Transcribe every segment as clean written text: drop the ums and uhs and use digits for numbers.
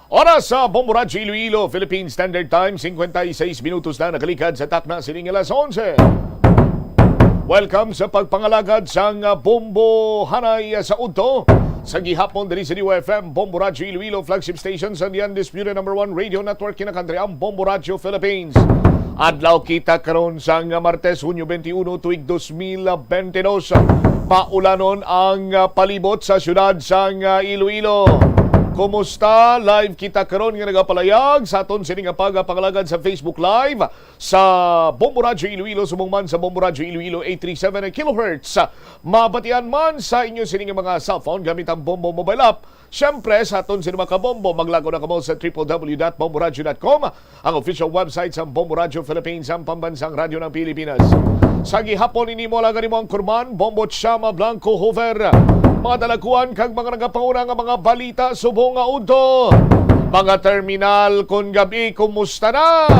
Oras sa Bomboradio Iloilo, Philippine Standard Time, 56 minutos na nakalikad sa takna sining alas 11. Welcome sa pagpangalagad sang Bombo Hanay sa Udto. Sa gihapon diri sa DWFM, Bomboradio Iloilo flagship station sa the undisputed #1 radio network kinakantri ang Bomboradio Philippines. Adlaw kita karon sang Martes, Hunyo 21, tuig 2022. Paulanon ang palibot sa syudad sang Iloilo. Kumusta? Live kita karon nga nagapalayag sa aton sining pagpangalagad sa Facebook Live sa Bomboradio Iloilo, sumungman sa Bomboradio Iloilo 837 kHz. Mabatian man sa inyo sining mga cellphone gamit ang Bombo mobile app. Siyempre sa aton sining mga kabombo, maglago na kamo sa www.bomboradio.com, ang official website sa Bomboradio Philippines, ang pambansang radyo ng Pilipinas. Sa gihapon ini mo lang ang kurman, Bombo Chama Blanco Hover. Mga dalaguan kag mga nagapanguna nga mga balita subong nga udto. Mga terminal kun gabi kumusta na?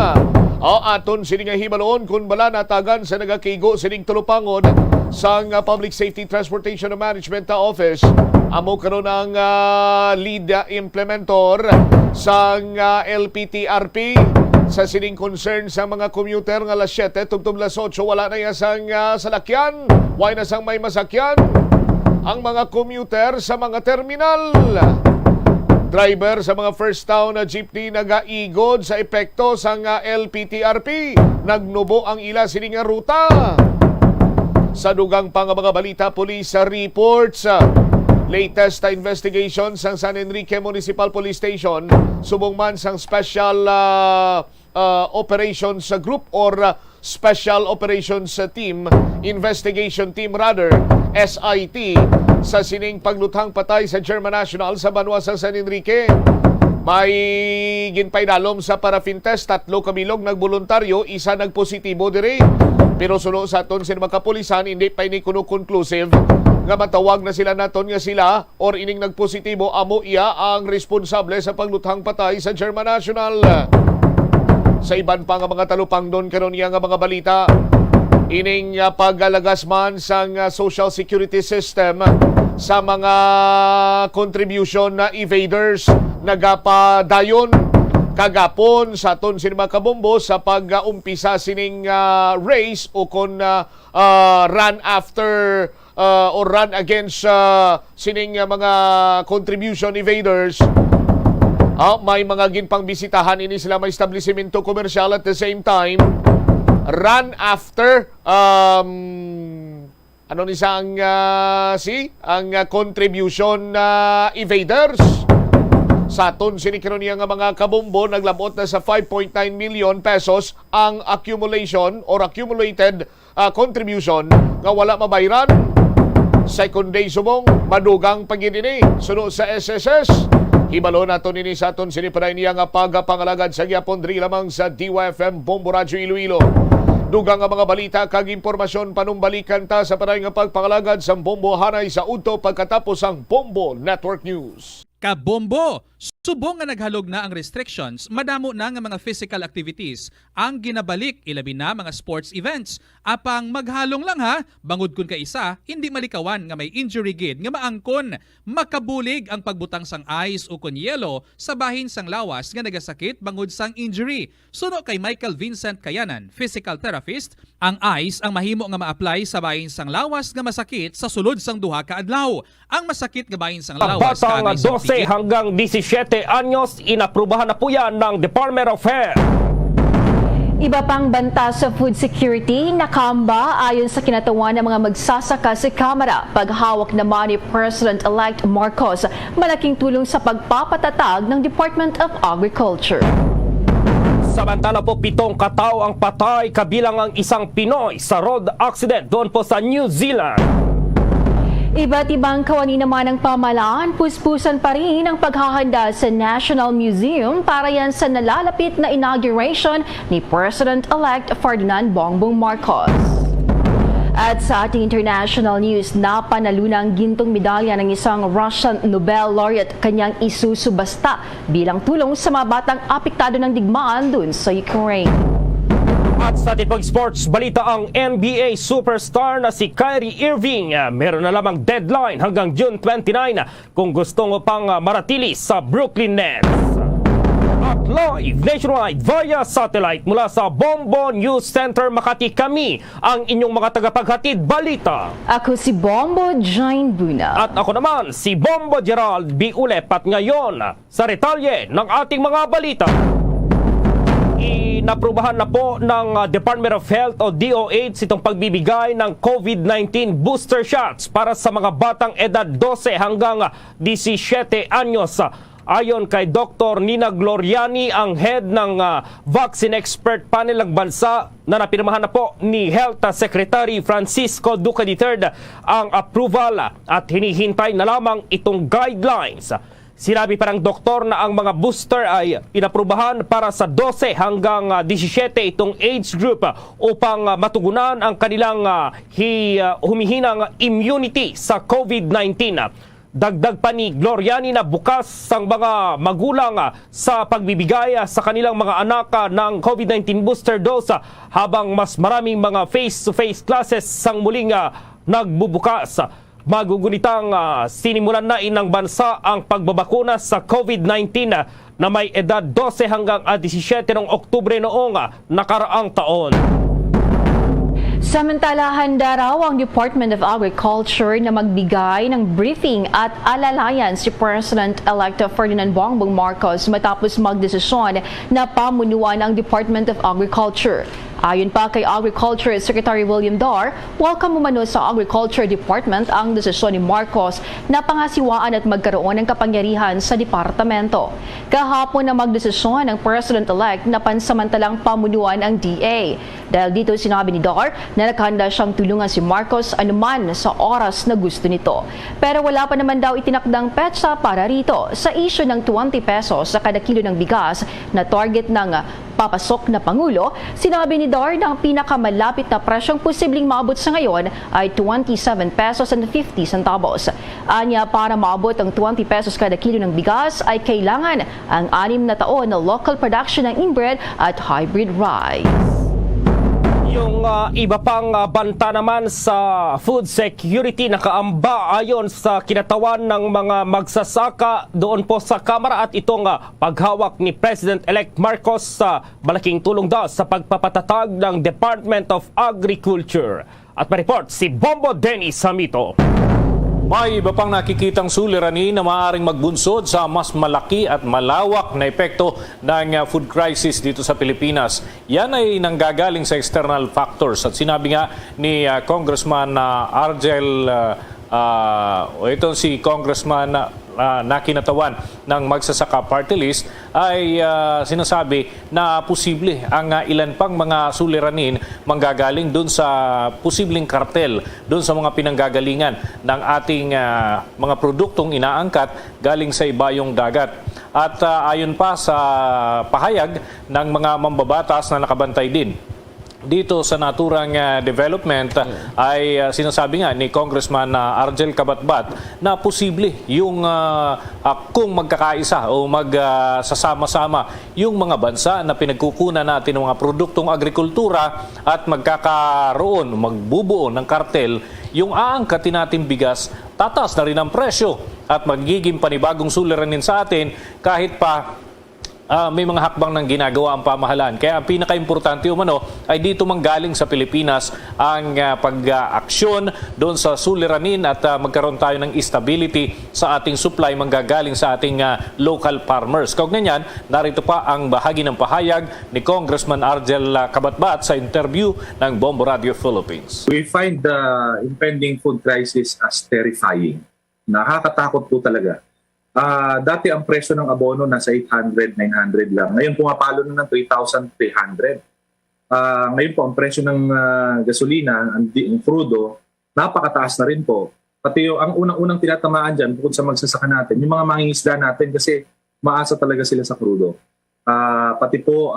O aton sini nga hibaloon kun bala natagan sa nagakigo sining tulupangon sang Public Safety Transportation and Management Office. Amo karon ang lead implementor sang LPTRP sa sining concern sa mga commuter nga alas 7 tugtong alas 8 wala na sang salakyan, why na sang may masakyan. Ang mga commuter sa mga terminal, driver sa mga first town na jeepney nagaigod sa epekto sa LPTRP, nagnubo ang ila sining nga ruta. Sa dugang pang mga balita, police reports latest investigation sa San Enrique Municipal Police Station subong man sang special operations group or Special Operations Team, Investigation Team rather, SIT, sa sining paglutang patay sa German National sa Banwa sa San Enrique. May ginpaydalom sa paraffin test, 3 kabilog nagboluntaryo, isa nagpositibo diri. Pero suno sa aton sa mga kapulisan, hindi pa ini kuno conclusive nga matawag na sila naton nga sila or ining nagpositibo amo iya ang responsable sa paglutang patay sa German National. Sa iban pa nga mga talupang doon karon niya nga mga balita, ining pagalagas man sang social security system sa mga contribution na evaders nagapadayon kagapon sa aton sining mga kabombo sa pag-umpisa sining race o kon run after or run against sining mga contribution evaders. May mga ginpang bisitahan ini sila may establishmento komersyal at the same time run after ano ni sa ang contribution evaders. Sa aton sinikaron niya nga mga kabombo, naglabot na sa 5.9 million pesos ang accumulation or accumulated contribution nga wala mabayran. Second day subong madugang pagidini suno sa SSS. Hibalo nato nini sa aton sinipaday niya nga pagpangalagad sa gyapon diri lamang sa DWFM Bomboradio Iloilo. Dugang nga mga balita kag impormasyon panumbalikan ta sa paday nga pagpangalagad sa Bombo Hanay sa Udto pagkatapos ang Bombo Network News. Kabombo! Subong nga naghalog na ang restrictions, madamo na nga mga physical activities ang ginabalik, ilabi na mga sports events. Apang maghalong lang ha, bangod kun ka isa, hindi malikawan nga may injury gid nga maangkon. Makabulig ang pagbutang sang ice o kun yelo sa bahin sang lawas nga nagasakit bangod sang injury. Suno kay Michael Vincent Kayanan, physical therapist, ang ice ang mahimo nga ma-apply sa bahin sang lawas nga masakit sa sulod sang duha ka adlaw. Ang masakit nga bahin sang lawas batang 12 hanggang 17 anyos, inaprubahan na po yan ng Department of Health. Iba pang banta sa food security, nakamba ayon sa kinatawan ng mga magsasaka sa Kamara. Paghawak naman ni President-elect Marcos, malaking tulong sa pagpapatatag ng Department of Agriculture. Samantala po, 7 katao ang patay kabilang ang isang Pinoy sa road accident doon po sa New Zealand. Iba't ibang kawani naman ng pamahalaan, puspusan pa rin ang paghahanda sa National Museum para yan sa nalalapit na inauguration ni President-elect Ferdinand Bongbong Marcos. At sa ating international news, napanalunang gintong medalya ng isang Russian Nobel laureate kanyang isusubasta bilang tulong sa mga batang apektado ng digmaan dun sa Ukraine. At sa tipong sports balita, ang NBA superstar na si Kyrie Irving meron na lamang deadline hanggang June 29 kung gusto mo pang maratili sa Brooklyn Nets. At live nationwide via satellite mula sa Bombo News Center Makati, kami ang inyong mga tagapaghatid balita. Ako si Bombo Jane Buna. At ako naman si Bombo Gerald B. Ulep, at ngayon sa retalye ng ating mga balita. Inaprubahan na po ng Department of Health o DOH itong pagbibigay ng COVID-19 booster shots para sa mga batang edad 12 hanggang 17 anyos. Ayon kay Dr. Nina Gloriani, ang head ng Vaccine Expert Panel ng bansa, na napirmahan na po ni Health Secretary Francisco Duque III ang approval at hinihintay na lamang itong guidelines. Sinabi pa ng doktor na ang mga booster ay inaprubahan para sa 12 hanggang 17 itong age group upang matugunan ang kanilang humihinang immunity sa COVID-19. Dagdag pa ni Gloriani na bukas ang mga magulang sa pagbibigay sa kanilang mga anak ng COVID-19 booster dose habang mas maraming mga face-to-face classes sang muling nagbubukas. Magugunitang sinimulan na ng bansa ang pagbabakuna sa COVID-19 na may edad 12 hanggang 17 noong Oktubre noong nakaraang taon. Samantala, handa raw ang Department of Agriculture na magbigay ng briefing at alalayan si President-elect Ferdinand Bongbong Marcos matapos magdesisyon na pamunuan ang Department of Agriculture. Ayon pa kay Agriculture Secretary William Dar, welcome umano sa Agriculture Department ang desisyon ni Marcos na pangasiwaan at magkaroon ng kapangyarihan sa departamento. Kahapon na magdesisyon ng President-elect na pansamantalang pamunuan ang DA. Dahil dito sinabi ni Dar na nakahanda siyang tulungan si Marcos anuman sa oras na gusto nito. Pero wala pa naman daw itinakdang petsa para rito sa issue ng 20 pesos sa kada kilo ng bigas na target ng papasok na Pangulo. Sinabi ni Dar na ang pinakamalapit na presyong posibleng maabot sa ngayon ay 27 pesos and 50 centavos. Anya, para maabot ang 20 pesos kada kilo ng bigas ay kailangan ang 6 na taon na local production ng inbred at hybrid rice. Yung iba pang banta naman sa food security nakaamba ayon sa kinatawan ng mga magsasaka doon po sa Kamara, at itong paghawak ni President-elect Marcos sa malaking tulong daw sa pagpapatatag ng Department of Agriculture. At ma-report si Bombo Dennis Samito. May iba pang nakikitang suliranin na maaaring magbunsod sa mas malaki at malawak na epekto ng food crisis dito sa Pilipinas. Yan ay nanggagaling sa external factors, at sinabi nga ni Congressman Argel, ito si Congressman na kinatawan ng Magsasaka Party List, ay sinasabi na posible ang ilan pang mga suliranin manggagaling doon sa posibleng kartel, doon sa mga pinanggagalingan ng ating mga produktong inaangkat galing sa ibayong dagat. At ayon pa sa pahayag ng mga mambabatas na nakabantay din dito sa naturang development, ay sinasabi nga ni Congressman Argel Kabatbat na posible yung kung magkakaisa o magsasama-sama yung mga bansa na pinagkukunan natin ng mga produktong agrikultura at magkakaroon, magbubuo ng kartel, yung aangkatin natin bigas, tataas na rin ang presyo at magiging panibagong suliranin sa atin kahit pa may mga hakbang ng ginagawa ang pamahalaan. Kaya ang pinaka-importante umano ay dito manggaling sa Pilipinas ang pag-aksyon doon sa suliranin at magkaroon tayo ng stability sa ating supply manggagaling sa ating local farmers. Kaugnay niyan, narito pa ang bahagi ng pahayag ni Congressman Argel Kabatbat sa interview ng Bombo Radio Philippines. We find the impending food crisis as terrifying. Nakakatakot po talaga. Dati ang presyo ng abono nasa 800, 900 lang. Ngayon pumapalo na ng 3,300. Ngayon po ang presyo ng gasolina, ang crudo, napakataas na rin po. Pati ang unang-unang tinatamaan dyan bukod sa magsasaka natin, yung mga mangingisda natin kasi maasa talaga sila sa crudo. Pati po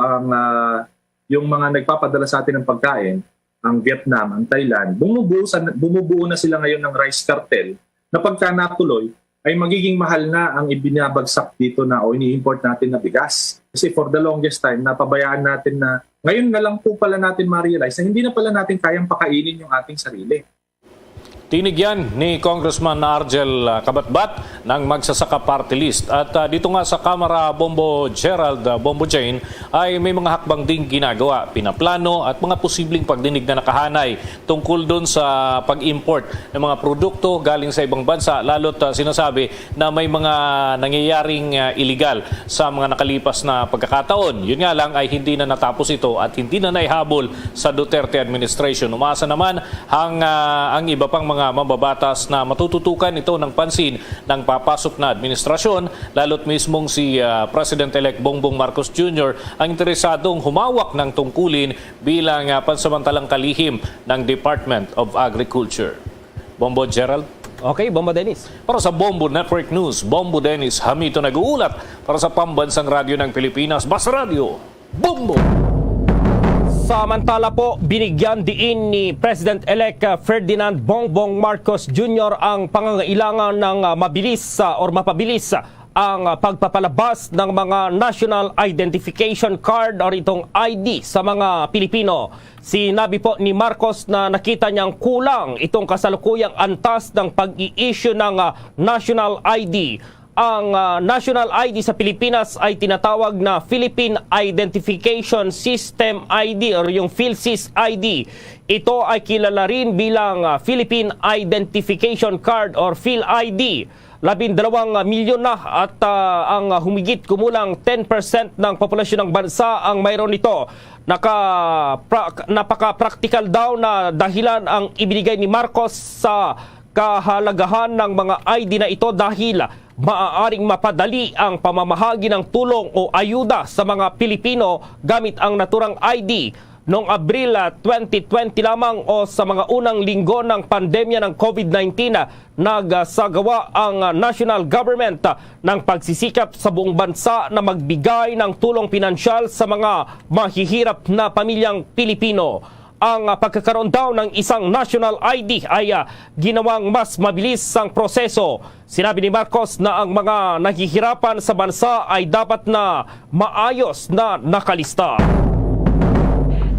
yung mga nagpapadala sa atin ng pagkain, ang Vietnam, ang Thailand, bumubuo na sila ngayon ng rice cartel na pagka natuloy, ay magiging mahal na ang ibinabagsak dito na o ini-import natin na bigas. Kasi for the longest time, napabayaan natin na ngayon na lang po pala natin ma-realize na hindi na pala natin kayang pakainin yung ating sarili. Tinigyan ni Congressman Argel Kabatbat ng magsasaka party list. At dito nga sa Kamara, Bombo Gerald, Bombo Jane, ay may mga hakbang ding ginagawa, pinaplano at mga posibleng pagdinig na nakahanay tungkol doon sa pag-import ng mga produkto galing sa ibang bansa. Lalo't sinasabi na may mga nangyayaring illegal sa mga nakalipas na pagkakataon. Yun nga lang ay hindi na natapos ito at hindi na naihabol sa Duterte administration. Umasa naman ang iba pang mga mababatas na matututukan ito ng pansin ng papasok na administrasyon, lalo't mismong si President-elect Bongbong Marcos Jr. ang interesadong humawak ng tungkulin bilang pansamantalang kalihim ng Department of Agriculture. Bombo Gerald? Okay, Bombo Dennis. Para sa Bombo Network News, Bombo Dennis Hamito nag-uulat para sa Pambansang Radyo ng Pilipinas, Basta Radio, Bombo! Samantala po, binigyan diin ni President-elect Ferdinand Bongbong Marcos Jr. ang pangangailangan ng mabilis or mapabilis ang pagpapalabas ng mga National Identification Card o itong ID sa mga Pilipino. Sinabi po ni Marcos na nakita niyang kulang itong kasalukuyang antas ng pag-i-issue ng National ID. Ang National ID sa Pilipinas ay tinatawag na Philippine Identification System ID or yung PhilSys ID. Ito ay kilala rin bilang Philippine Identification Card or PhilID. 12 milyon na at ang humigit kumulang 10% ng populasyon ng bansa ang mayroon nito. Napaka-practical daw na dahilan ang ibinigay ni Marcos sa kahalagahan ng mga ID na ito dahil maaaring mapadali ang pamamahagi ng tulong o ayuda sa mga Pilipino gamit ang naturang ID. Noong Abril 2020 lamang o sa mga unang linggo ng pandemya ng COVID-19, nagsagawa ang national government ng pagsisikap sa buong bansa na magbigay ng tulong pinansyal sa mga mahihirap na pamilyang Pilipino. Ang pagkakaroon daw ng isang national ID ay ginawang mas mabilis ang proseso. Sinabi ni Marcos na ang mga nahihirapan sa bansa ay dapat na maayos na nakalista.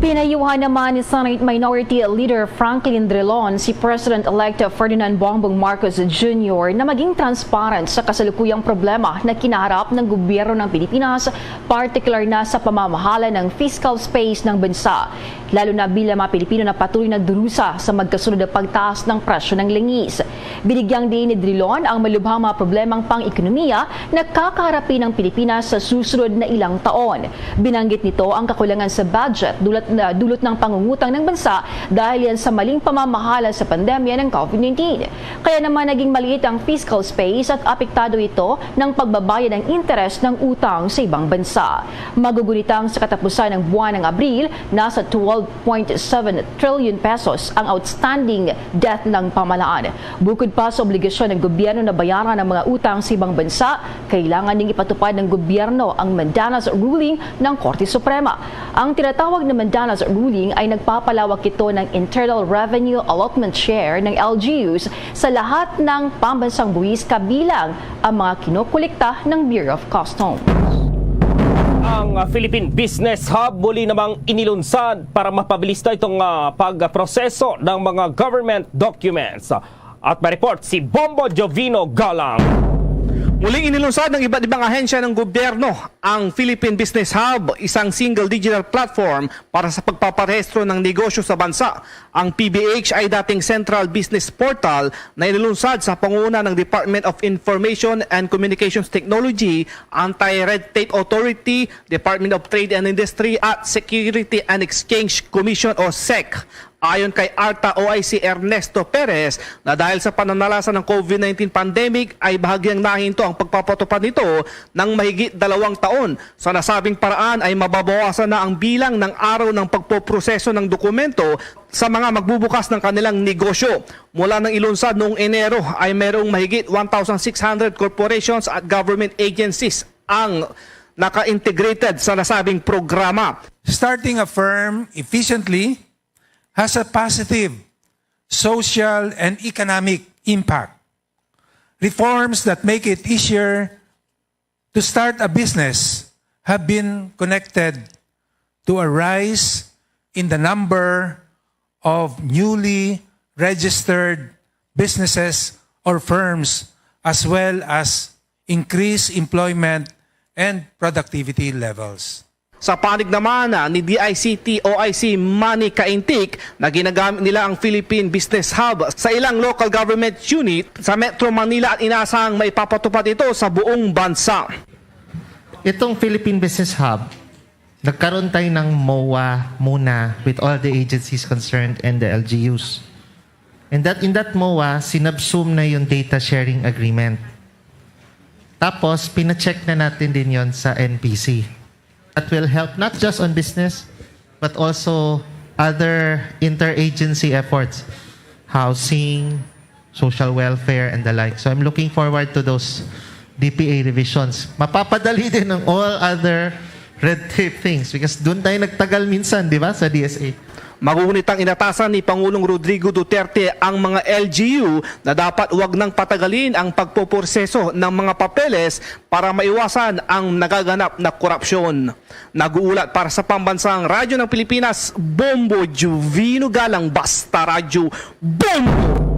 Pinayuhan naman ni Senate Minority Leader Franklin Drilon si President-elect Ferdinand Bongbong Marcos Jr. na maging transparent sa kasalukuyang problema na kinaharap ng gobyerno ng Pilipinas, particular na sa pamamahala ng fiscal space ng bansa, lalo na bilang mga Pilipino na patuloy na durusa sa magkasunod na pagtaas ng presyo ng langis. Binigyang din ni Drilon ang malubhang mga problemang pang-ekonomiya na kakaharapin ng Pilipinas sa susunod na ilang taon. Binanggit nito ang kakulangan sa budget dulot ng pangungutang ng bansa dahil yan sa maling pamamahala sa pandemya ng COVID-19. Kaya naman naging maliit ang fiscal space at apektado ito ng pagbabayad ng interes ng utang sa ibang bansa. Magugunitang sa katapusan ng buwan ng Abril, nasa 12.7 trillion pesos ang outstanding debt ng pamahalaan. Bukod pa sa obligasyon ng gobyerno na bayaran ang mga utang sa ibang bansa, kailangan ding ipatupad ng gobyerno ang Mandanas ruling ng Korte Suprema. Ang tinatawag na Mandanas ruling ay nagpapalawak ito ng Internal Revenue Allotment Share ng LGUs sa lahat ng pambansang buwis kabilang ang mga kinukolekta ng Bureau of Customs. Ang Philippine Business Hub muli namang inilunsad para mapabilis na itong pagproseso ng mga government documents. At may report si Bombo Jovino Galang. Muling inilunsad ng iba't ibang ahensya ng gobyerno ang Philippine Business Hub, isang single digital platform para sa pagpaparehistro ng negosyo sa bansa. Ang PBH ay dating Central Business Portal na inilunsad sa pangunguna ng Department of Information and Communications Technology, Anti-Red Tape Authority, Department of Trade and Industry at Security and Exchange Commission o SEC. Ayon kay ARTA OIC Ernesto Perez na dahil sa pananalasa ng COVID-19 pandemic ay bahagyang nahinto ang pagpapatupad nito ng mahigit 2 taon. Sa nasabing paraan ay mababawasan na ang bilang ng araw ng pagpoproseso ng dokumento sa mga magbubukas ng kanilang negosyo. Mula ng ilunsad noong Enero ay mayroong mahigit 1,600 corporations at government agencies ang naka-integrated sa nasabing programa. Starting a firm efficiently has a positive social and economic impact. Reforms that make it easier to start a business have been connected to a rise in the number of newly registered businesses or firms, as well as increase employment and productivity levels. Sa panig naman ni DICT OIC Manny Kaintik na ginagamit nila ang Philippine Business Hub sa ilang local government unit sa Metro Manila at inasahang maipapatupad ito sa buong bansa. Itong Philippine Business Hub, nagkaroon tayo ng MOA muna with all the agencies concerned and the LGUs. And in that MOA, sinabsum na yung data sharing agreement. Tapos, pina-check na natin din yon sa NPC. That will help not just on business, but also other interagency efforts, housing, social welfare, and the like. So I'm looking forward to those DPA revisions. Mapapadali din ng all other red tape things because doon tayo nagtagal minsan, di ba, sa DSA. Magunit ang inatasan ni Pangulong Rodrigo Duterte ang mga LGU na dapat huwag nang patagalin ang pagpoproseso ng mga papeles para maiwasan ang nagaganap na korupsyon. Nag-uulat para sa Pambansang Radyo ng Pilipinas, Bombo Juvino Galang, Basta Radyo, Bombo!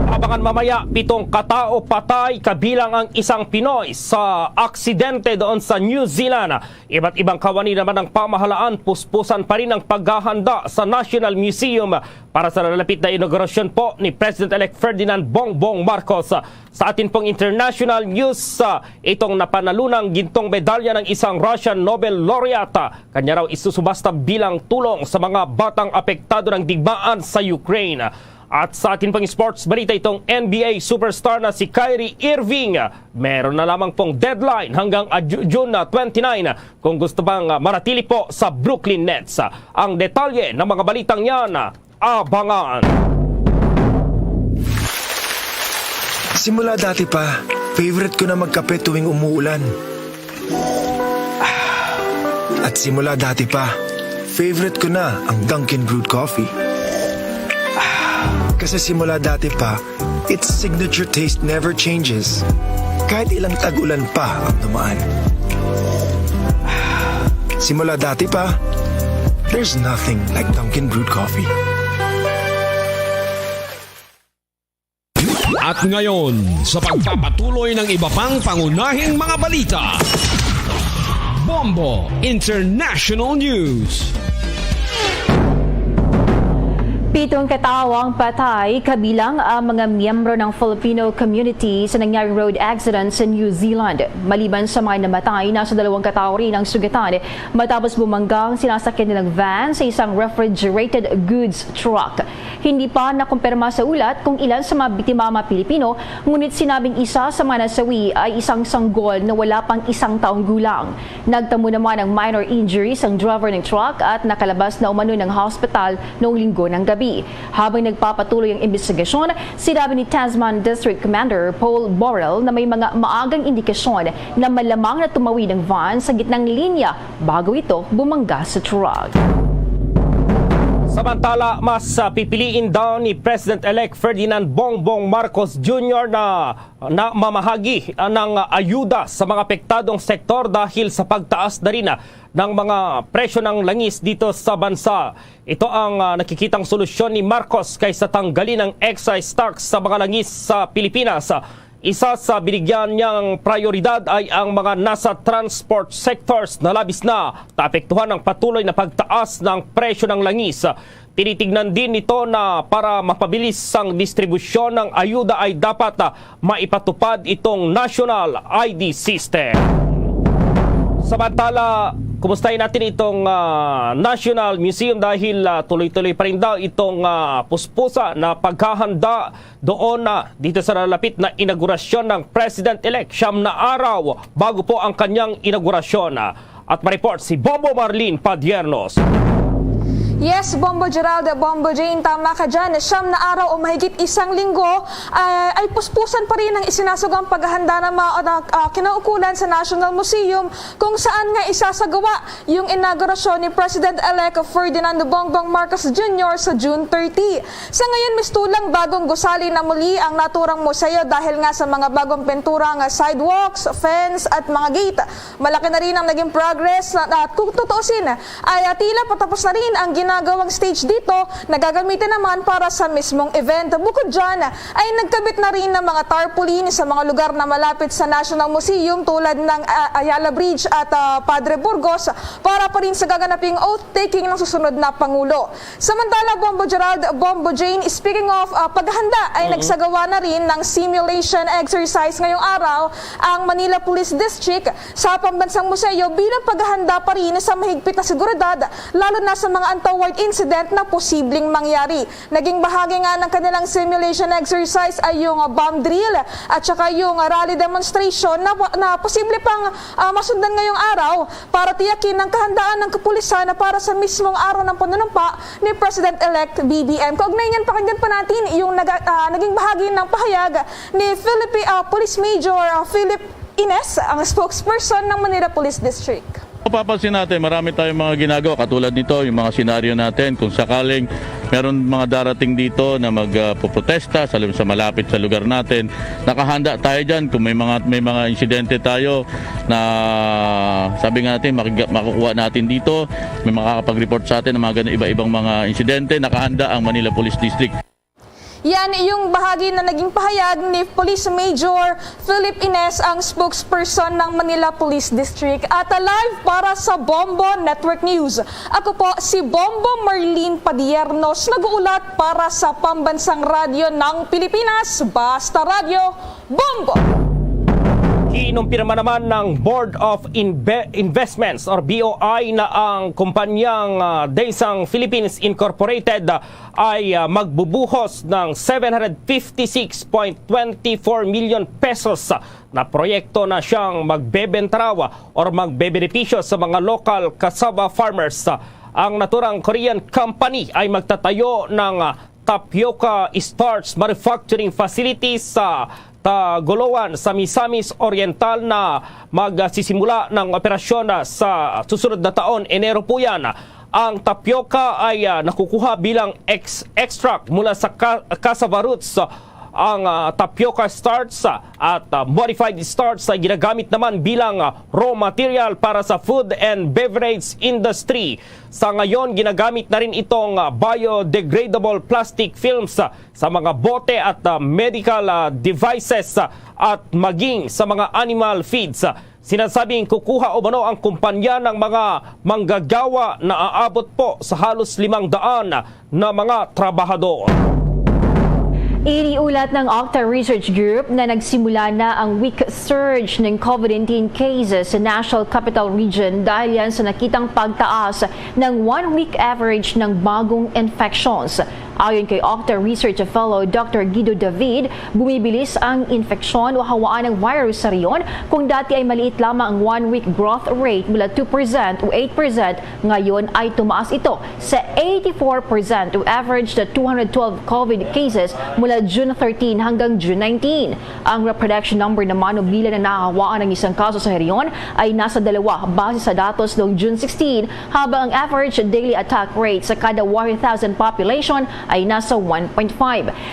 Abangan mamaya, 7 katao patay kabilang ang isang Pinoy sa aksidente doon sa New Zealand. Iba't ibang kawani naman ng pamahalaan, puspusan pa rin ang paghahanda sa National Museum para sa lalapit na inaugurasyon po ni President-elect Ferdinand Bongbong Marcos. Sa atin pong international news, itong napanalunang gintong medalya ng isang Russian Nobel laureate, kanya raw isusubasta bilang tulong sa mga batang apektado ng digmaan sa Ukraine. At sa atin pang sports balita, itong NBA superstar na si Kyrie Irving, meron na lamang pong deadline hanggang June 29 kung gusto pang manatili po sa Brooklyn Nets. Ang detalye ng mga balitang yan, abangan. Simula dati pa, favorite ko na magkape tuwing umuulan. At simula dati pa, favorite ko na ang Dunkin' Brewed Coffee. Kasi simula dati pa, its signature taste never changes. Kahit ilang tag-ulan pa ang dumaan. Simula dati pa, there's nothing like Dunkin' Brewed Coffee. At ngayon, sa pagpapatuloy ng iba pang pangunahing mga balita, Bombo International News. 7 katao ang patay, kabilang ang mga miyembro ng Filipino community sa nangyaring road accident sa New Zealand. Maliban sa mga namatay, nasa 2 katao rin ang sugatan matapos bumanggang sinasakyan nilang van sa isang refrigerated goods truck. Hindi pa nakumpirma sa ulat kung ilan sa mga biktima mga Pilipino, ngunit sinabing isa sa mga nasawi ay isang sanggol na wala pang 1 taong gulang. Nagtamo naman ng minor injuries ang driver ng truck at nakalabas na umano ng hospital noong Linggo ng gabi. Habang nagpapatuloy ang investigasyon, sinabi ni Tasman District Commander Paul Borrell na may mga maagang indikasyon na malamang na tumawid ang van sa gitnang linya bago ito bumangga sa truck. Samantala, mas pipiliin daw ni President-elect Ferdinand Bongbong Marcos Jr. na mamahagi ng ayuda sa mga apektadong sektor dahil sa pagtaas na rin ng mga presyo ng langis dito sa bansa. Ito ang nakikitang solusyon ni Marcos kaysa tanggalin ang excise tax sa mga langis sa Pilipinas. Isa sa binigyan niyang prioridad ay ang mga nasa transport sectors na labis na naapektuhan ng patuloy na pagtaas ng presyo ng langis. Tinitignan din nito na para mapabilis ang distribusyon ng ayuda ay dapat maipatupad itong National ID System. Samantala, kumustahin natin itong National Museum dahil tuloy-tuloy pa rin daw itong puspusa na paghahanda doon dito sa nalapit na inaugurasyon ng President-elect. 9 na araw bago po ang kanyang inaugurasyon. At ma-report si Bombo Marlene Padiernos. Yes, Bombo Gerald, Bombo Jane, tama ka dyan. 9 na araw o mahigit 1 linggo ay puspusan pa rin ang isinasagang paghahanda ng mga kinaukulan sa National Museum kung saan nga isasagawa yung inaugurasyon ni President-elect Ferdinand Bongbong Marcos Jr. sa June 30. Sa ngayon, mistulang bagong gusali na muli ang naturang museo dahil nga sa mga bagong penturang sidewalks, fence at mga gate. Malaki na rin ang naging progress at kung tutuusin ay tila patapos na rin ang ginagawang stage dito na gagamitin naman para sa mismong event. Bukod dyan ay nagkabit na rin ng mga tarpaulin sa mga lugar na malapit sa National Museum tulad ng Ayala Bridge at Padre Burgos para pa rin sa gaganaping oath-taking ng susunod na Pangulo. Samantala, Bombo Gerald, Bombo Jane, speaking of paghahanda ay nagsagawa na rin ng simulation exercise ngayong araw ang Manila Police District sa Pambansang Museo bilang paghahanda pa rin sa mahigpit na seguridad lalo na sa mga untoward incident na posibleng mangyari. Naging bahagi nga ng kanilang simulation exercise ay yung bomb drill at saka yung rally demonstration na posible pang masundan ngayong araw para tiyakin ang kahandaan ng kapulisan para sa mismong araw ng panunumpa ni President-elect BBM. Kaugnay niyan, pakinggan pa natin yung naging bahagi ng pahayag ni Police Major Philip Ines, ang spokesperson ng Manila Police District. Papansin natin, marami tayong mga ginagawa katulad nito, yung mga senaryo natin kung sakaling meron mga darating dito na magpoprotesta sa malapit sa lugar natin. Nakahanda tayo dyan kung may mga insidente tayo na sabi nga natin makukuha natin dito, may makakapag-report sa atin ng mga iba-ibang mga insidente, nakahanda ang Manila Police District. Yan yung bahagi na naging pahayag ni Police Major Philip Ines, ang spokesperson ng Manila Police District. At live para sa Bombo Network News. Ako po si Bombo Marlene Padiernos, nag-uulat para sa Pambansang Radyo ng Pilipinas, Basta Radio, Bombo! Inumpirma naman ng Board of Investments or BOI na ang kumpanyang Daesang Philippines Incorporated ay magbubuhos ng 756.24 million pesos na proyekto na siyang magbebentarawa or magbebenepisyo sa mga local cassava farmers. Ang naturang Korean company ay magtatayo ng tapioca starch manufacturing facilities sa Tagoloan sa Misamis Oriental na magsisimula ng operasyon sa susunod na taon, Enero po yan. Ang tapioca ay nakukuha bilang extract mula sa cassava roots. Ang tapioca starch at modified starch ay ginagamit naman bilang raw material para sa food and beverage industry. Sa ngayon, ginagamit na rin itong biodegradable plastic films sa mga bote at medical devices at maging sa mga animal feeds. Sinasabing kukuha umano ang kumpanya ng mga manggagawa na aabot po sa halos 500 na mga trabahador. Iniulat ng Octa Research Group na nagsimula na ang week surge ng COVID-19 cases sa National Capital Region dahil yan sa nakitang pagtaas ng 1-week average ng bagong infections. Ayon kay Octa Research Fellow Dr. Guido David, bumibilis ang infeksyon o hawaan ng virus sa riyon kung dati ay maliit lamang ang 1-week growth rate mula 2% o 8%, ngayon ay tumaas ito sa 84% o average na 212 COVID cases mula June 13 hanggang June 19. Ang reproduction number naman o bilang na nakahawaan ng isang kaso sa riyon ay nasa 2 base sa datos noong June 16, habang ang average daily attack rate sa kada 1,000 population ay nasa 1.5.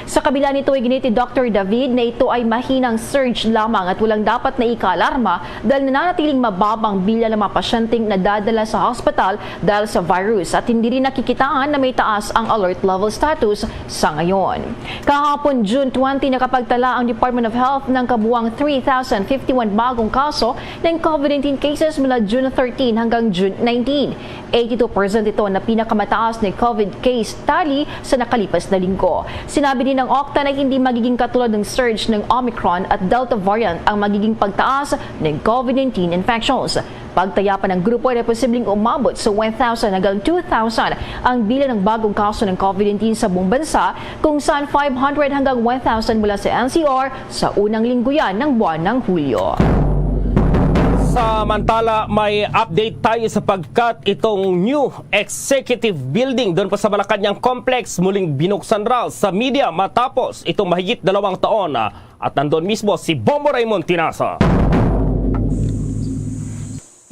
Sa kabila nito ay giniti Dr. David na ito ay mahinang surge lamang at walang dapat na ika-alarma dahil nananatiling mababang bilang ng mga pasyenteng nadadala sa hospital dahil sa virus at hindi rin nakikitaan na may taas ang alert level status sa ngayon. Kahapon June 20 nakapagtala ang Department of Health ng kabuuang 3,051 bagong kaso ng COVID-19 cases mula June 13 hanggang June 19. 82% ito na pinakamataas na COVID case tally sa nakalipas na linggo. Sinabi din ng Octa na hindi magiging katulad ng surge ng Omicron at Delta variant ang magiging pagtaas ng COVID-19 infections. Pagtaya pa ng grupo ay posibleng umabot sa 1,000 hanggang 2,000 ang bilang ng bagong kaso ng COVID-19 sa buong bansa, kung saan 500 hanggang 1,000 mula sa NCR sa unang linggo yan ng buwan ng Hulyo. Samantala, may update tayo sapagkat itong new executive building doon pa sa Malacanang Complex muling binuksan raw sa media matapos itong mahigit 2 taon. At nandun mismo si Bombo Raymond Tinasa.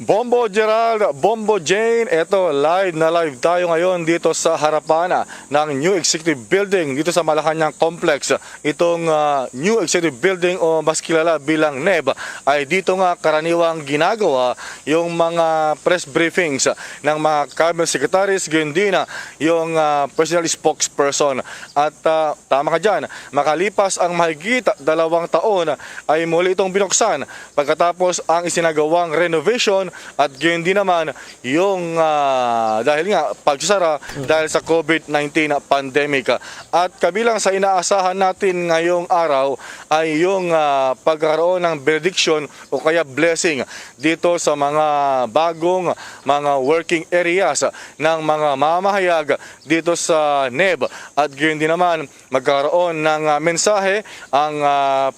Bombo Gerald, Bombo Jane, eto live na live tayo ngayon dito sa harapan ng New Executive Building dito sa Malacanang Complex. Itong New Executive Building o mas kilala bilang NEB ay dito nga karaniwang ginagawa yung mga press briefings ng mga cabinet secretaries, gayon din yung personal spokesperson. At tama ka dyan, makalipas ang mahigit 2 taon ay muli itong binuksan pagkatapos ang isinagawang renovation at gayon din naman yung dahil nga pagsasara dahil sa COVID-19 pandemic. At kabilang sa inaasahan natin ngayong araw ay yung pagkaroon ng benediction o kaya blessing dito sa mga bagong mga working areas ng mga mamahayag dito sa NEB. At gayon din naman magkaroon ng mensahe ang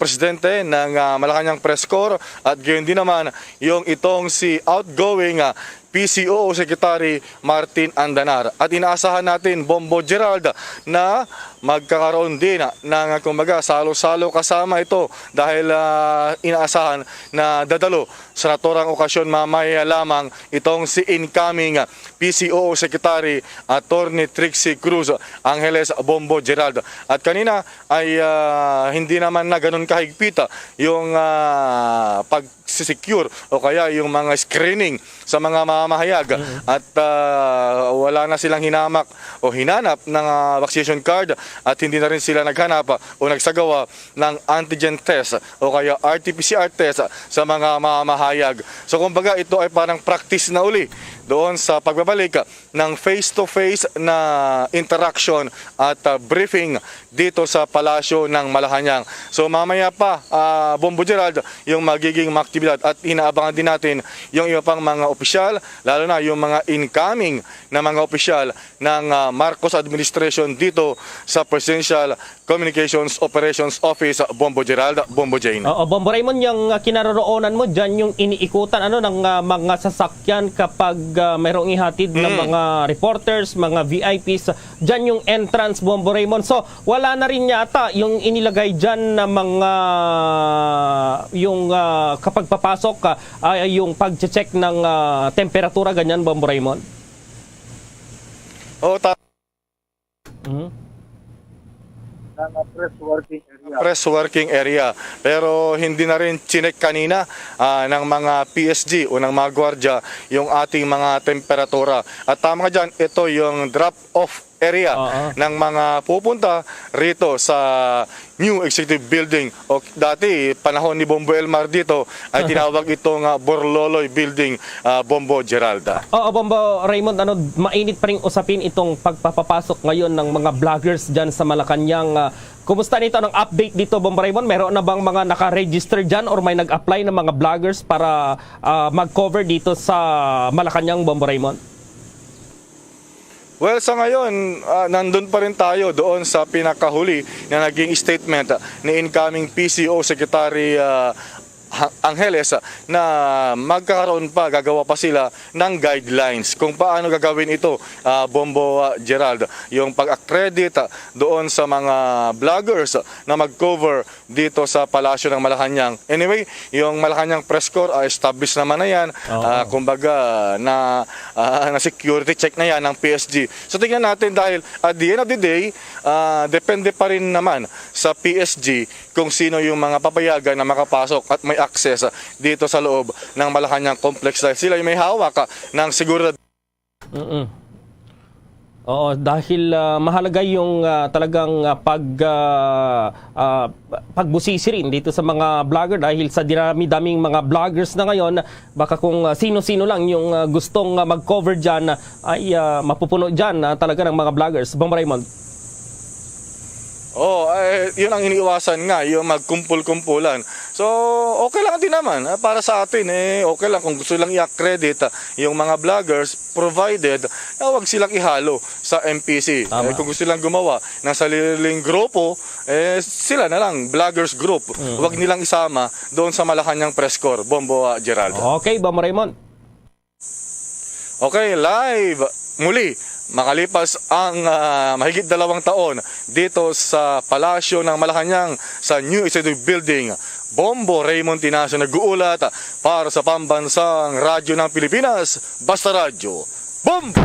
presidente ng Malacanang Press Corps at gayon din naman yung itong si outgoing PCO Secretary Martin Andanar. At inaasahan natin, Bombo Gerald, na magkakaroon din ng kumbaga salo-salo kasama ito dahil inaasahan na dadalo sa naturang okasyon mamaya lamang itong si incoming PCO Secretary Attorney Trixie Cruz Angeles Bombo Gerald. At kanina ay hindi naman na ganun kahigpita yung pag-secure o kaya yung mga screening sa mga mamahayag at wala na silang hinamak o hinanap ng vaccination card at hindi na rin sila naghanap o nagsagawa ng antigen test o kaya RT-PCR test sa mga mamahayag. So kumbaga ito ay parang practice na uli doon sa pagbabalik ng face-to-face na interaction at briefing dito sa Palasyo ng Malacanang. So mamaya pa, Bombo Gerald, yung magiging aktibidad at inaabangan din natin yung iba pang mga opisyal, lalo na yung mga incoming na mga opisyal ng Marcos administration dito sa Presidential Communications Operations Office, Bombo Gerald, Bombo Jane. Oo, Bombo Raymond, yung kinaroroonan mo dyan, yung iniikutan ng mga sasakyan kapag mayroong ihatid ng mga reporters, mga VIPs, dyan yung entrance, Bombo Raymond. So, wala na rin yata yung inilagay dyan na mga yung kapag papasok yung pag-check ng temperatura, ganyan, Bombo Raymond? Oo, press working area. Pero hindi na rin chinek kanina ng mga PSG o ng mga gwardya yung ating mga temperatura. At tama ka dyan, ito yung drop-off area ng mga pupunta rito sa New Executive Building. O dati, panahon ni Bombo Elmar dito, ay tinawag itong Borloloy Building, Bombo Gerald. Oo, Bombo Raymond, mainit pa rin usapin itong pagpapapasok ngayon ng mga vloggers dyan sa Malacanang. Kumusta nito ng update dito, Bombo Raymond? Meron na bang mga naka-register dyan or may nag-apply ng mga vloggers para mag-cover dito sa Malacanang, Bombo Raymond? Well, sa ngayon, nandun pa rin tayo doon sa pinakahuli na naging statement ni incoming PCO Secretary Angeles na magkakaroon pa, gagawa pa sila ng guidelines kung paano gagawin ito, Bombo Gerald. Yung pag-accredit doon sa mga vloggers na mag-cover dito sa Palasyo ng Malacanang. Anyway, yung Malacanang Press Corps, established naman na yan. Kumbaga, na security check na yan ng PSG. So tingnan natin dahil at the end of the day, depende pa rin naman sa PSG kung sino yung mga papayagan na makapasok at may access dito sa loob ng Malacanang Complex dahil sila yung may hawak ng seguridad. Oo, dahil mahalaga yung talagang pagbusisi rin dito sa mga vlogger dahil sa dinami-daming mga vloggers na ngayon, baka kung sino-sino lang yung gustong mag-cover dyan ay mapupuno dyan talaga ng mga vloggers. Bombo Raymond. Yun ang iniiwasan nga, yung magkumpul-kumpulan. So, okay lang din naman. Para sa atin, okay lang kung gusto lang i-accredit yung mga vloggers, provided wag silang ihalo sa MPC. Kung gusto lang gumawa ng sariling grupo, sila na lang, vloggers group. Wag nilang isama doon sa Malacanang Press Corps, Bombo Gerald. Okay, Bombo Raymond. Okay, live muli. Makalipas ang mahigit 2 taon dito sa Palasyo ng Malacanang sa New Executive Building, Bombo Raymond Tinacio nag-uulat para sa Pambansang Radyo ng Pilipinas, Basta Radyo. Bombo!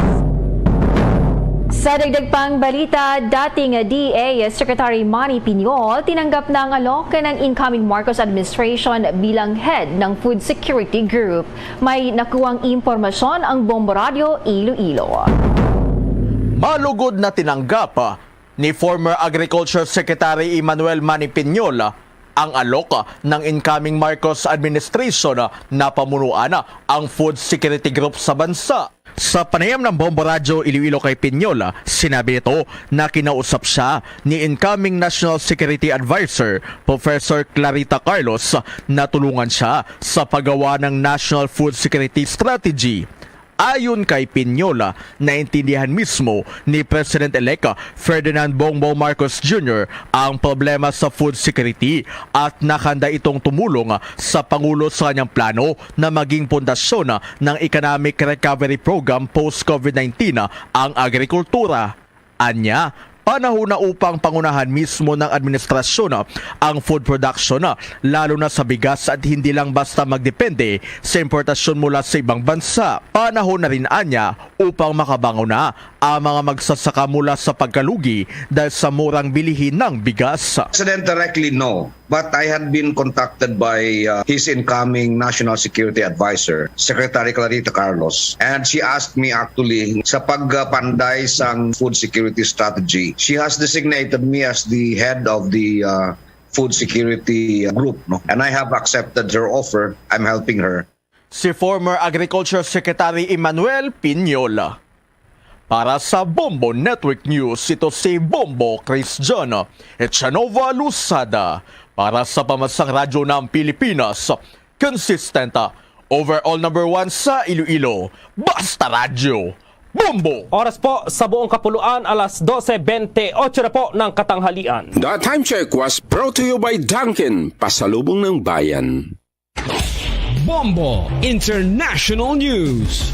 Sa dagdag pang balita, dating DA Secretary Manny Piñol tinanggap na ang alok ng incoming Marcos administration bilang head ng Food Security Group. May nakuwang impormasyon ang Bombo Radio Iloilo. Malugod na tinanggap ni former Agriculture Secretary Emmanuel Manny Piñol ang alok ng incoming Marcos administration na pamunuan ang Food Security Group sa bansa. Sa panayam ng Bombo Radio Iloilo kay Piñol, sinabi nito na kinausap siya ni incoming National Security Advisor Professor Clarita Carlos na tulungan siya sa paggawa ng National Food Security Strategy. Ayon kay Piñol, naintindihan mismo ni President-elect Ferdinand Bongbong Marcos Jr. ang problema sa food security at nakahanda itong tumulong sa Pangulo sa kanyang plano na maging pundasyon ng Economic Recovery Program post-COVID-19 ang agrikultura. Anya, panahon na upang pangunahan mismo ng administrasyon ang food production, lalo na sa bigas at hindi lang basta magdepende sa importasyon mula sa ibang bansa. Panahon na rin anya upang makabangon na ang mga magsasaka mula sa pagkalugi dahil sa murang bilihin ng bigas. President directly no, but I had been contacted by his incoming National Security Advisor, Secretary Clarita Carlos, and she asked me actually sa pagpanday sa food security strategy. She has designated me as the head of the food security group, no? And I have accepted her offer. I'm helping her. Si former Agriculture Secretary Emmanuel Piñol. Para sa Bombo Network News, ito si Bombo Christian Echanova Lusada. Para sa Pamansang Radyo ng Pilipinas, consistent, overall number 1 sa Iloilo, Basta Radyo. Bombo! Oras po sa buong kapuluan, alas 12:28 na po ng katanghalian. The time check was brought to you by Dunkin, pasalubong ng bayan. Bombo International News.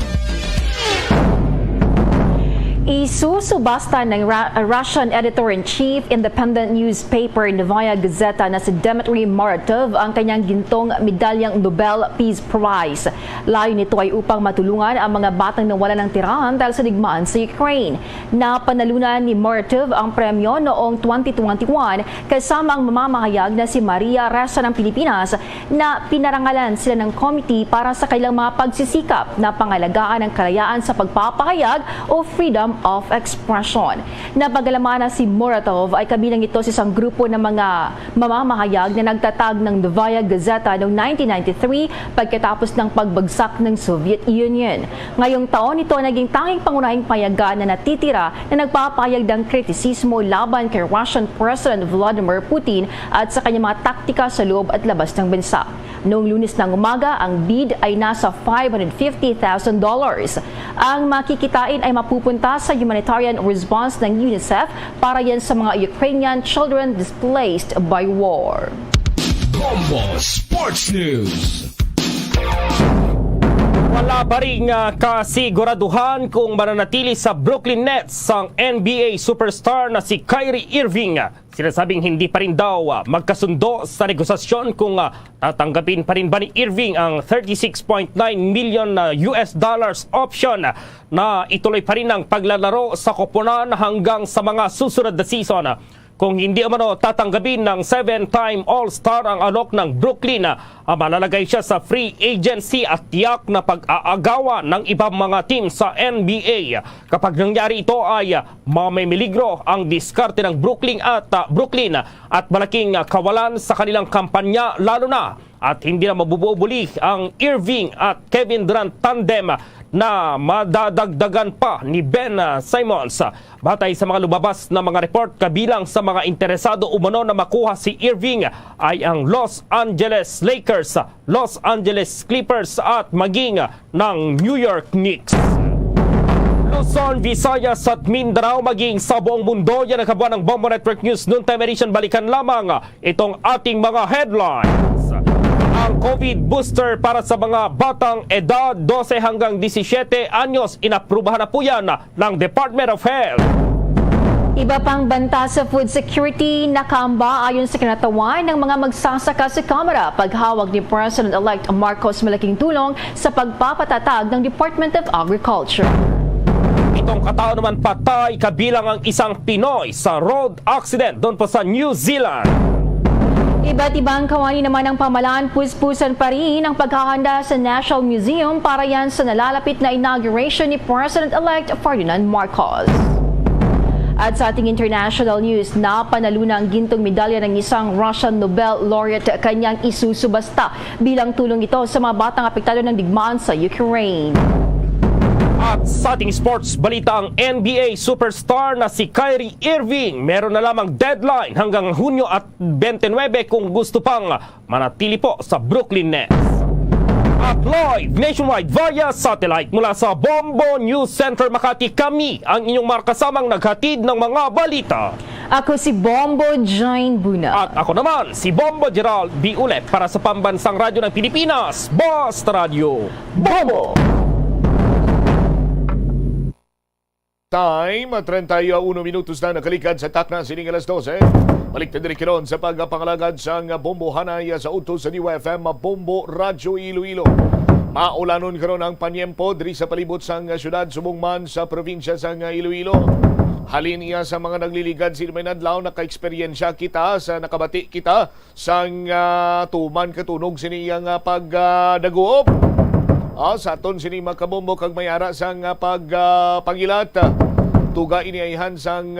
Isusubasta ng Russian editor-in-chief independent newspaper Novaya Gazeta na si Dmitry Muratov ang kanyang gintong medalyang Nobel Peace Prize. Layo nito ay upang matulungan ang mga batang nawala ng tirahan dahil sa digmaan sa Ukraine. Napanalunan ni Muratov ang premyo noong 2021 kasama ang mamamahayag na si Maria Ressa ng Pilipinas na pinarangalan sila ng committee para sa kailang mga pagsisikap na pangalagaan ng kalayaan sa pagpapahayag o freedom of expression. Napagalaman na si Muratov ay kabilang ito sa isang grupo ng mga mamamahayag na nagtatag ng Novaya Gazeta noong 1993 pagkatapos ng pagbagsak ng Soviet Union. Ngayong taon ito naging tanging pangunahing payagan na natitira na nagpapahayag ng kritisismo laban kay Russian President Vladimir Putin at sa kanyang mga taktika sa loob at labas ng bansa. Noong Lunes ng umaga, ang bid ay nasa $550,000. Ang makikitain ay mapupunta sa humanitarian response ng UNICEF para yan sa mga Ukrainian children displaced by war. Bombo Sports News. Wala pa rin kasiguraduhan kung mananatili sa Brooklyn Nets ang NBA superstar na si Kyrie Irving. Sinasabing hindi pa rin daw magkasundo sa negosasyon kung tatanggapin pa rin ba ni Irving ang $36.9 million US dollars option na ituloy pa rin ang paglalaro sa koponan hanggang sa mga susunod na season. Kung hindi umano tatanggapin ng 7-time All-Star ang alok ng Brooklyn, malalagay siya sa free agency at tiyak na pag-aagawa ng ibang mga team sa NBA. Kapag nangyari ito ay mamimiligro ang diskarte ng Brooklyn at malaking kawalan sa kanilang kampanya, lalo na at hindi na mabubuli ang Irving at Kevin Durant tandem na madadagdagan pa ni Ben Simmons. Batay sa mga lumabas na mga report, kabilang sa mga interesado umano na makuha si Irving ay ang Los Angeles Lakers, Los Angeles Clippers at maging ng New York Knicks. Luzon, Visayas at Mindanao maging sa buong mundo, yan ang kabuuan ng Bombo Network News Noontime Edition. Balikan lamang itong ating mga headlines. Ang COVID booster para sa mga batang edad 12 hanggang 17 anyos, inaprubahan na po yan ng Department of Health. Iba pang banta sa food security, nakaamba ayon sa kinatawan ng mga magsasaka sa Kamara paghawag ni President-elect Marcos malaking tulong sa pagpapatatag ng Department of Agriculture. Itong katao naman patay kabilang ang isang Pinoy sa road accident doon po sa New Zealand. Iba't ibang kawani naman ng pamalaan, puspusan pa rin ang paghahanda sa National Museum para yan sa nalalapit na inauguration ni President-elect Ferdinand Marcos. At sa ating international news, napanaluna ang gintong medalya ng isang Russian Nobel laureate kanyang isusubasta bilang tulong ito sa mga batang apektado ng digmaan sa Ukraine. At sa ating sports balita, ang NBA superstar na si Kyrie Irving meron na lamang deadline hanggang Hunyo at 29 kung gusto pang manatili po sa Brooklyn Nets. At live nationwide via satellite mula sa Bombo News Center Makati, kami ang inyong makasamang naghatid ng mga balita. Ako si Bombo Jane Buna. At ako naman si Bombo Gerald B. Ulet para sa Pambansang Radyo ng Pilipinas, Basta Radio Bombo! Time, 31 minutos na nakalikad sa takna sining alas 12. Balik na diri kiron sa pagpangalagad sa Bombo Hanay sa utos sa New FM Bombo Radyo Iloilo. Maulanon karon ang panyempo diri sa palibot sang syudad Subongman sa probinsya sang Iloilo. Halin iya sa mga nagliligad sa may adlaw naka-eksperyensya kita sa nakabati kita sang tuman katunog siniyang pagdaguop. Sa aton sini makabombo kag mayara sang pagpangilat. Tuga iniayhan sang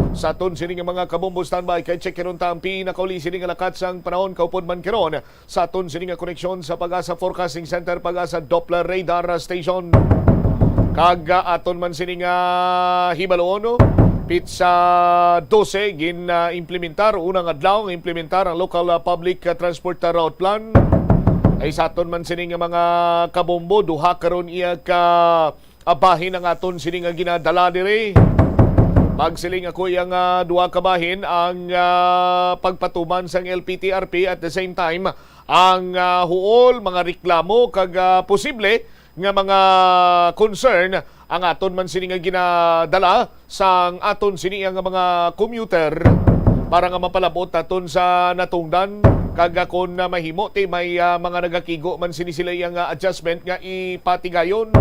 sa aton sini nga mga kabombo standby kay check karon ta ang pinakauli sini nga lakat sang panahon kaupod man karon sa aton sini nga koneksyon sa Pag-asa Forecasting Center, Pag-asa Doppler Radar Station. Kag aton man sini nga hibaloon pizza 12 gin implementar unang adlaw implementar ang local public transport route plan. Ay sa aton man sini nga mga kabombo duha karon iya ka abahin ang aton sini nga ginadala diri. Pagsiling ako yang duha ka bahin ang pagpatuman sang LPTRP at the same time ang huol mga reklamo kag posible nga mga concern ang aton man sini nga ginadala sang aton sini nga mga commuter para nga mapalabot aton sa natungdan kag kon mahimo ti may mga nagakigo man sini sila yang adjustment nga ipatigayon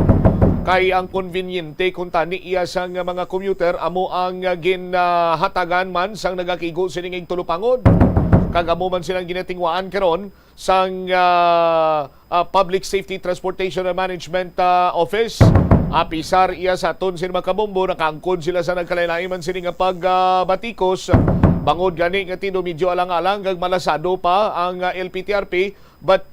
kay ang conveniente kung tani iya sang mga commuter amo ang ginhatagan man sang nagakigo sining tulupangod kag amo man silang ginatingwaan karon sang Public Safety Transportation and Management Office. Apisar iya sa aton sin makabombo nakangkon sila sa nagkalain man sini nga pagbatikos bangod gani nga tindo medyo alang-alang kag malasado pa ang LPTRP but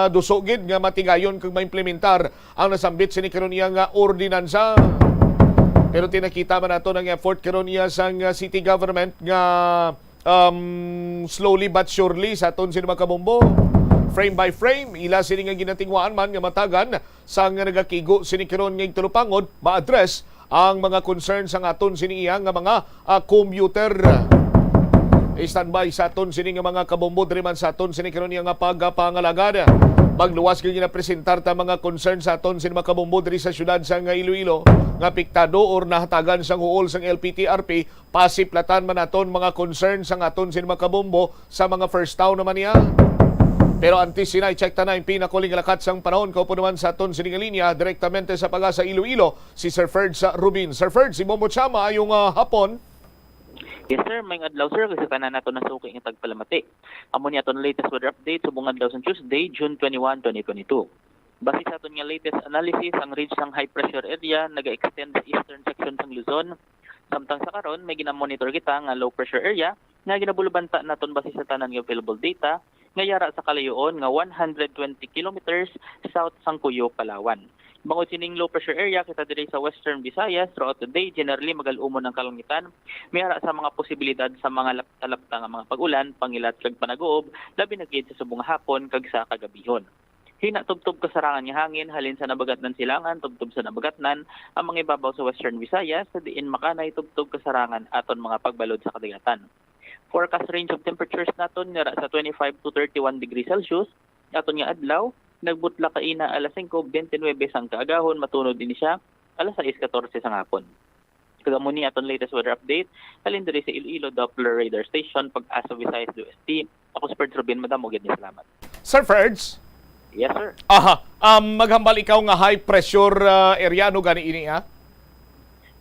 dusogid nga matigayon kag maimplementar ang nasambit sini karon iya nga ordinansa. Pero tinakita man nato ng effort karon iya sang city government nga slowly but surely sa aton sin makabombo. Frame by frame, ila sini nga ginatingwaan man nga matagan sang nagakigo sini karon nga tulupangod ma-address ang mga concerns sang aton sini iya nga mga commuter. Standby sa aton sini nga mga kabombo diri man sa aton sini karon nga pagpangalagad. Magluwas gyud ginapresentar ta mga concerns sa aton sini mga kabombo diri sa syudad sang Iloilo nga piktado or nahatagan sang huol sang LPTRP, pasiplatan man aton mga concerns sang aton sini mga kabombo sa mga first town naman niya. Pero antes sinay-check ta na yung pinakuling lakat sang panahon kaupo naman sa aton sining linya direktamente sa Pag-asa Iloilo si Sir Ferds Rubin. Sir Ferds, si Bombo Chama ayong hapon. Yes sir, may adlaw sir kasi tanan nato nasuki ang tagpalamati. Amo ni aton latest weather update subong adlaw sa Tuesday, June 21, 2022. Base sa aton nga latest analysis, ang range ng high pressure area naga-extend sa eastern section ng Luzon. Samtang sa karon may ginamonitor kita nga low pressure area nga ginabulubanta naton base sa tanan nga available data nga yara sa kalayoon nga 120 kilometers south sang Cuyo, Palawan. Bangod sining low pressure area kita diri sa Western Visayas throughout the day, generally magal-umon ang kalangitan. May yara sa mga posibilidad sa mga lapta-lapta nga mga pag-ulan, pangilat kag panagoob, labi na gid sa subong hapon kag sa kagabihon. Hina tubtob kasarangan nga hangin halin sa nabagatnan silangan, tubtob sa nabagatnan ang mga ibabaw sa Western Visayas sa diin makanay tubtob kasarangan aton mga pagbalod sa kadagatan. Forecast range of temperatures naton nira sa 25 to 31 degrees Celsius. Aton nga adlaw, nagbutla kaina alas 5:29 sang kaagahon, matunod din siya alas 6:14 sang hapon. Kagamuni aton latest weather update. Halin diri sa Iloilo Doppler Radar Station, Pag-asa Visayas do ST. Ako si Ferds Rubin, madam, ugad niya salamat. Sir Ferds? Yes, sir. Aha. Maghambal ikaw nga high pressure area no gani ini ha?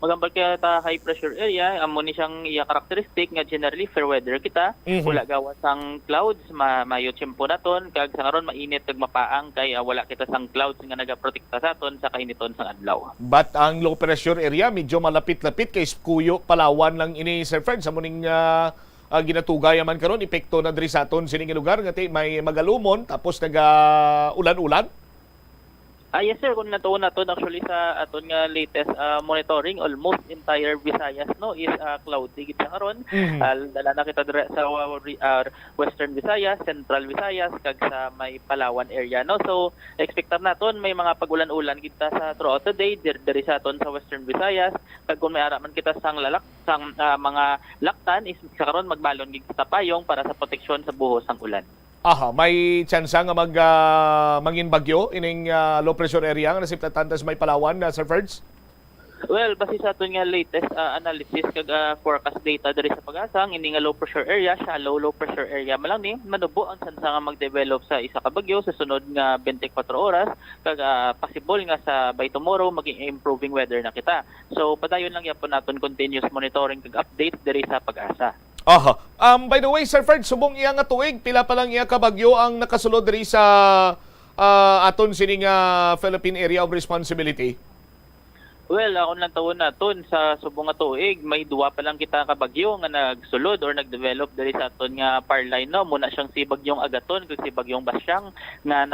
Magambal kaya ta high pressure area, amo ni siyang iya karakteristik nga generally fair weather kita. Wala gawas ang clouds, mayo tiyempo naton, kag sa karon mainit kag mapaang kay wala kita sang clouds nga nagaprotekta sa aton sa kainiton sang adlaw. But ang low pressure area medyo malapit-lapit kay Kuyo, Palawan lang ini, Sir Fred, sa muning ginatugay man karon epekto na diri sa aton sining lugar nga may magalumon tapos ulan-ulan. Yes sir, kung natuon naton actually sa aton nga latest monitoring, almost entire Visayas no is cloudy gid sa karon. Dala na kita dire sa Western Visayas, Central Visayas kag sa may Palawan area no. So expectar naton may mga pagulan-ulan kita sa throughout the day diri sa aton sa Western Visayas. Kag kung may ara man kita sang mga laktan is sa karon magbalon gid kita payong para sa proteksyon sa buhos sang ulan. Aha, may tsansa nga mangin bagyo ining low pressure area nga nasiptatan sa may Palawan, Sir Ferds? Well, base sa aton nga latest analysis kag forecast data diri sa Pag-asa, ini nga low pressure area, shallow low pressure area malang ni manubo ang tsansa nga mag-develop sa isa ka bagyo sa sunod nga 24 oras kag possible nga sa by tomorrow maging improving weather na kita. So padayon lang yapon naton continuous monitoring kag update diri sa Pag-asa. Aha. By the way, Sir Fred, subong iya nga tuig, pila pa lang iya ka bagyo ang nakasulod diri sa aton sining Philippine Area of Responsibility? Well, ako lang taon naton sa subong nga tuig, may duwa pa lang kita ka bagyo nga nagsulod or nagdevelop diri sa aton nga Parline no. Muna siyang si bagyong Agaton kag si bagyong Basyang nga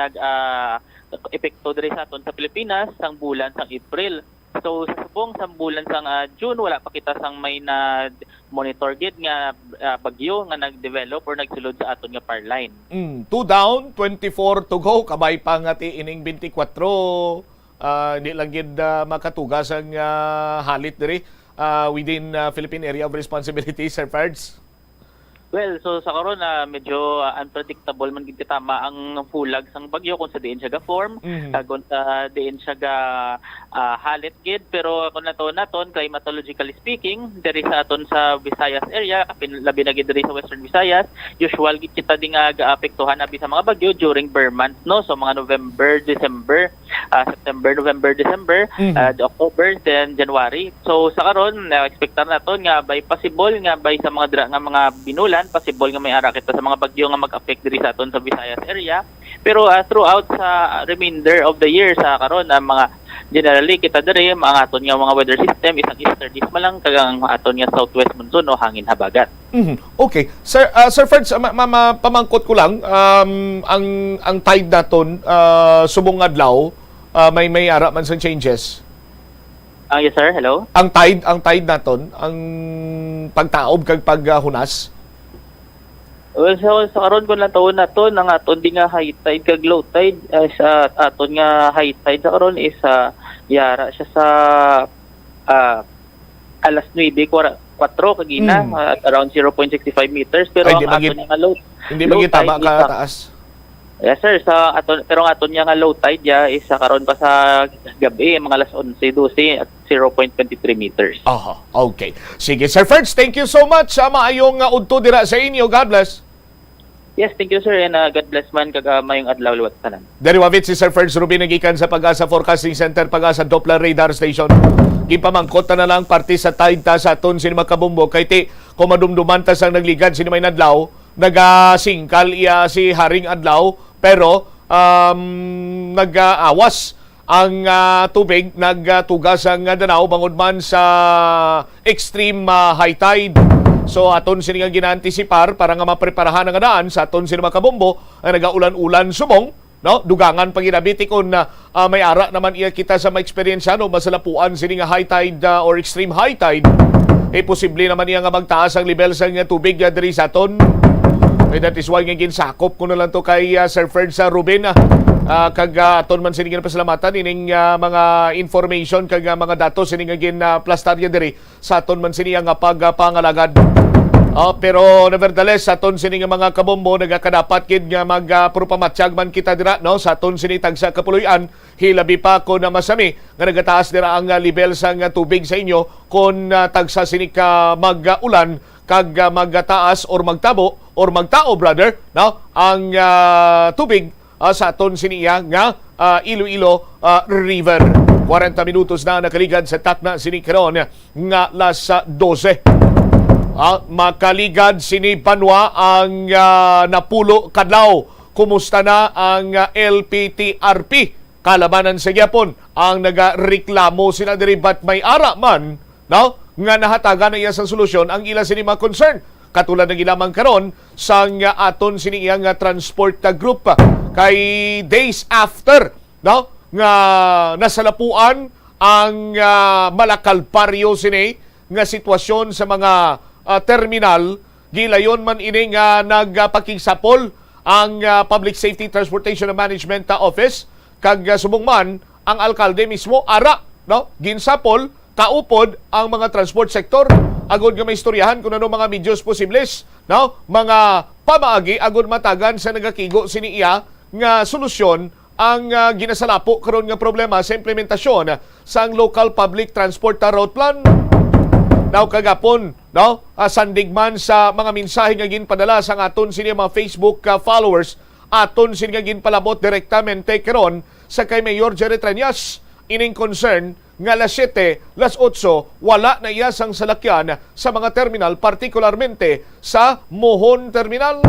epekto diri sa aton sa Pilipinas sang bulan sang April. So sa subong sa bulan sang June wala pa kita sang may na monitor gid nga bagyo nga nagdevelop or nagsulod sa aton nga Parline. 2 down, 24 to go, kabay pa nga ti ining 24. Di lang gid makatugas ang halit diri within Philippine Area of Responsibility, Sir Ferds. Well, so sa karon medyo unpredictable man gid tama ang fulag sang bagyo kung sa diin siya ga form, kung sa diin siya ga halit gid, pero kung naton climatologically speaking diri sa aton sa Visayas area, labi na gid diri sa Western Visayas, usual gid kita di nga gaapektuhan abi sa mga bagyo during bare months no, so mga November, December, September, November, December, October, then January. So sa karon expectar naton nga by possible nga by sa mga mga binulan possible nga may ara kita sa mga bagyo nga mag-affect diri sa aton sa Visayas area. Pero throughout sa remainder of the year sa karon mga generally kita diri mga aton nga mga weather system isang easterlies malang kagang aton nga southwest monsoon o hangin habagat. Okay. Sir Ferds, pamangkot ko lang ang tide naton subong adlaw may ara man sang changes. Yes sir, hello. Ang tide naton, ang pagtaob kag paghunas. Well, so sa karon kun lang taon naton ang aton di nga high tide kag low tide sa aton nga high tide sa karon is yara siya sa alas 9:04 kagina at around 0.65 meters, pero ang aton nga low hindi magitama ka taas. Yes sir, sa aton pero ang aton nga low tide is sa karon pa sa gabi mga alas 11:12 at 0.23 meters. Aha, okay. Sige Sir Ferds, thank you so much. Maayong udto dira sa inyo. God bless. Yes, thank you sir, and God bless man kag mayong adlaw liwat tanan. Dari wavit si Sir Ferds Rubin nagikan sa Pag-asa Forecasting Center, Pag-asa Doppler Radar Station. Gipamangkot na lang parte sa tide ta sa aton sini makabumbo kay ti kung madumduman ta sang nagligad sini may nadlaw, nagasingkal iya si Haring Adlaw, pero nag-awas ang tubig, nagtugas ang Danao bangod man sa extreme high tide. So aton sini nga ginaantisipar para nga mapreparahan ang daan sa aton sini makabombo ang nagaulan-ulan subong no, dugangan pa ginabiti kung may ara naman iya kita sa ma-experience no, masalapuan sini nga high tide or extreme high tide, posible naman iya nga magtaas ang level sa nga tubig diri sa aton. That is why nga ginsakop ko na lang to kay Sir Ferds Rubin kag aton man sini nga pasalamatan ining mga information kag mga datos sini nga ginplastarya diri sa aton man sini nga pagpangalagad Pero nevertheless, sa aton sini nga mga kabombo, nagakadapat kid nga magprupamatsyag man kita dira, no? Sa aton sini tagsa kapuluyan, hilabi pa ko na masami nga nagataas dira ang level sa tubig sa inyo kung tagsa sini ka mag-ulan kag magtaas or magtabo or magtao, brother, no? Ang tubig sa aton siniya nga Iloilo River. 40 minutos na nakaligad sa takna sini karon nga las 12. Makaligad sini Banwa ang napulo kadlaw. Kumusta na ang LPTRP? Kalabanan sa gyapon ang nagareklamo sila diri but may ara man, no? Nga nahatagan na iya sa solusyon ang ila sini mga concern. Katulad ng ilamang karon sa aton sini iya nga transport group kay days after, no? Nga nasalapuan ang malakalparyo sini nga sitwasyon sa mga terminal, gilayon man ini nga nagpakigsapol ang Public Safety Transportation and Management Office kag subong man ang alkalde mismo ara, no? Ginsapol kaupod ang mga transport sector agud nga may istoryahan kung ano mga medyos posibles, no? Mga pamaagi agud matagan sa nagakigo sini iya nga solusyon ang ginasalapo karon nga problema sa implementasyon sa local public transport route plan. Now kagapon, no? Sandigman sa mga mensahe nga ginpadala sa aton sini mga Facebook followers, aton sini nga ginpalabot direktamente karon sa kay Mayor Jerry Treñas ining concern nga las 7, las 8 wala na iya sang salakyan sa mga terminal, partikularmente sa Mohon Terminal.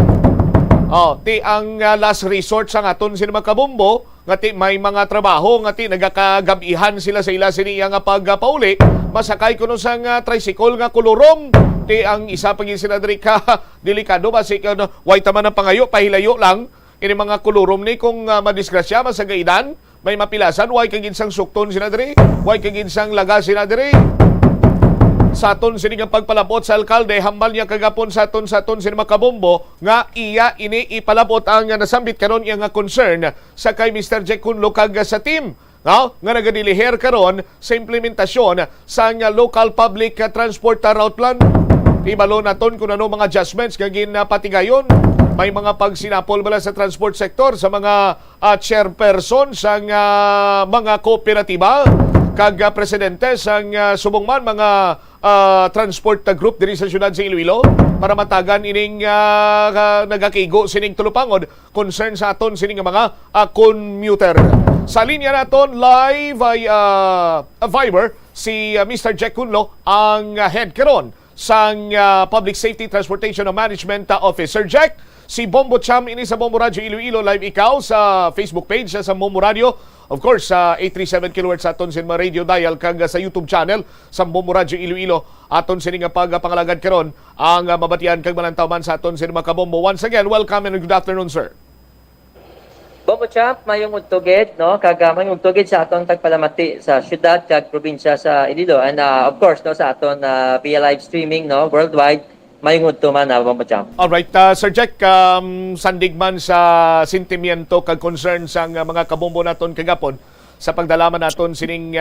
Ti ang last resort sa aton sini mga kabombo, nga ti may mga trabaho nga ti nagakagabihan sila sa ila sini nga pagpauli, masakay kuno sang tricycle nga kulurom. Ti ang isa pag sila diri ka delikado basi way taman ang pangayo pahilayo lang ini mga kulurom ni kung madisgrasya masagaidan, may mapilasan way kaginsang sukton sila diri, way kaginsang laga sila diri. Sa aton sini nga pagpalabot sa alkalde, hambal niya kagapon sa aton sini makabombo nga iya ini ipalabot ang nasambit karon iya nga concern sa kay Mr. Jack Kunlo kag sa team, no? Nga nagadiliher karon sa implementasyon sa local public transport route plan. Ibalo naton kung ano mga adjustments nga ginapatigayon. May mga pagsinapol bala sa transport sector sa mga chairperson sa mga kooperatiba kag presidente sang subong man mga transport group diri sa syudad sa Iloilo para matagan ining nagakigo sining tulupangod concern sa aton sining mga commuter. Sa linya naton live ay Viber si Mr. Jack Kunlo ang head karon sang Public Safety Transportation and Management Officer. Jack, si Bombo Cham ini sa Bombo Radio Iloilo live ikaw sa Facebook page sa Bombo Radio. Of course, sa 837 kHz aton sin radio dial kag sa YouTube channel sa Bombo Radio Iloilo aton sini nga pagpangalagad karon ang mabatian kag manantawan sa aton sin mga kabombo. Once again, welcome and good afternoon, sir. Bombo Champ, mayong ugtugid, no? Mayong ugtugid sa aton tagpalamati sa syudad kag probinsya sa Iloilo and of course no sa aton via live streaming no worldwide. Mayong ugto man Bombo Champ. All right, Sir Jack, sandigman sa sentimiento kag concern sang mga kabombo naton kagapon sa pagdalaman naton sining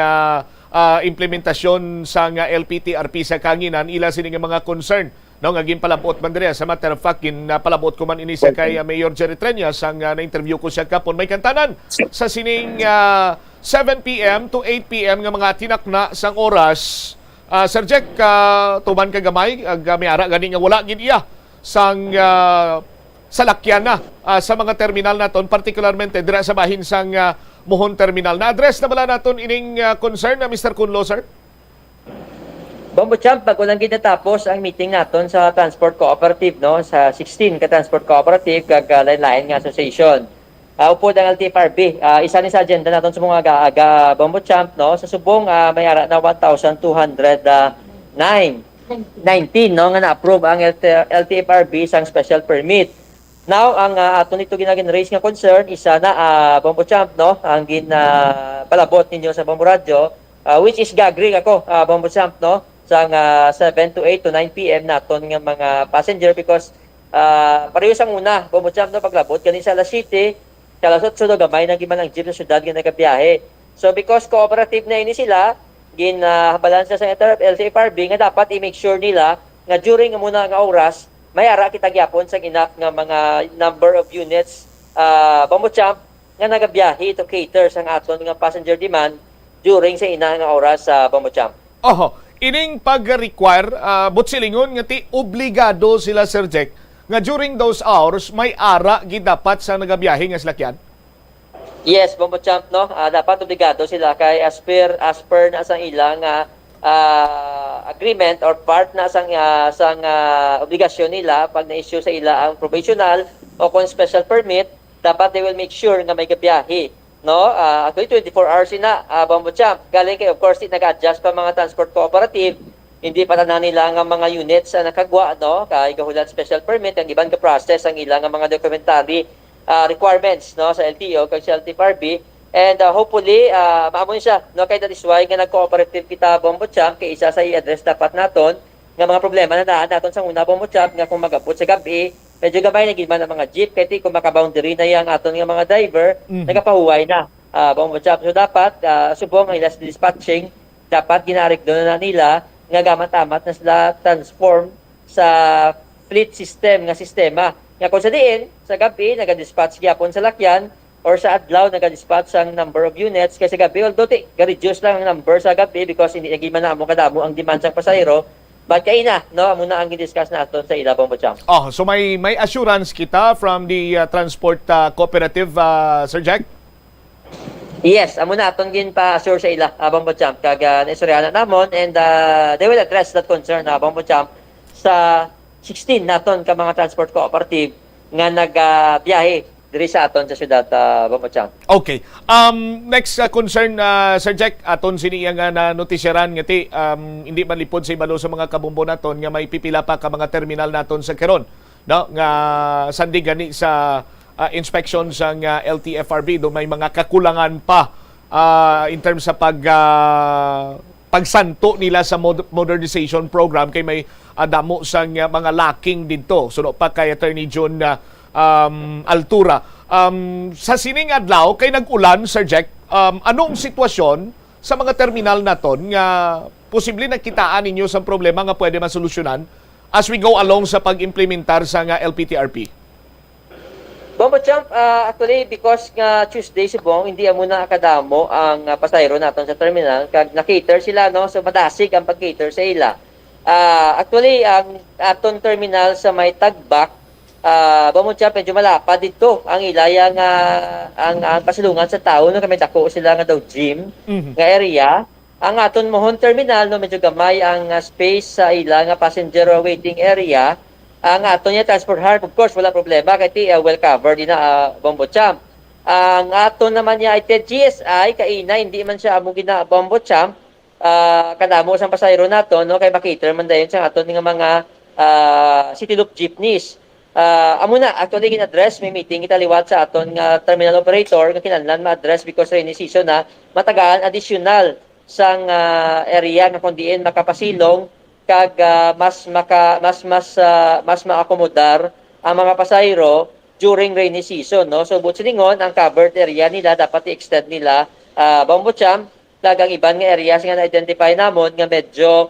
implementasyon sang LPTRP sa kanginan, ila sining mga concern, no, nga ginpalabot man diri. Sa matter of fact, ginpalabot ko man ini sa kay Mayor Jerry Treñas sang na-interview ko siya kapon. May kantanan sa sining 7 p.m. to 8 p.m. nga mga tinakna sang oras. Sir Jack, tuman ka gamay, may ara gani nga wala gid iya sang salakyan na sa mga terminal naton, particularmente dira sa bahin sang Mohon Terminal. Na-address na bala naton ining concern na Mr. Kunlo, sir? Bombo Champ, bago lang ginatapos ang meeting naton sa Transport Cooperative, no? Sa 16 ka Transport Cooperative kag lain-lain nga association. Upo ng LTFRB. Isa ni sa agenda naton sa mga aga Bombo Champ, no? Sa subong may ara na 1,219 no nga na-approve ang LTFRB sang special permit. Now ang aton ito ginagin-raise nga concern isa na Bombo Champ, no? Ang palabot ninyo sa Bombo Radio, which is gagri ako Bombo Champ, no? Sang 7 to 8 to 9 p.m. naton nga mga passenger because pareho sang una Bombo Champ, no? Paglabot kani sa La City kalasot sudo gamay na giman ang jeep sa syudad nga nagabiyahe. So because cooperative na ini sila, ginbalansa sa LTFRB nga dapat i-make sure nila nga during nga muna nga oras may ara kita gyapon sa enough nga mga number of units Bombo Champ nga nagabiyahe to cater sa aton nga passenger demand during sa ina nga oras sa Bombo Champ. Oho, ining pag-require, butsilingon nga ti obligado sila, Sir Jack, nga during those hours, may ara gidapat sa nagabiyahe nga slakyan? Yes, Bombo Champ, no? Dapat obligado sila kay as per na sang ilang agreement or part na sang obligasyon nila pag na-issue sa ila ang provisional o kung special permit, dapat they will make sure nga may gabiyahe. No, actually 24 hours na Bombo Champ. Galing kay of course nag-adjust pa mga transport cooperative. Hindi pa na nila nga mga units na nakagwa no kay gahulat special permit ang iban ka process ang ilang nga mga documentary requirements no sa LTO kag sa LTFRB and hopefully maamon siya no kay that is why nga nag-cooperative kita Bombo Champ kay isa sa i-address dapat naton nga mga problema na daan naton sa una Bombo Champ nga kung magabot sa gabi medyo gamay na gid man ang mga jeep kay kung maka-boundary na yang aton nga mga driver nagapahuway na Bombo Champ. So dapat subong ang ilas dispatching dapat ginarik doon na nila nga gamat-amat na sila transform sa fleet system nga sistema nga kung sa diin sa gabi naga-dispatch gyapon sa lakyan or sa adlaw naga-dispatch ang number of units kasi gabi although ga-reduce lang ang number sa gabi because hindi naging manamo kadamo ang demand sa pasahero. But kay na, no, muna ang i-discuss natin sa ila Bombo Champ. Oh, so may assurance kita from the transport cooperative, Sir Jack? Yes, amo na aton gin pa assure sa ila Bombo Champ kag naisuryanan namon and they will address that concern Bombo Champ sa 16 naton ka mga transport cooperative nga nagbiyahe diri sa aton sa syudad Bombo Champ. Okay. Next concern, Sir Jack, aton siniya nga na notisyaran nga ti hindi man lipod sa ibalo sa mga kabumbo naton nga may pipila pa ka mga terminal naton sa Quezon, no? Nga sandi gani sa inspection sa LTFRB do may mga kakulangan pa in terms sa pagsanto nila sa modernization program kay may damo sang mga lacking dito. So pa kay Attorney John Altura. Sa sining adlaw kay nag-ulan, Sir Jack, anong sitwasyon sa mga terminal naton nga posible nakitaan ninyo sa problema nga pwede masolusyonan as we go along sa pag-implementar sa nga LPTRP? Bombo Champ, actually because nga Tuesday subong hindi amo na akadamo ang pasahero naton sa terminal kag na-cater sila no so madasig ang pag-cater sa ila. Actually ang aton terminal sa may Tagbak Bombo Champ medyo malapad dito ang ilaya nga ang pasulungan sa tao no kami dako sila nga daw gym nga area. Ang aton mohon terminal no medyo gamay ang space sa ila nga passenger waiting area. Ang aton niya transport hub of course wala problema kay well covered na Bombo Champ. Ang aton naman niya ay GSI kaina hindi man siya amo gina Bombo Champ kadamo sang pasahero naton no kay makiter man dayon sa aton nga mga city loop jeepneys. Amo na actually gin-address may meeting kita liwat sa aton nga terminal operator nga kinahanglan ma-address because rainy season na matagaan additional sang area nga kundiin makapasilong kag mas maakomodar ang mga pasahero during rainy season no. So butsilingon ang covered area nila dapat i-extend nila Bombo Champ kag ang iban nga areas nga na-identify namon nga medyo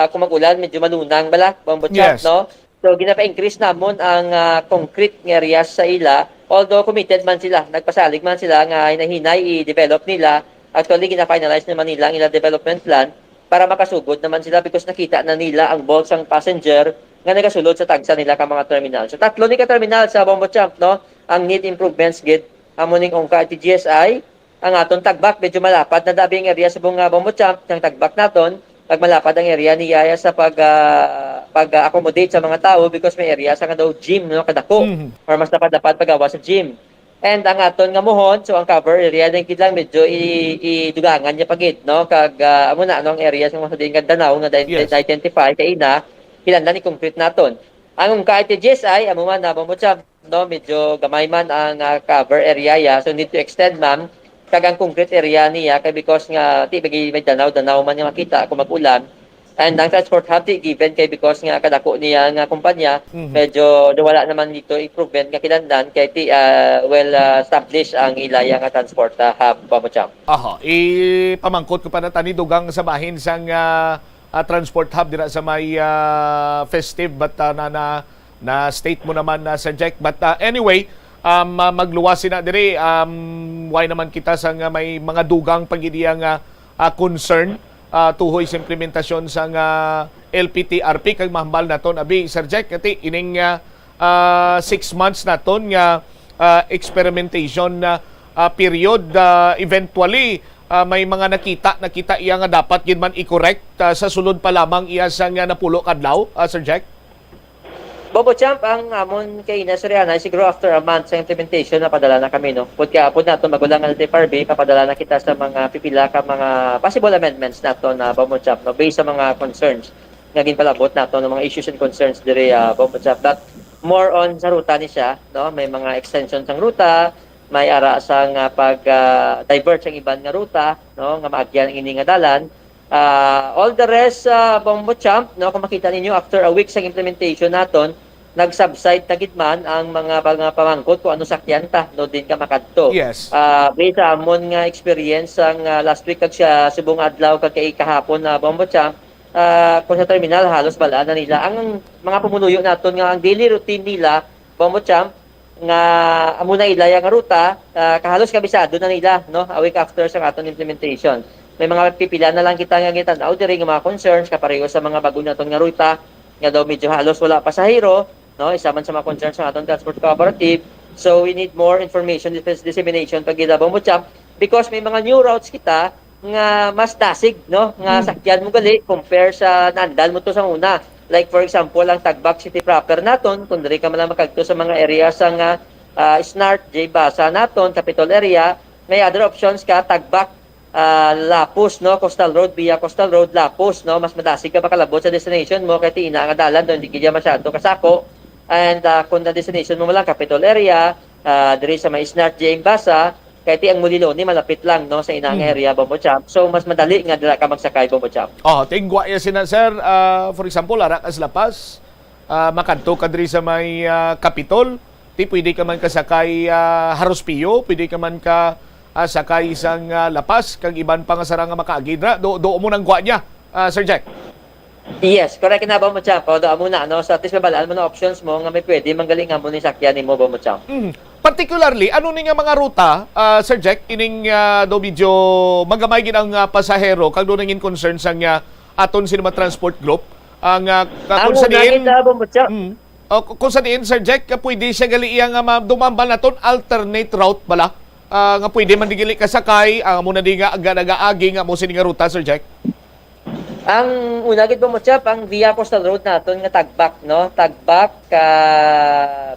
kung mag-ulan medyo malunang bala Bombo Champ Yes. no. So ginapa-increase namon ang concrete nga areas sa ila although committed man sila nagpasalig man sila nga hinahinay i-develop nila actually gina-finalize naman nila ang ilang development plan para makasugod naman sila because nakita na nila ang bulk sang passenger nga nagasulod sa tagsa nila ka mga terminal. So tatlo ni ka terminal sa Bombo Champ no ang need improvements gid amo ning ongka ti GSI ang aton Tagbak medyo malapad na dabing area sa Bombo Champ ng Tagbak naton pag malapad ang area ni Yaya sa pag-accommodate sa mga tao because may area sa daw gym no kadako or mas dapat pagawa sa gym. And ang aton nga mohon so ang cover area din kid lang medyo idugangan niya pagid no kag amo na ang area sa mga din Danaw nga identify kay ina kinahanglan ni concrete naton. Ang kahit GSI amo man na Bombo Champ no medyo gamay man ang cover area ya so need to extend ma'am kag ang concrete area niya kay because nga ti bagi may danaw man nga makita kung mag-ulan and ang transport hub ti given kay because nga kadako niya nga kumpanya medyo wala naman dito improvement nga kinahanglan kay ti well established ang ilaya nga transport hub Bombo Champ. Aha, ipamangkot ko pa na tani dugang sa bahin sang transport hub dira sa may festive but na state mo naman Sir Jack. But anyway, magluwas na diri why naman kita sa may mga dugang pagidiyang concern tuhoy sa implementasyon sa LPTRP kag mahambal naton abi Sir Jack kati ining 6 months naton nga experimentation period eventually may mga nakita iya nga dapat gid man i-correct sa sulod pa lamang iya sa nga napulo kadlaw Sir Jack. Bobo Champ, ang amon kay Ines Soriana, siguro after a month sa implementation, napadala na kami, no? Pud nato magulang ang LTFRB, papadala na kita sa mga pipila ka mga possible amendments nato na Bobo Champ, no? Based sa mga concerns nga ginpalabot nato ng mga issues and concerns diri Bobo Champ. But more on sa ruta ni siya, no? May mga extensions ang ruta, may ara sang pag-divert ang iban nga ruta, no? Nga maagyan ang ini nga dalan. All the rest, Bombo Champ, no, kung makita ninyo, after a week sa implementation naton, nag-subside na gitman ang mga pamangkot kung ano sakyan ta, no, din ka makadto. Yes. Based sa amon nga experience ang last week kag siya subong adlaw kag kay kahapon na Bombo Champ, kung sa terminal halos bala na nila ang mga pumunuyo naton nga ang daily routine nila Bombo Champ nga amo na ilaya nga ruta, kahalos kabisado na nila, no, a week after sa aton implementation. May mga pipila na lang kita nga gitanaw diri nga mga concerns kapareho sa mga bago naton nga ruta nga daw medyo halos wala pasahero, no, isa man sa mga concerns sa aton transport cooperative. So we need more information dissemination pag gidabang mo Champ because may mga new routes kita nga mas dasig, no, nga sakyan mo gali compare sa nandal mo to sa una. Like for example ang Tagbak City proper naton kung diri ka man lang makadto sa mga area sa nga Snart, J Basa naton, Capitol area, may other options ka Tagbak Lapus, no, Coastal Road via Coastal Road Lapus, no, mas madasig ka makalabot sa destination mo kay ina nga dalan doon di kaya masyado kasako. And kung na destination mo lang Capitol area, diri sa may Snart J Basa, kay ti ang Muliloni malapit lang, no, sa inang area Bombo Champ. So mas madali nga dira ka magsakay Bombo Champ. Tingwa ya sina sir, for example Arakas Lapas, makadto ka diri sa may Capitol, ti pwede ka man kasakay Harospio, pwede ka man ka sakay isang lapas kag iban pa nga sarang nga makaagid na do mo nang gwa niya Sir Jack. Yes, correct na Bombo Champ. Do amo na no, sa atis mabalaan mo na options mo nga may pwede manggaling mo ni sakyan nimo Bombo Champ. Particularly ano ni nga mga ruta Sir Jack ining do medyo magamay gid ang pasahero kag do nangin concern sang aton Cinema Transport Group ang kung sa diin Bombo Champ. Kung sa diin Sir Jack pwede siya gali iya nga dumambal naton alternate route bala. Nga pwede man digili kasakay ang muna di nga nagaagi nga mo sini nga ruta Sir Jack. Ang una gid Bombo Champ ang via Coastal Road naton nga Tagbak, no, Tagbak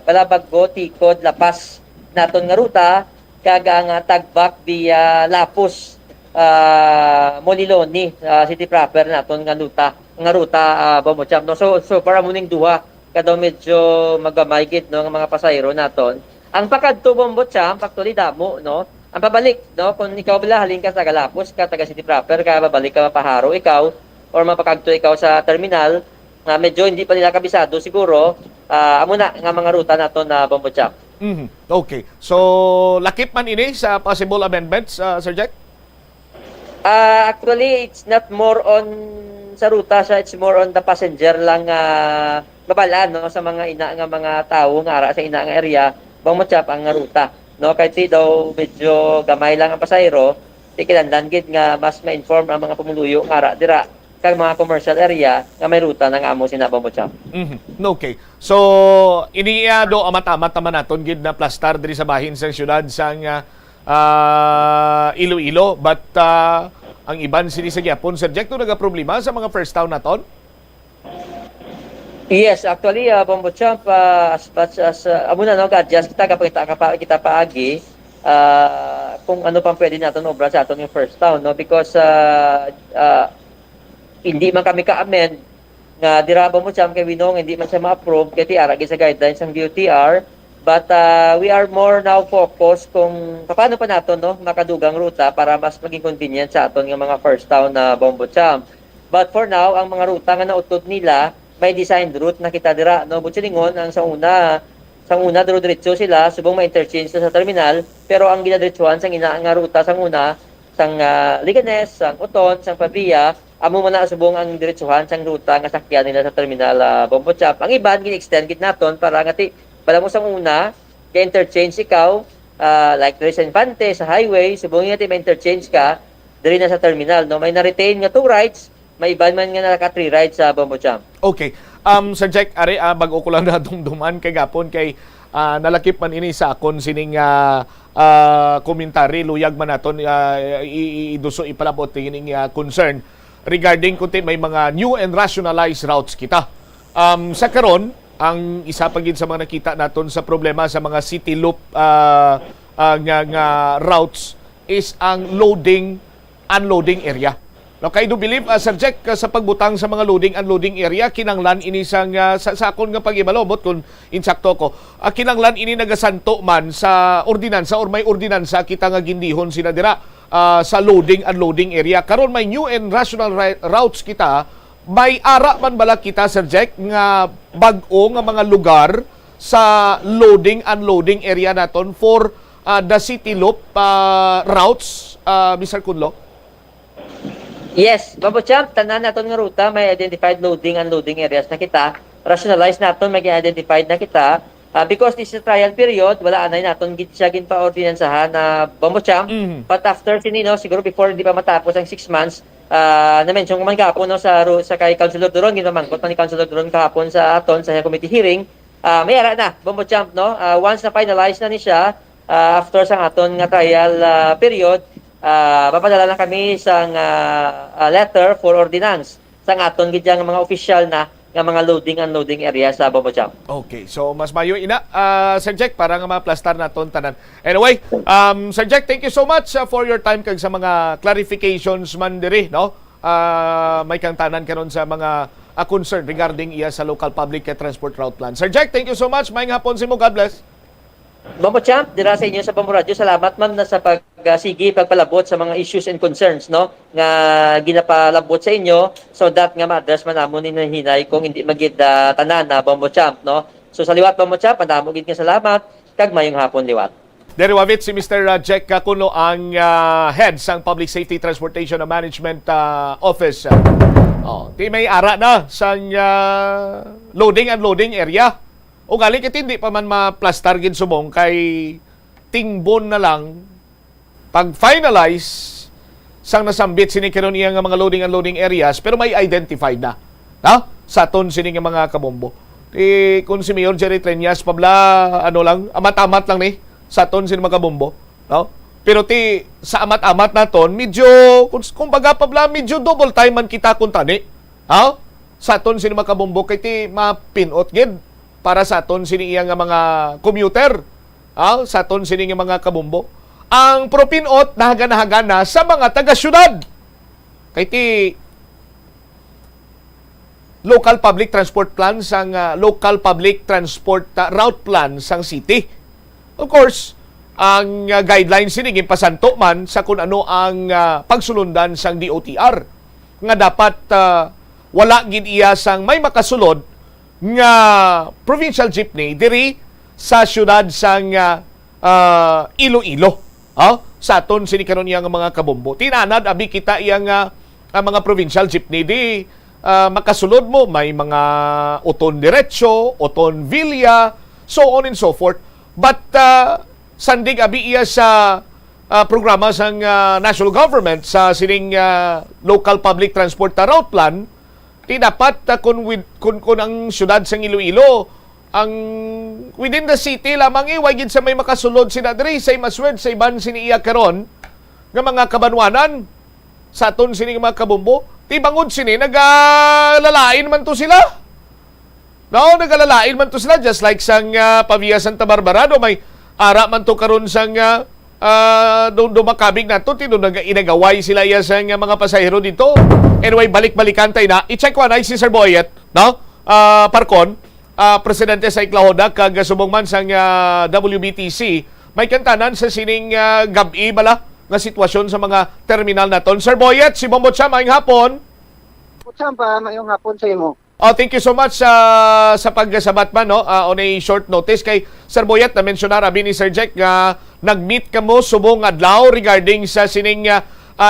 Balabaggo, Tikod, Lapas naton nga ruta kag ang Tagbak via Lapus, Moliloni, city proper naton nga ruta Bombo Champ, no. So para muning duha kada medyo magamay gid no nga mga pasahero naton. Ang pakadto Bombo Champ, actually damo, no? Ang pabalik, no? Kung ikaw bala halin ka sa Galapos, ka taga City Proper, ka babalik ka mapaharo ikaw, or mapakadto ikaw sa terminal, na medyo hindi pa nila kabisado siguro, amo na nga mga ruta nato na Bombo Champ. Okay. So, lakip man ini sa possible amendments, Sir Jack? Actually, it's not more on sa ruta siya, it's more on the passenger lang babalaan, no? Sa mga ina nga mga tao nga ara sa ina nga area, Bombo Champ ang ruta, no, kay ti daw medyo gamay lang ang pasahero, ti kinahanglan gid nga mas ma-inform ang mga pumuluyo nga ara dira kag mga commercial area nga may ruta nang amo sina Bombo Champ. Okay. So ini do amat-amat naman naton gid na plastar diri sa bahin sa syudad sang Iloilo but ang iban sini sa gyapon Sir Jack naga problema sa mga first town naton. Yes, actually, Bombo Champ, as much as amo na no, adjust kita paagi kung ano pang pwede natin obra sa aton yung first town, no, because hindi man kami ka-amend nga dira Bombo Champ kay winong hindi man siya ma-approve kay ara sa guidelines ng DOTR, but we are more now focused kung paano pa naton no makadugang ruta para mas maging convenient sa aton nga mga first town na Bombo Champ. But for now, ang mga ruta nga nautot nila may design route na kita dira, no, butsilingon ang sa una diretso sila subong ma-interchange sa terminal pero ang ginadiretsuhan sang ina nga ruta sang una sang Liganes, sang Uton, sang Pavia, amo man na subong ang diretsuhan sang ruta nga sakyan nila sa terminal Bombo Champ. Ang iban gin-extend gid naton para ngati bala mo sang una kay interchange ikaw like there sa Infante sa highway, subong ngati may interchange ka diri na sa terminal, no? May na-retain nga 2 rides, may iban man nga naka 3 rides sa Bombo Champ. Okay. Sir Jack, are bago ko lang na dumduman kay gapon kay nalakip man ini sa akon sining komentary luyag man naton iduso ipalabot ining concern regarding kunti may mga new and rationalized routes kita. Sa karon ang isa pa gid sa mga nakita naton sa problema sa mga city loop nga routes is ang loading unloading area. No, kay do believe Sir Jack sa pagbutang sa mga loading unloading area kinanglan ini sa akon nga pag-ibalobot kung insakto ko kinanglan ini nagasanto man sa ordinansa or may ordinansa kita nga gindihon sila dira sa loading unloading area. Karon may new and rational routes kita, may ara man bala kita Sir Jack nga bag-o nga mga lugar sa loading unloading area naton for the city loop routes, Mr. Kunlo? Yes, Bombo Champ, tanan naton nga ruta may identified loading and unloading areas na kita. Rationalize naton may identified na kita. Because this is a trial period, wala anay naton gid siya ginpa-ordinansahan na Bombo Champ. But after sinino, siguro before hindi pa matapos ang 6 months, na-mention ko man kahapon no, sa kay Councilor Duron, ginamangkot pa ni Councilor Duron kahapon sa aton sa committee hearing. May ara na, Bombo Champ, no? Once na finalize na ni siya, after sa aton nga trial period, papadala na kami sang letter for ordinance sang aton gid nga mga official na nga mga loading and unloading area sa Bombo Champ. Okay, so mas mayo ina Sir Jack para nga ma-plastar naton tanan. Anyway, Sir Jack, thank you so much for your time kag sa mga clarifications man diri, no? May kang tanan karon sa mga concern regarding iya sa local public transport route plan. Sir Jack, thank you so much. Maayong hapon simo. God bless. Bombo Champ, dira sa inyo sa Bombo Radio. Salamat ma'am na sa pagsigi, pagpalabot sa mga issues and concerns, no? Nga ginapalabot sa inyo so that nga ma-address man namon ni hinay kung hindi magid tanan na Bombo Champ, no? So sa liwat Bombo Champ, andamo gid nga salamat kag mayong hapon liwat. Dere wavit si Mr. Jack Kuno ang head sang Public Safety Transportation and Management Office. Di may ara na sang loading and unloading area. O galing kit hindi pa man ma-plastar gid subong kay tingbon na lang pag finalize sang nasambit sini karon iya nga mga loading and unloading areas pero may identified na. Sa aton sini nga mga kabombo. Kung si Mayor Jerry Treñas pabla lang amat-amat lang ni sa aton sini mga kabombo, no? Pero sa amat-amat naton medyo kumbaga pabla medyo double time man kita kun tani. Sa aton sini mga kabombo kay mapinot gid para sa aton sini iya nga mga commuter, sa aton sini nga mga kabombo. Ang propinot nahaga-nahaga sa mga taga-syudad. Kay local public transport plan sang local public transport route plan sang city. Of course, ang guidelines sini gipasanto man sa kun ano ang pagsulundan sang DOTR nga dapat wala gid iya sang may makasulod nga provincial jeepney diri sa syudad sang Iloilo. Sa aton sini karon iya nga mga kabombo. Tinanad abi kita iya nga mga provincial jeepney di makasulod mo may mga Uton Diretso, Uton Villa, so on and so forth. But sandig abi iya sa programa sang national government sa sining local public transport route plan. Di dapat kung ang syudad sa Iloilo ang within the city lamang iwagid sa may makasulod sina diri sa Maswed sa iban sini iya karon nga mga kabanwanan sa aton sini mga kabombo ti bangod sini nagalalain man to sila, no? Nagalalain man to sila just like sang Pavia Santa Barbara do may ara man to karon sang do makabig na to tindo inagaway sila iya sa mga pasahero dito. Anyway, balik-balikan tayo na. I-check ko na si Sir Boyet, no? Parkon, presidente sa Iklahoda, kag subong man sang WBTC, may kantanan sa sining gabi bala nga sitwasyon sa mga terminal naton. Sir Boyet, si Bombo Champ, maayong hapon. Bombo Champ, maayong hapon sa imo. Thank you so much sa pagsabat man, no? On a short notice kay Sir Boyet na mentionar abi ni Sir Jack nga nag-meet kamo subong adlaw regarding sa sining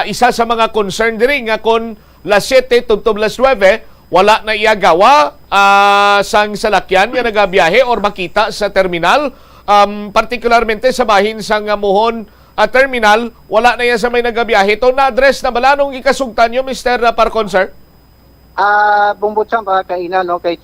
isa sa mga concern diri nga kon las 7 tubtob las 9 wala na iagawa sang salakyan nga nagabiyahe or makita sa terminal, partikularmente sa bahin sang Muhon terminal, wala na yan sa may nagabiyahe. Ito na-address na bala nung ikasugtan nyo, Mr. Parcon, sir? Bumbutsam kaina no kay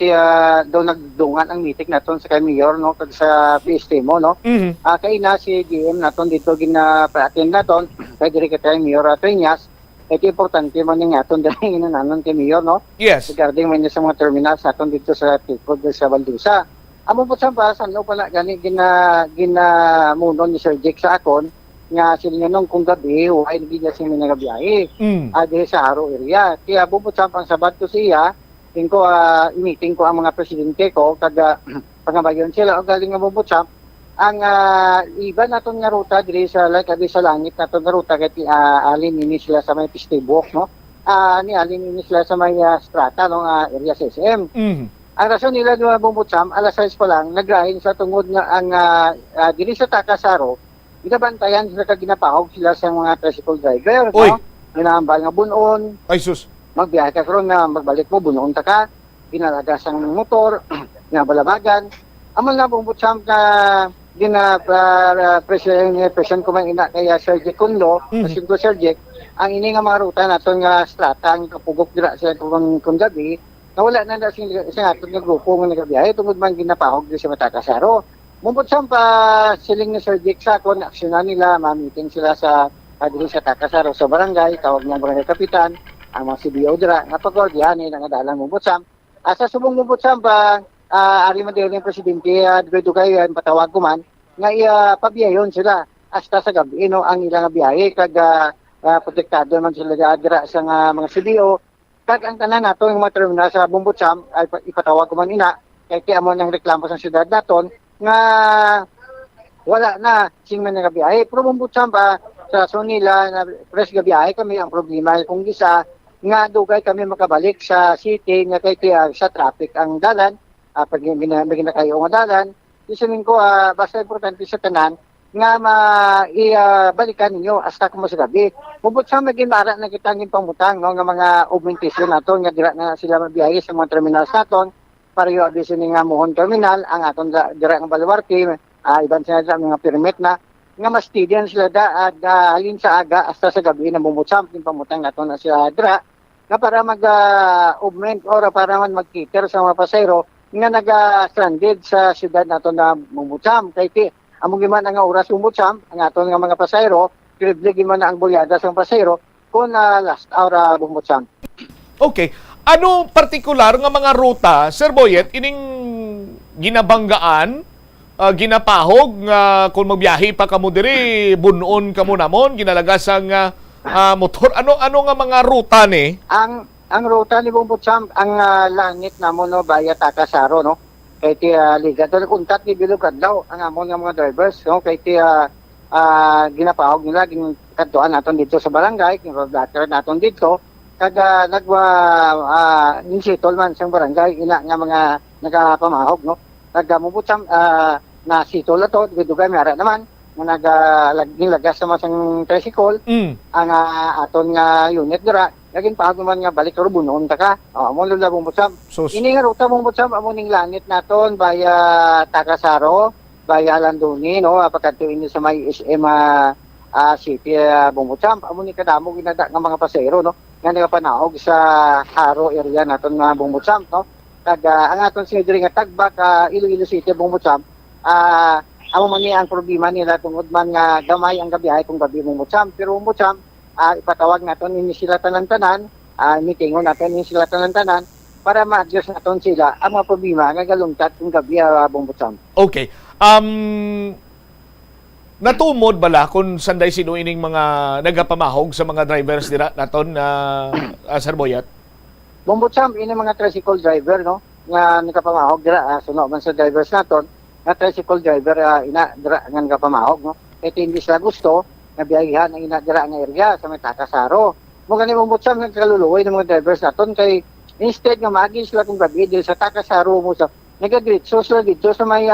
do nagdungan ang meeting naton sa kay Mayor no kag sa PST mo no. Kaina si GM naton dito gina-attend naton kay diri kay Mayor Triñas. Ito importante man nga aton dahil nanon kay Mayor no. Yes. Regarding man sa mga terminals aton dito sa Tikod sa Valdusa. Amo po sa basan no pala gani gina munon ni Sir Jake sa akon nga sila nung kung gabi ay hindi na sila nagabiyahe. Dahil sa Haro area. Kaya bubutsa pang sabat ko siya, meeting ko ang mga presidente ko kada pangabayon sila o galing nga bubutsa ang iba naton nga ruta diri sa sa langit naton nga ruta kay alin ini sila sa may Pistibok no. Ni alin ini sila sa may strata no area SM. Ang rason nila nga bumutsam alas 6 pa lang nagrahin sa tungod nga ang diri sa Takasaro ginabantayan sila kag ginapahog sila sa mga tricycle driver no. Ginahambal nga bunon. Ay sus. Magbiyahe ka karon nga magbalik mo bunon ta ka. Ginalagas ang motor, ginabalabagan. Amon na bumutsam na presyon ko man ina kaya Sir Jack Kunlo, presyon ko Sir Jack, ang ini nga mga ruta naton nga strata ang kapugok dira sa kung gabi, nawala na sa aton nga grupo nga nagabiyahe tungod man ginapahog di sa Matakasaro. Mumputsam pa siling ni Sir Jack sa kon aksyonan nila, ma-meeting sila sa diri sa Takasaro sa barangay, tawag ng barangay kapitan, ang mga CBO dira, nga pagkordiyan ni nga dalang mumputsam. Sa subong mumputsam pa ari man din ang presidente dugay patawag ko man nga pabiyayon sila hasta sa gabi no ang ilang biyahe kag protektado man sila dira sa mga CBO kag ang tanan nato yung mga terminal sa Bumbutsam ay ipatawag ko man ina kay amo nang reklamo sa syudad naton nga wala na sing man nga biyahe pero Bumbutsam pa sa nila na press gabiyahe kami ang problema kung gisa nga dugay kami makabalik sa city nga kay sa traffic ang dalan pag ginamigin kayo ng dalan, isamin ko, basta importante sa tanan, nga balikan ninyo hasta kung sa gabi. Bubot sa maging-ara na kitangin pangutang, no, nga mga augmentation nato, nga dira na sila mabiyahe sa mga terminals naton, para yung addition nga Muhon Terminal, ang aton dira ng Baluarte, iban sila sa mga permit na, nga mas tidian sila halin sa aga hasta sa gabi na bumutsam, yung pangutang nato na sila dira, nga para mag-augment or para man mag-cater sa mga pasayro, nga naga-stranded sa siyudad nato na Bumbutsam. Kaya among giman nga oras Bumbutsam, ang aton nga mga pasayro, privilege man ang bulyada sa pasayro kung last hour Bumbutsam. Okay. Ano partikular nga mga ruta, Sir Boyet, ining ginabanggaan, ginapahog nga kung magbiyahe pa kamo diri, bunon kamo namon, ginalagas ang motor. Ano nga mga ruta ni? Ang ruta ni Bumbutsam, ang langit namo no via Takasaro no. Kay liga to kuntat ni Bilog Kadlaw ang amon nga mga drivers no kay ginapahog nila kadtuan naton dito sa barangay, kinrodlater naton dito kada insitol man sa barangay ina nga mga nagapamahog no. Bumbutsam na sitol to dugay mara naman nga naglagas sa masang tricycle ang aton nga unit dira laging pago man nga balik ro bunon ta ka amo lula Bumbutsam ini nga ruta Bumbutsam amo ning langit naton via Takasaro via Landuni no pagkadto ini sa may SM city Bumbutsam amo ni kadamo ginada nga mga pasahero no nga nagapanahog sa Haro area naton nga Bumbutsam no kag ang aton sinidiri nga Tagbak Iloilo City Bumbutsam amo man ni ang problema nila tungod man nga gamay ang gabiyahe kung gabi Bumbutsam pero Bumbutsam ipatawag naton ini sila tanan-tanan meetingon natin ini sila tanan-tanan para ma-adjust naton sila ang mga problema nga galungkat kung gabi Bumbutsam. Okay. Natumod bala kung sanday sino ining mga nagapamahog sa mga drivers dira naton Sir Boyet? Bumbutsam ini mga tricycle driver no nga nagapamahog dira suno man sa drivers naton nga tricycle driver ina dira nga nagapamahog no ito hindi sila gusto nga biyahihan ang ina dira nga area sa may Takasaro. Mo gani Bumbutsam nga kaluluoy ng mga drivers naton kay instead nga magi sila kung gabi dito sa Takasaro mo sa nagadritso sila dito sa may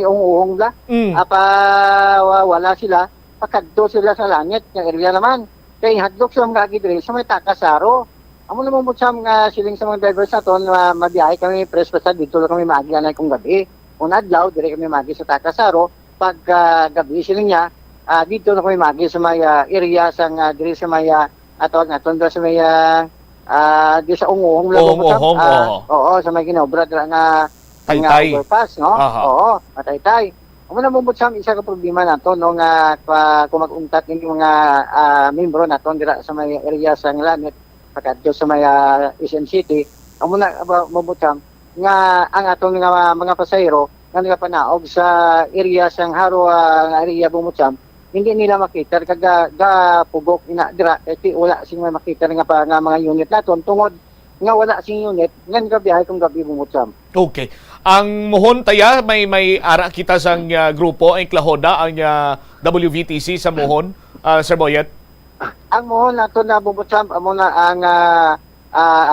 uhong la wala sila pakadto sila sa langit nga area naman kay hadlok sa mga agidre sa may Takasaro. Amo na mo nga siling sa mga drivers naton mabiyahe kami press pasad dito lang kami maagianay kung gabi. Una adlaw dire kami magi sa Takasaro, pag gabi siling niya dito na kami magi sa may area sang dire sa may atawag naton sa may di sa Ungong oo sa may ginobra dira nga Taytay. Overpass, no? Aha. Oo, Taytay. Amo na mumbutsam isa ka problema nato no nga kung mag-untat ning mga membro naton dira sa may area sa Langit pagkadto sa may SM City. Amo na mumbutsam nga ang atong mga pasahero nga nagapanaog sa area sang Haro nga area bumutsam hindi nila makita kaga pugok ina dira kay wala sing may makita nga mga unit naton tungod nga wala sing unit nga gabiyahe kung gabi bumutsam. Okay. Ang mohon taya may ara kita sang grupo ang Klahoda ang WVTC sa mohon, Sir Boyet. Ang mohon nato na bumutsam amo na ang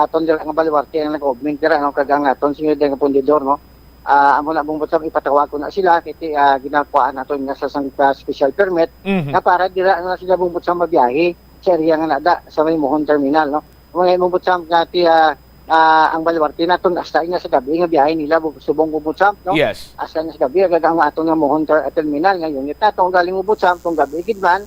aton dira nga baluarte ang nag-augment dira no kagang aton sinyo nga pundidor no. Amo na bumutsam ipatawag ko na sila kay ginakuan naton nga sa special permit nga para dira na sila bumutsam mabiyahe sa area nga nada sa may mohon terminal no. Mga bumutsam kati ang baluarte naton hasta ina sa gabi nga biyahe nila subong bumutsam no. Yes. Hasta na sa gabi gagang aton nga mohon terminal nga unit naton galing bumutsam tong gabi gidman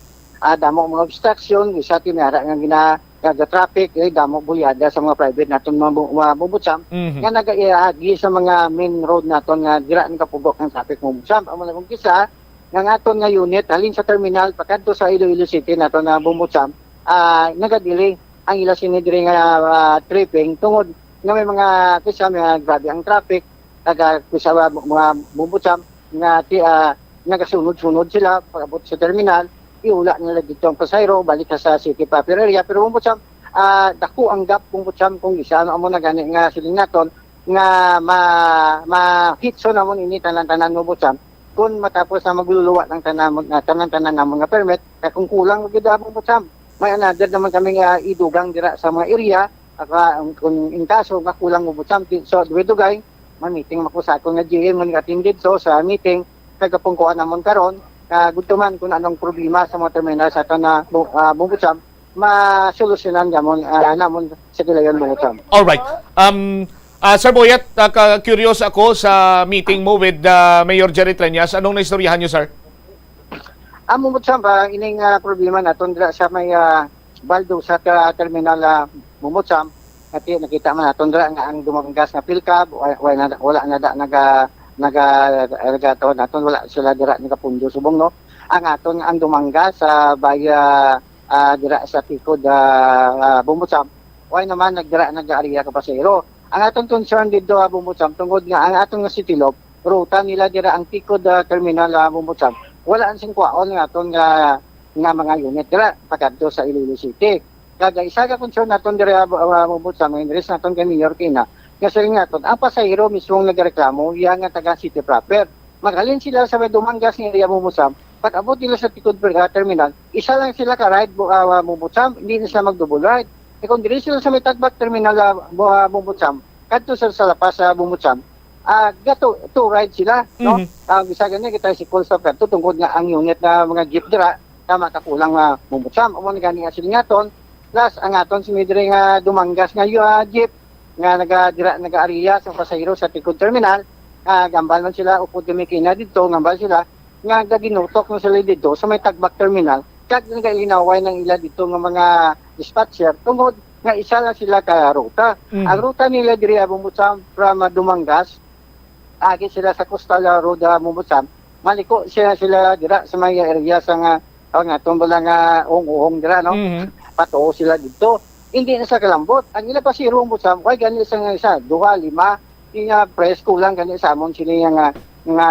damo mga obstruction isa tinara nga traffic damo bulyada sa mga private naton mga bubutsam nga nagaagi sa mga main road naton nga dira ni kapugok ng traffic bubutsam amo na kung kisa nga aton nga unit halin sa terminal pakadto sa Iloilo City naton na bubutsam nagadili ang ila sinidiri nga tripping tungod nga may mga kisa mga grabe ang traffic kisa mga bubutsam nga nagasunod-sunod sila pagabot sa terminal iula nila dito ang pasayro balik sa city proper area pero bumutsam dako ang gap bumutsam kung isa ano amo na gani nga siling naton nga ma-hit so namon ini tanan-tanan bumutsam kung matapos na magluluwa ng tanan-tanan namon nga permit kung kulang gid bumutsam may another naman kami nga idugang dira sa mga area kung in kaso nga kulang bumutsam so duwe-dugay ma-meeting makusako nga GM nga attended so sa meeting kagapungkuan namon karon gutuman kung anong problema sa mga terminal sa ito na bumutsam, masolusyonan namon sa kilayon bumutsam. Alright. Sir Boyet, curious ako sa meeting mo with Mayor Jerry Treñas. Anong naistoryahan niyo, sir? Ang bumutsam, ining problema naton dira sa may baldo sa terminal bumutsam. Nakita man naton dira nga ang dumanggas na pilkab, wala na nagataon naton wala sila dira nagapundo subong no ang aton ang dumangga sa baya dira sa tikod bumutsam way naman nag-area ka pasero ang aton concern dito bumutsam tungod nga ang aton nga City Loop ruta nila dira ang tikod terminal bumutsam wala ang singkwaon nga aton nga mga unit dira pagadto sa Iloilo City kaya isa ka concern naton dira bumutsam indres naton kay Mayor Kina kasi nga ito, ang pasahero mismong nagreklamo, yan nga taga City Proper. Magalin sila sa may dumanggas ng area bumutsam, pag abot nila sa tikod terminal, isa lang sila ka-ride bumutsam, hindi na sila mag-double ride. E kung dili sila sa may tagbak terminal bumutsam, kadto sa lapas bumutsam, gato, two ride sila. No? Bisa ganyan, kita si call stop kadto, tungkod nga ang unit na mga jeep dira, tama kakulang bumutsam. Amo na gani nga sila ngaton, plus ang aton sinidiri nga dumanggas nga jeep, nga nag-area sa pasahero sa tikod terminal, gambal man sila upod kami kina dito, gambal sila, nga ginutok na sila dito sa may tagbak terminal, kag nagalinaway ng ila dito ng mga dispatcher, tungod nga isa lang sila ka ruta. Ang ruta nila diri bumutsam from Dumangas, agi sila sa Coastal Road bumutsam, maliko sila dira sa may area sa nga tumbola nga ong dira no, pato sila dito. Hindi na sa kalambot. Ang ila pa si bumutsam, kay gani isa 2, 5, nga press kulang gani sa amon sila nga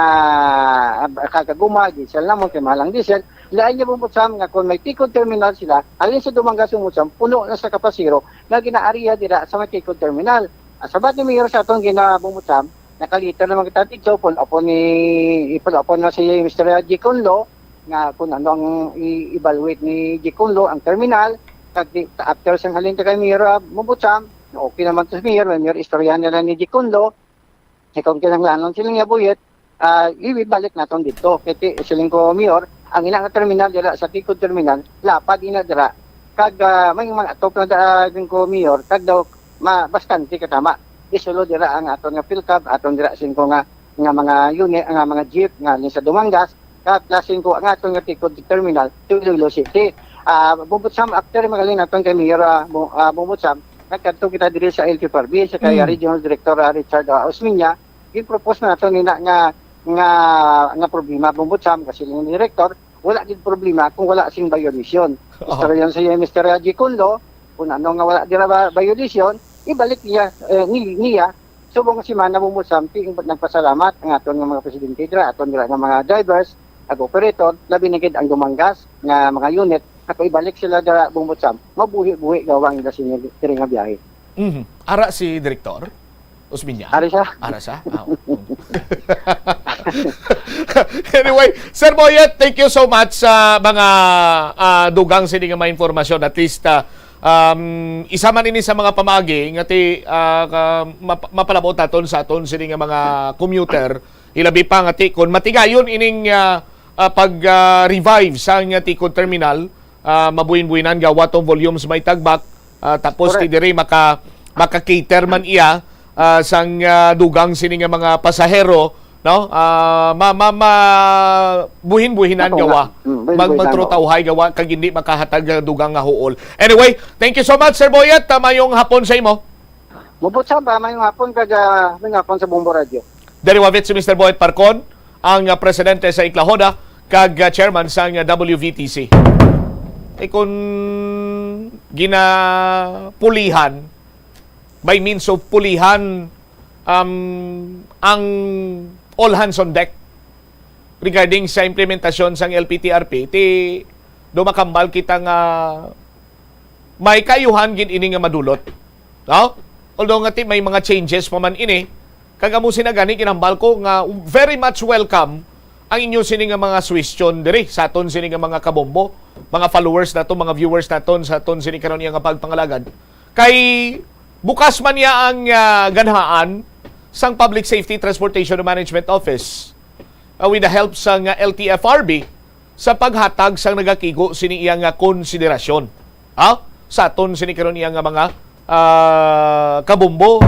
kakaguma diesel namon kay malang diesel. Lain niya bumutsam nga kung may tikod terminal sila, alin sa Dumangas bumutsam, puno na sa kapasiro nga ginaariya dira sa may tikod terminal. Sabat ni Mayor sa atong ginabumutsam, nakalita naman kita dito upon na si Mr. G. Conlo nga kung ano ang i-evaluate ni G. Conlo ang terminal. After sang halin kay Mayor bumutsam, okay naman to si Mayor istoryahan nila ni G. Conlo, kung kinanglanon sila nga buyet, ibalik naton dito. Kaya siling ko Mayor, ang ilang terminal dira sa tikod terminal, lapad ina dira kag may mga atop na din ko mayor kag daw bastante katama isulo dira ang aton nga PhilCab aton dira singko nga mga unit nga mga jeep nga sa Dumangas kag klasin ko ang aton nga tikod terminal to Iloilo City. Bumbutsam after magaling aton kay Mayor Bumbutsam nagkadto kita diri sa LTFRB sa kay Regional Director Richard Osmiña gi-propose na naton nga problema Bumbutsam kasi yung director wala din problema kung wala sing violation. Gusto yan sa Mr. Raji Kunlo, kung ano nga wala din violation, ibalik niya subong si Mana Bumbutsam nagpasalamat ang aton nga mga presidente dira, aton dira nga mga drivers, ag operator, labi na gid ang Dumangas nga mga unit, ako ibalik sila dira Bumbutsam, mabuhi-buhi gawang ila sinya diri nga biyahe. Ara si Direktor Osmiña? Ara siya. Anyway, Sir Boyet, thank you so much sa mga dugang sini nga mga informasyon. At least, isa man ini sa mga pamagi nga mapalabot naton sa aton sini nga mga commuter. Ilabi pa nga kung matigayon ining pag-revive sa nga tikod terminal, mabuhin-buhinan gawa tong volumes may tagbak, tapos ti diri maka-cater man iya sang dugang sini nga mga pasahero, no? Buhin-buhinan gawa. Magtrotawhay gawa kag hindi makahatag dugang nga huol. Anyway, thank you so much Sir Boyet. Mayong hapon sa imo. Bumbutsam ba mayong hapon kag mayong hapon sa Bombo Radio. Dari wabit si Mr. Boyet Parcon, ang presidente sa Iklahoda kag chairman sa WVTC. Kung ginapulihan by means of pulihan ang all hands on deck regarding sa implementasyon sang LPTRP, dumakambal kita nga may kayuhan gin ini nga madulot. No? Although nga may mga changes pa man ini, kagamusin na gani kinambal ko nga very much welcome ang inyo sini nga mga Swistion diri sa aton sini nga mga kabombo, mga followers nato, mga viewers naton sa aton sini karon nga pagpangalagan. Kay bukas man niya ang ganhaan sang Public Safety Transportation Management Office with the help sang LTFRB sa paghatag sang nagakigo sini iyang konsiderasyon. Sa aton sini karon iyang mga kabombo.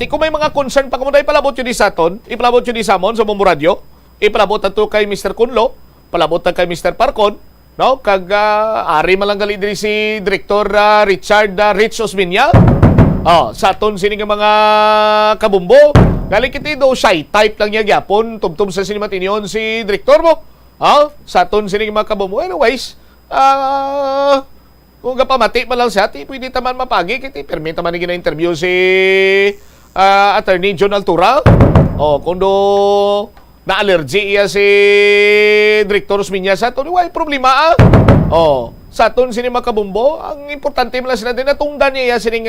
Kung may mga concern pa kumuday palabot yun sa aton, ipalabot yun sa amon sa Bombo Radio, ipalabot nato kay Mr. Kunlo, palabot na kay Mr. Parcon, no? Kag ari malang diri si Director Richard Rich Osmiña. Sa aton sini nga mga kabumbo, gali kiti do shy type lang niya gyapon, tubtub sa sini matinyon si Director mo. Sa aton sini nga mga kabumbo. Anyways, kung gapamati pa lang siya, pwede taman mapagi kiti permit taman ni gina-interview si Attorney John Altura. Kung do na-allergy iya si Director Osmiña sa aton, why problema sa aton sini makabumbo, ang importante man lang sila din natungdan niya sining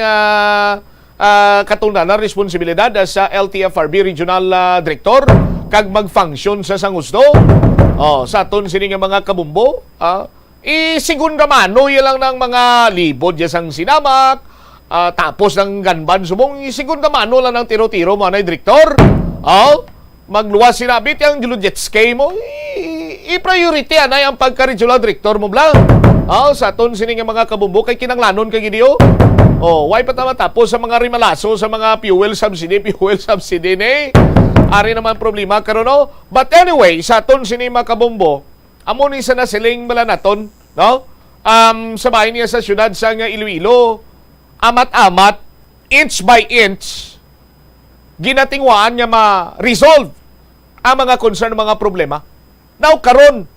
katungdanan responsibilidad sa LTFRB Regional Director kag mag-function sa sangusto. Sa aton sini nga mga kabumbo, segunda mano yan lang ng mga libod ya sang sinamak, tapos ng ganban subong, segunda mano lang ng tiro-tiro mo na Director. Magluwas sinabit yung jet ski mo, i-priority na yung pagka-regional director mo blang. Sa aton sini nga mga kabumbo kay kinanglanon kay gidiyo. Why pa matapos sa mga rimalaso sa mga fuel subsidy ni. Ari naman problema karon no. But anyway, sa aton sini mga kabumbo, amo ni sa nasiling malanaton, no? Sa bahay niya sa syudad sa Iloilo, amat-amat, inch by inch, ginatingwaan niya ma-resolve ang mga concern, mga problema. Now, karon,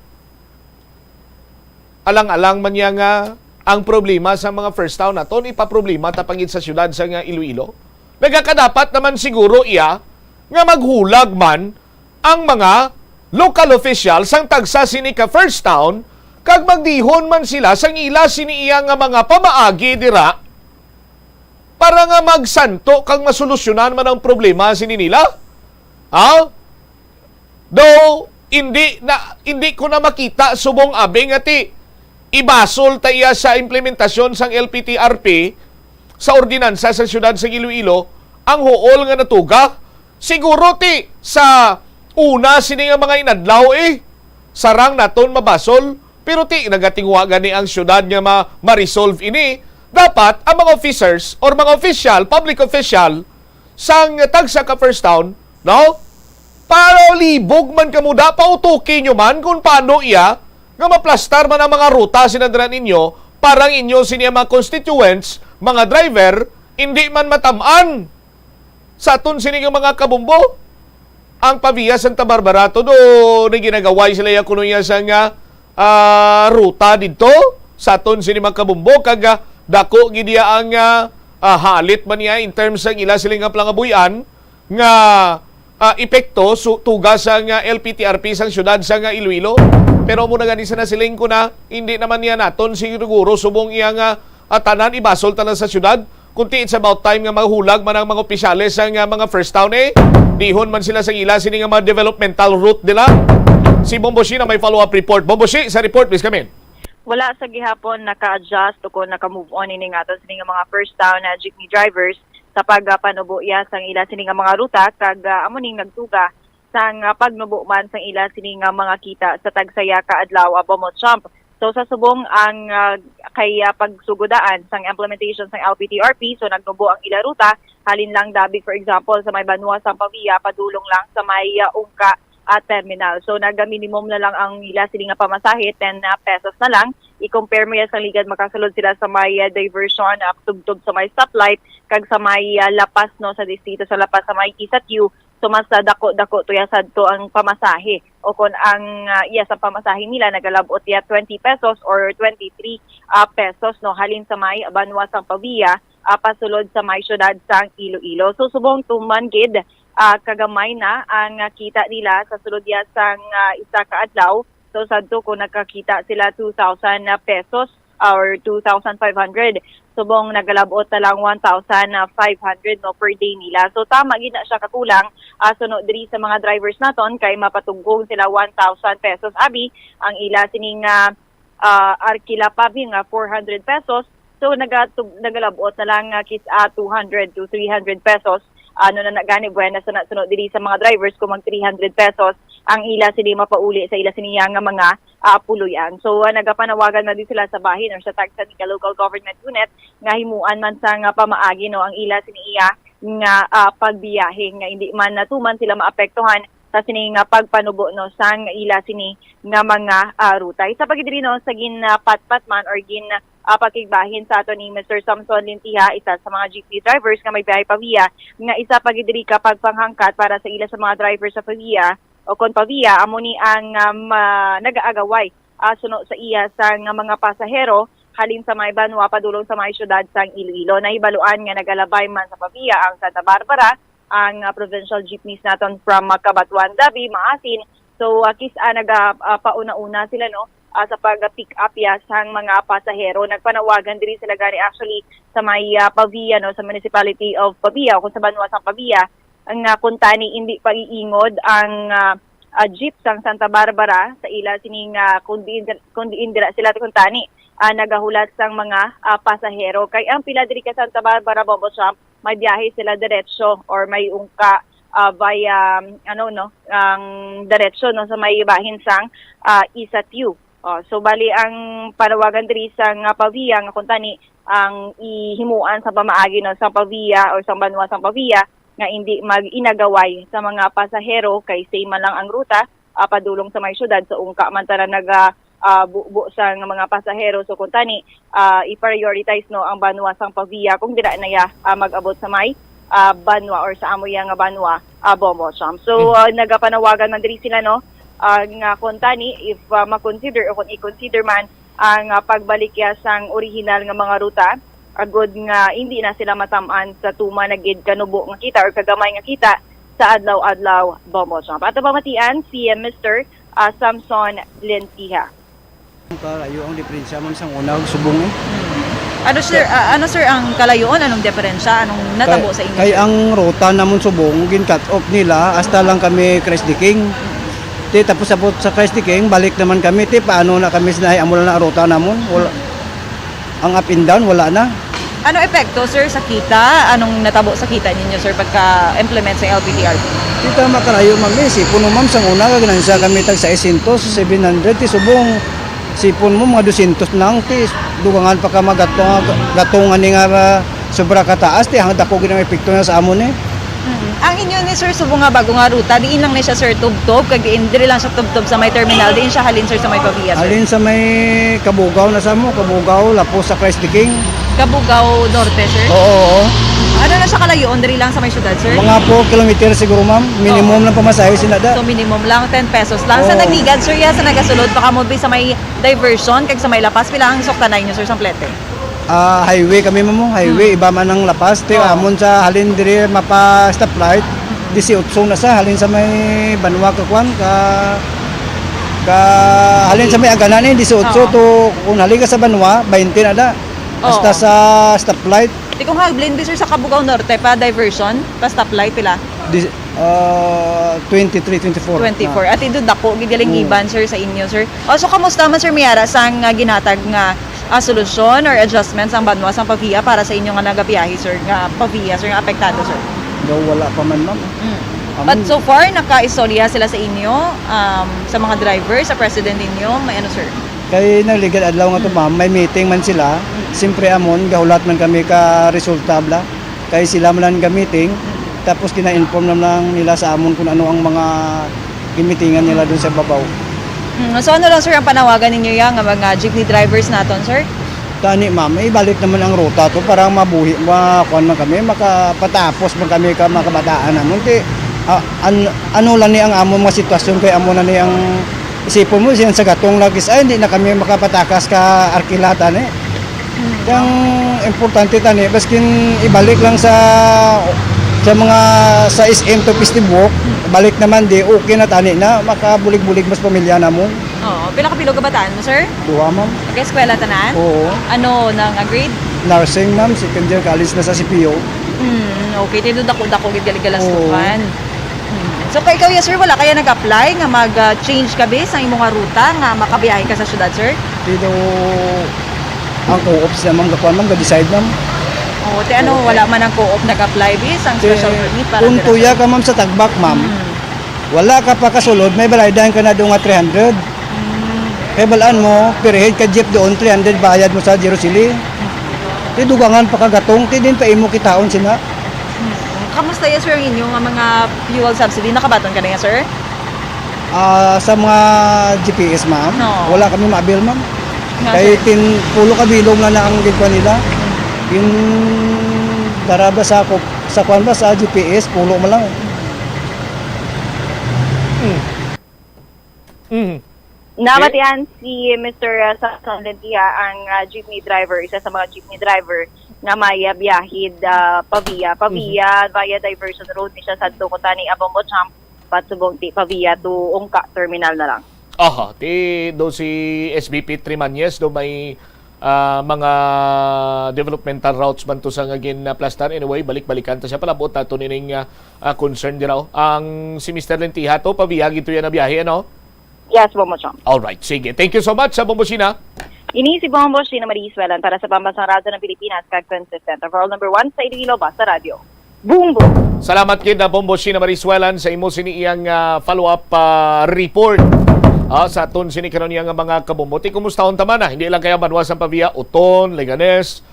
alang-alang man niya nga ang problema sa mga first town na to, ipaproblema tapangit sa syudad sa Iloilo. Nagkakadapat naman siguro iya nga maghulag man ang mga local officials sang tagsa sini ka first town kag magdihon man sila sang ila sini iya nga mga pamaagi dira para nga magsanto kang masolusyonan man ang problema sini nila. Though hindi ko na makita subong abing ati ibasol tayo sa implementasyon sang LPTRP sa ordinansa sa syudad sa Iloilo ang huol nga natuga. Siguro ti sa una sini nga mga inadlaw sarang naton mabasol, Pero nagatingwagan ni ang syudad nga ma-resolve ini. Dapat ang mga officers or mga official, public official, sang tagsa ka first town, no? Para libog man kamuda, pautukin nyo man kung paano iya nga maplastar man ang mga ruta sinadran ninyo, parang inyo siya mga constituents, mga driver, hindi man matamaan sa aton sining mga kabumbo. Ang Pavia Santa Barbara todo ni ginagaway sila ya kuno ya sa nga ruta dito sa aton sining mga kabumbo kag dako gid ang halit man niya in terms ng ila siling nga plangabuyan nga epekto tugas sang LPTRP sang syudad sang Iloilo. Pero muna gani sana siling ko na hindi naman niya naton siguro subong iya nga tanan ibasol tanan sa syudad. Kunti it's about time nga maghulag man ang mga opisyales sang mga first town dihon man sila sa ila sini nga mga developmental route nila. Si Bomboshi na may follow-up report. Bomboshi, sa report please come in. Wala sa gihapon naka-adjust o kung naka-move on ini nga aton sini nga mga first town na jeepney drivers sa pagpanubo iya sang ila sini nga mga ruta kag amo ning nagtuga sang pagnubo man sang ila sini nga mga kita sa tagsaya ka adlaw Bombo Champ. So sa subong ang kay pagsugudaan sang implementation sang LPTRP, so nagnubo ang ila ruta halin lang dabi for example sa may Banwa sang Pavia padulong lang sa may Ungka terminal. So naga-minimum na lang ang ila sini nga pamasahe 10 pesos na lang. I-compare mo yan sa ligad makasulod sila sa may diversion tugtog sa may stoplight kag sa may lapas no sa distrito sa lapas sa may Kisatyu. So mas dako-dako to ya sadto ang pamasahe o kung ang sa pamasahe nila nagalabot ya 20 pesos or 23 pesos no halin sa may Banwa sang Pavia pasulod sa may syudad sang Iloilo. So subong tuman gid kagamay na ang kita nila sa sulod ya sang isa ka adlaw. So sadto kung nakakita sila 2,000 pesos or 2,500. Subong nagalabot na lang 1,500 no per day nila. So tama gid na siya kakulang sunod diri sa mga drivers naton kay mapatugong sila 1,000 pesos abi ang ila sining arkila pabi nga 400 pesos. So nagalabot na lang 200 to 300 pesos. Ano na nagani buena sa sunod diri sa mga drivers kung mag 300 pesos ang ila sini mapauli sa ila siniya nga mga puluyan. So nagapanawagan na din sila sa bahin or sa tagsa ni local government unit nga himuan man sa nga pamaagi no ang ila siniya nga pagbiyahe nga hindi man natuman sila maapektuhan sa sini nga pagpanubo no sang ila sini nga mga ruta. Isa pagid diri no sa gin patpat man or gin pakigbahin sa ato ni Mr. Samson Lintiha, isa sa mga jeepney drivers nga may biyahe Pavia, nga isa pagid diri kapag panghangkat para sa ila sa mga drivers sa Pavia o kon Pavia amo ni ang nagaagaway suno sa iya sa mga pasahero halin sa may Banwa padulong sa may syudad sang Iloilo. Nahibaluan nga nagalabay man sa Pavia ang Santa Barbara ang provincial jeepneys naton from Cabanatuan, Dabi, Maasin. So pauna-una sila no sa pag-pick up sang mga pasahero. Nagpanawagan diri sila gani actually sa may Pavia no sa municipality of Pavia o kung sa Banwa sang Pavia ang kuntani hindi pag-iingod ang jeep sang Santa Barbara sa ila sining kundi indira sila kuntani nagahulat sang mga pasahero kay ang pila diri ka Santa Barbara Bombo Champ may biyahe sila diretso or may ungka via ang diretso no sa may bahin sang Isatyu. So bali ang panawagan diri sang Pavia nga kuntani ang ihimuan sa pamaagi no sa Pavia or sa Banwa sang Pavia nga hindi mag-inagaway sa mga pasahero kay same man lang ang ruta padulong sa may syudad sa ungka man tara buo sa mga pasahero. So kuntani i-prioritize no ang Banwa sang Pavia kung dira na ya mag-abot sa may Banwa or sa amoy nga Banwa Bombo Champ. So nagapanawagan man diri sila no nga kuntani if ma-consider o kung i-consider man ang pagbalik sang original nga mga ruta agod nga hindi na sila matamaan sa tuma na gid kanubo nga kita or kagamay nga kita sa adlaw-adlaw Bombo Champ. Ato pamatian si Mr. Samson Lintiha. Kalayo ang diferensya man sang una ug subong Ano sir ang kalayoon? Anong diferensya? Anong natabo sa inyo? Kay ang ruta namon subong gin cut off nila hasta lang kami Crest King. Tapos abot sa Crest King balik naman kami paano na kami sinahay amo na ruta namon. Wala. Ang up and down wala na. Ano epekto sir sa kita? Anong natabo sa kita ninyo sir pagka-implement sa LPTRP? Kita makalayo ma'am si puno ma'am sang una ganansya kami tag sa 600 700 ti subong sipon mo mga 200 lang ti dugangan pa ka gatungan ni nga sobra kataas ti hangad ako ginang epekto na sa amon eh. Ang inyo ni Sir subo nga bago nga ruta, diin lang ni siya Sir tubtob, kag diin diri lang sa tubtob sa may terminal, diin siya halin Sir sa may Pavia Sir. Halin sa may Kabugaw na sa mo, Kabugaw, Lapos sa Christ the King. Kabugaw Norte Sir? Oo. Ano na siya kalayoon diri lang sa may syudad Sir? Mga 4 kilometer siguro ma'am, minimum lang pamasahe sinada. So minimum lang 10 pesos lang. Sa Oo. nagligad Sir ya sa nagasulod baka mo sa may diversion kag sa may Lapas pila ang suktanay niyo Sir sa plete. Highway kami mo, highway iba man ang Lapas, ti amon sa halin diri mapa stoplight. 18 na sa halin sa may Banwa kakwan halin sa may Aganan 18 to kung halin ka sa Banwa 20 na da. Hasta sa stoplight. Di kung hablin Sir sa Kabugaw Norte pa diversion, pa stoplight pila. 23, 24. 24. At ito dako gigaling iban Sir sa inyo Sir. Also kamusta man Sir Miara sang ginatag nga solusyon or adjustments ang Banwa sang Pavia para sa inyo nga nagabiyahe Sir nga Pavia Sir nga apektado Sir? Daw wala pa man ma'am. But so far naka-istorya sila sa inyo sa mga driver, sa president ninyo, may ano Sir? Kay naligad adlaw nga to ma'am, may meeting man sila. Siyempre amon gahulat man kami ka resulta bla. Kay sila man lang meeting. Tapos kina-inform lang nila sa amon kung ano ang mga gimitingan nila doon sa babaw. So ano lang Sir ang panawagan ninyo yang mga jeepney drivers naton Sir? Tani ma'am, ibalik naman ang ruta to para mabuhi, makuan man kami, makapatapos man kami ka makabataan namon. Ano lang ni ang amon mga sitwasyon kay amon na ni ang isipon mo siyan sa gatong lagis ay hindi na kami makapatakas ka arkilatan eh. Yang importante tani baskin ibalik lang sa mga sa SM to Pistibok, balik naman di okay na tani na makabulig-bulig mas pamilya namon. Oo, pila ka pilo kabataan mo Sir? 2 ma'am. Okay, eskwela tanan? Oo. Ano nang grade? Nursing ma'am, second year college na sa CPO. Okay, tindo dako-dako gid galigalastukan. So kay ikaw Sir, wala kaya nag-apply nga mag-change ka base ang imong ruta nga makabiyahe ka sa syudad Sir? Dito ang co-op sa mga kakuan man ga-decide ma'am. Oo, te ano wala man ang co-op nag-apply bis ang special permit para Kung tuya ka ma'am sa tagbak ma'am, wala ka pa kasulod, may balaydan ka na doon nga 300. Kaya balaan mo, per head ka jeep doon, 300 bayad mo sa Jerusalem. Di dugangan pa kagatong, di din pa imo kitaon sina. Kamusta ya Sir ang inyong mga fuel subsidy? Nakabaton ka na ya Sir? Sa mga GPS ma'am, No. wala kami maabil ma'am. Nga, Kahit sir. pulo ka bilong na ang gitwa nila. Yung daraba sa kwan ba sa GPS, pulo mo lang. Namatian si Mr. Sason Lentia, ang jeepney driver, isa sa mga jeepney driver nga maya biyahid Pavia via diversion road ni siya sa Kutani Abombo Champ patsubong ti Pavia to Ungka terminal na lang. Aha, do si SBP Trimanyes do may mga developmental routes man to sa ngagin plastan. Anyway, balik-balikan ta siya palabot nato nining concern diraw. Ang si Mr. Lentia to Pavia gito yan na biyahe ano? Yes, Bombo Champ. All right, sige. Thank you so much sa Bombosina. Ini si Bombo Sina Mariswelan para sa Pambansang Radyo ng Pilipinas, kag consistent overall number 1 sa Iloilo Basta Radio. Boom boom. Salamat kid na Bombosina Mariswelan sa imo siniyang follow-up report. Sa aton sini karon yang mga kabombote. Kumusta on taman na? Hindi lang kaya Banwas ang Pavia, Uton, Leganes,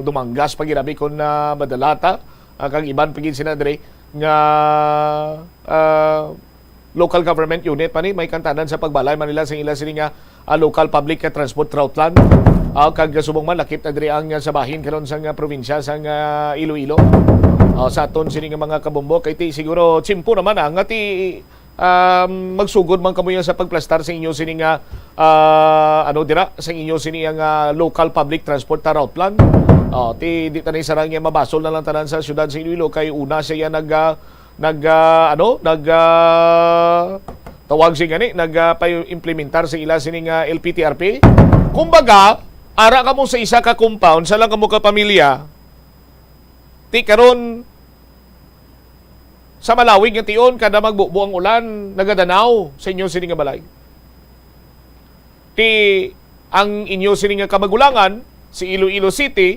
Dumangas pagirabi kon na Madalata, kag iban pagin sina dre nga local government unit pa ni may kantanan sa pagbalay Manila sa ila sini nga local public transport route plan. Kag subong man lakip na diri ang sabahin karon sa probinsya sa Iloilo. Sa aton sini nga mga kabombo kay ti siguro tsimpo naman nga ti magsugod man kamoy sa pagplastar sa inyo sini nga dira sa inyo sini nga local public transport route plan. Ti di tanay sarang nga mabasol na lang tanan sa syudad sa Iloilo kay una siya tawag siya gani nagpa-implementar sa ila sining LPTRP. Kumbaga, ara ka mo sa isa ka compound, sa lang ka mo ka pamilya, ti karon sa malawig nga tion kada magbubo ang ulan nagadanaw sa inyo sining nga balay. Ti ang inyo sining nga kamagulangan si Iloilo City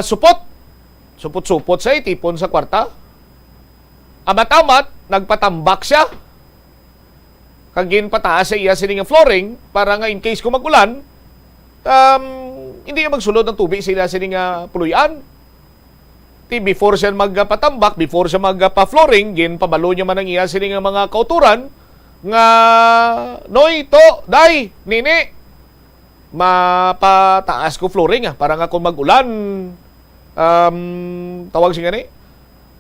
supot sa itipon sa kwarta. Amat-amat nagpatambak siya. kagin pataas sa iya sini nga flooring para nga in case kung magulan, hindi yung magsulod ng tubig sa iya sini nga puluyan. Before siya magpatambak, before siya magpa-flooring, gin pabalo niya man ang iya sini nga mga kauturan nga noy to, day, nini, mapataas ko flooring para nga kung magulan, tawag siya ni,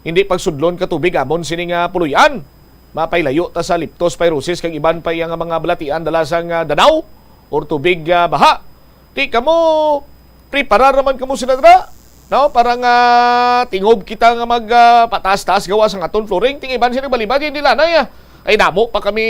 hindi pagsudlon ka tubig amon sini nga puluyan. Mapaylayo ta sa leptospirosis kag iban pa yang mga balatian dalasang danaw or tubig baha. Di kamo prepara naman kamo sinadra, no? Para nga tingob kita nga magpataas-taas gawa sa aton flooring, tingiban sila balibag hindi lanay. Ay damo pa kami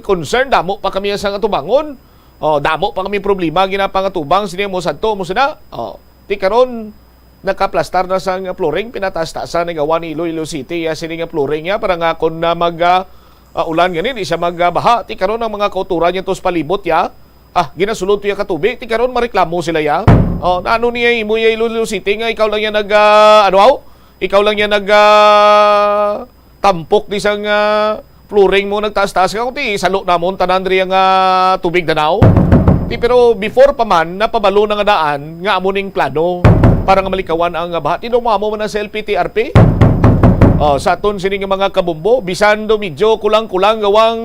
concern, damo pa kami sa atubangon. Oh, damo pa kami problema ginapangatubang sini mo sadto mo sina. Oh, di karon nakaplastar na sa flooring, pinataas-taasan ng gawa ni Iloilo City sini nga flooring para nga kung na ulan ganin, di siya magbaha. Ti karon ang mga kauturan niya tos palibot ginasulod to ya katubig. Ti karon mareklamo sila ya. Oh, ano niya imo ya Iloilo City nga ikaw lang yan ikaw lang yan tampok di sang flooring mo nagtaas-taas ka kundi salo namon tanan riya nga tubig danaw. Ti pero before pa man napabalo na nga daan nga amo ning plano para nga malikawan ang baha. Tinumamo man sa LPTRP. Sa aton sining mga kabumbo, bisan do medyo kulang-kulang gawang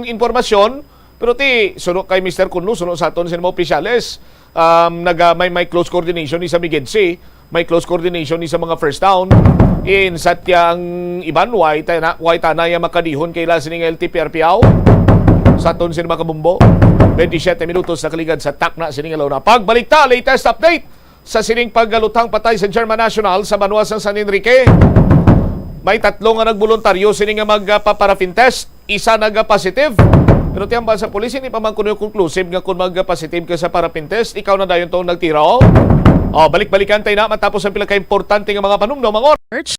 informasyon, pero suno kay Mr. Kunlo, suno sa aton sining mga opisyales, may close coordination ni sa Migensi, may close coordination ni sa mga first town, in satyang iban, way tanaya makadihon kay sining LTPRP sa aton sining mga kabumbo. 27 minutos na kaligad sa takna sining alauna. Pagbalik ta, latest update sa sining paggalutang patay sa German National sa Banuas ng San Enrique. May 3 nga nagboluntaryo sining nga magpa-paraffin test, isa nag-positive. Pero tiyang ba sa pulis, hindi pa man kuno conclusive nga kung mag-positive ka sa paraffin test, ikaw na dayon tong nagtira. Balik-balikan tayo na matapos ang pinaka-importante nga mga panumno, mga Church.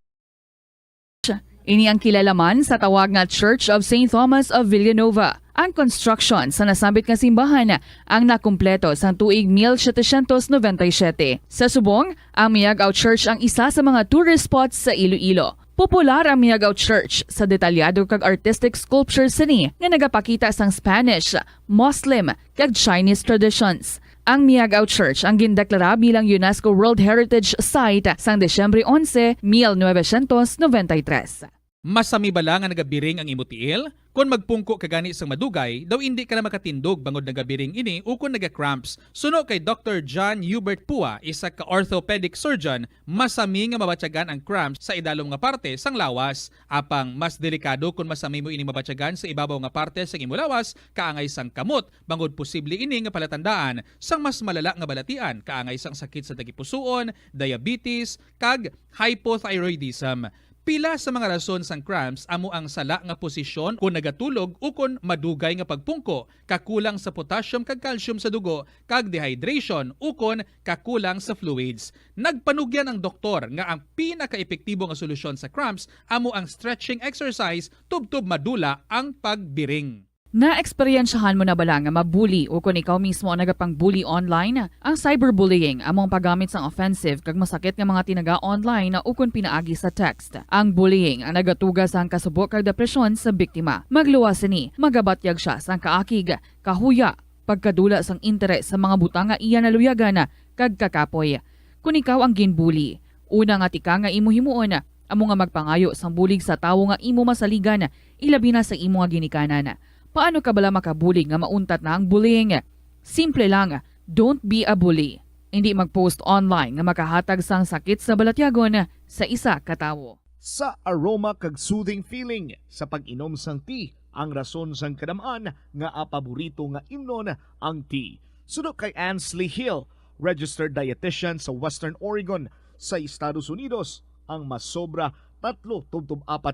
Ini ang kilalaman sa tawag nga Church of St. Thomas of Villanova. Ang construction sa nasabit nga simbahan ang nakumpleto sa tuig 1797. Sa subong, ang Miagao Church ang isa sa mga tourist spots sa Iloilo. Popular ang Miagao Church sa detalyado kag artistic sculptures sini nga nagapakita sang Spanish, Muslim kag Chinese traditions. Ang Miagao Church ang gindeklara bilang UNESCO World Heritage Site sang Desyembre 11, 1993. Masami bala nga nagabiring ang imutiil? Kung magpungko kagani sang madugay, daw hindi ka na makatindog bangod nagabiring ini o kung nagacramps. Suno kay Dr. John Hubert Pua, isa ka orthopedic surgeon, masami nga mabatyagan ang cramps sa idalom nga parte sang lawas. Apang mas delikado kung masami mo ini mabatyagan sa ibabaw nga parte sang imulawas, kaangay sang kamot, bangod posible ini nga palatandaan sang mas malala nga balatian, kaangay sang sakit sa tagipusoon, diabetes, kag hypothyroidism. Pila sa mga rason sang cramps amo ang sala nga posisyon kung nagatulog o kung madugay nga pagpungko, kakulang sa potassium kag calcium sa dugo, kag dehydration o kung kakulang sa fluids. Nagpanugyan ang doktor nga ang pinaka-epektibo nga solusyon sa cramps amo ang stretching exercise tubtob madula ang pagbiring. Na-eksperyensyahan mo na bala nga mabuli o kung ikaw mismo ang nagapang-bully online? Ang cyberbullying among paggamit sang offensive kag masakit nga mga tinaga online na ukon pinaagi sa text. Ang bullying ang nagatuga sang kasubok kag depresyon sa biktima. Magluwas ni, magabatyag siya sang kaakig, kahuya, pagkadula sang interes sa mga butang nga iya naluyagan kag kakapoy. Kung ikaw ang ginbully, una nga tika nga imo himuon, amo nga magpangayo sang bulig sa tawo nga imo masaligan, ilabi na sa imo nga ginikanan. Paano ka bala makabuli nga mauntat na ang bullying? Simple lang, don't be a bully. Hindi mag-post online nga makahatag sang sakit sa balatyagon sa isa ka tawo. Sa aroma kag soothing feeling sa pag-inom sang tea, ang rason sang kadamaan nga paborito nga imnon ang tea. Sunod kay Ansley Hill, registered dietitian sa Western Oregon sa Estados Unidos, ang mas sobra 3-4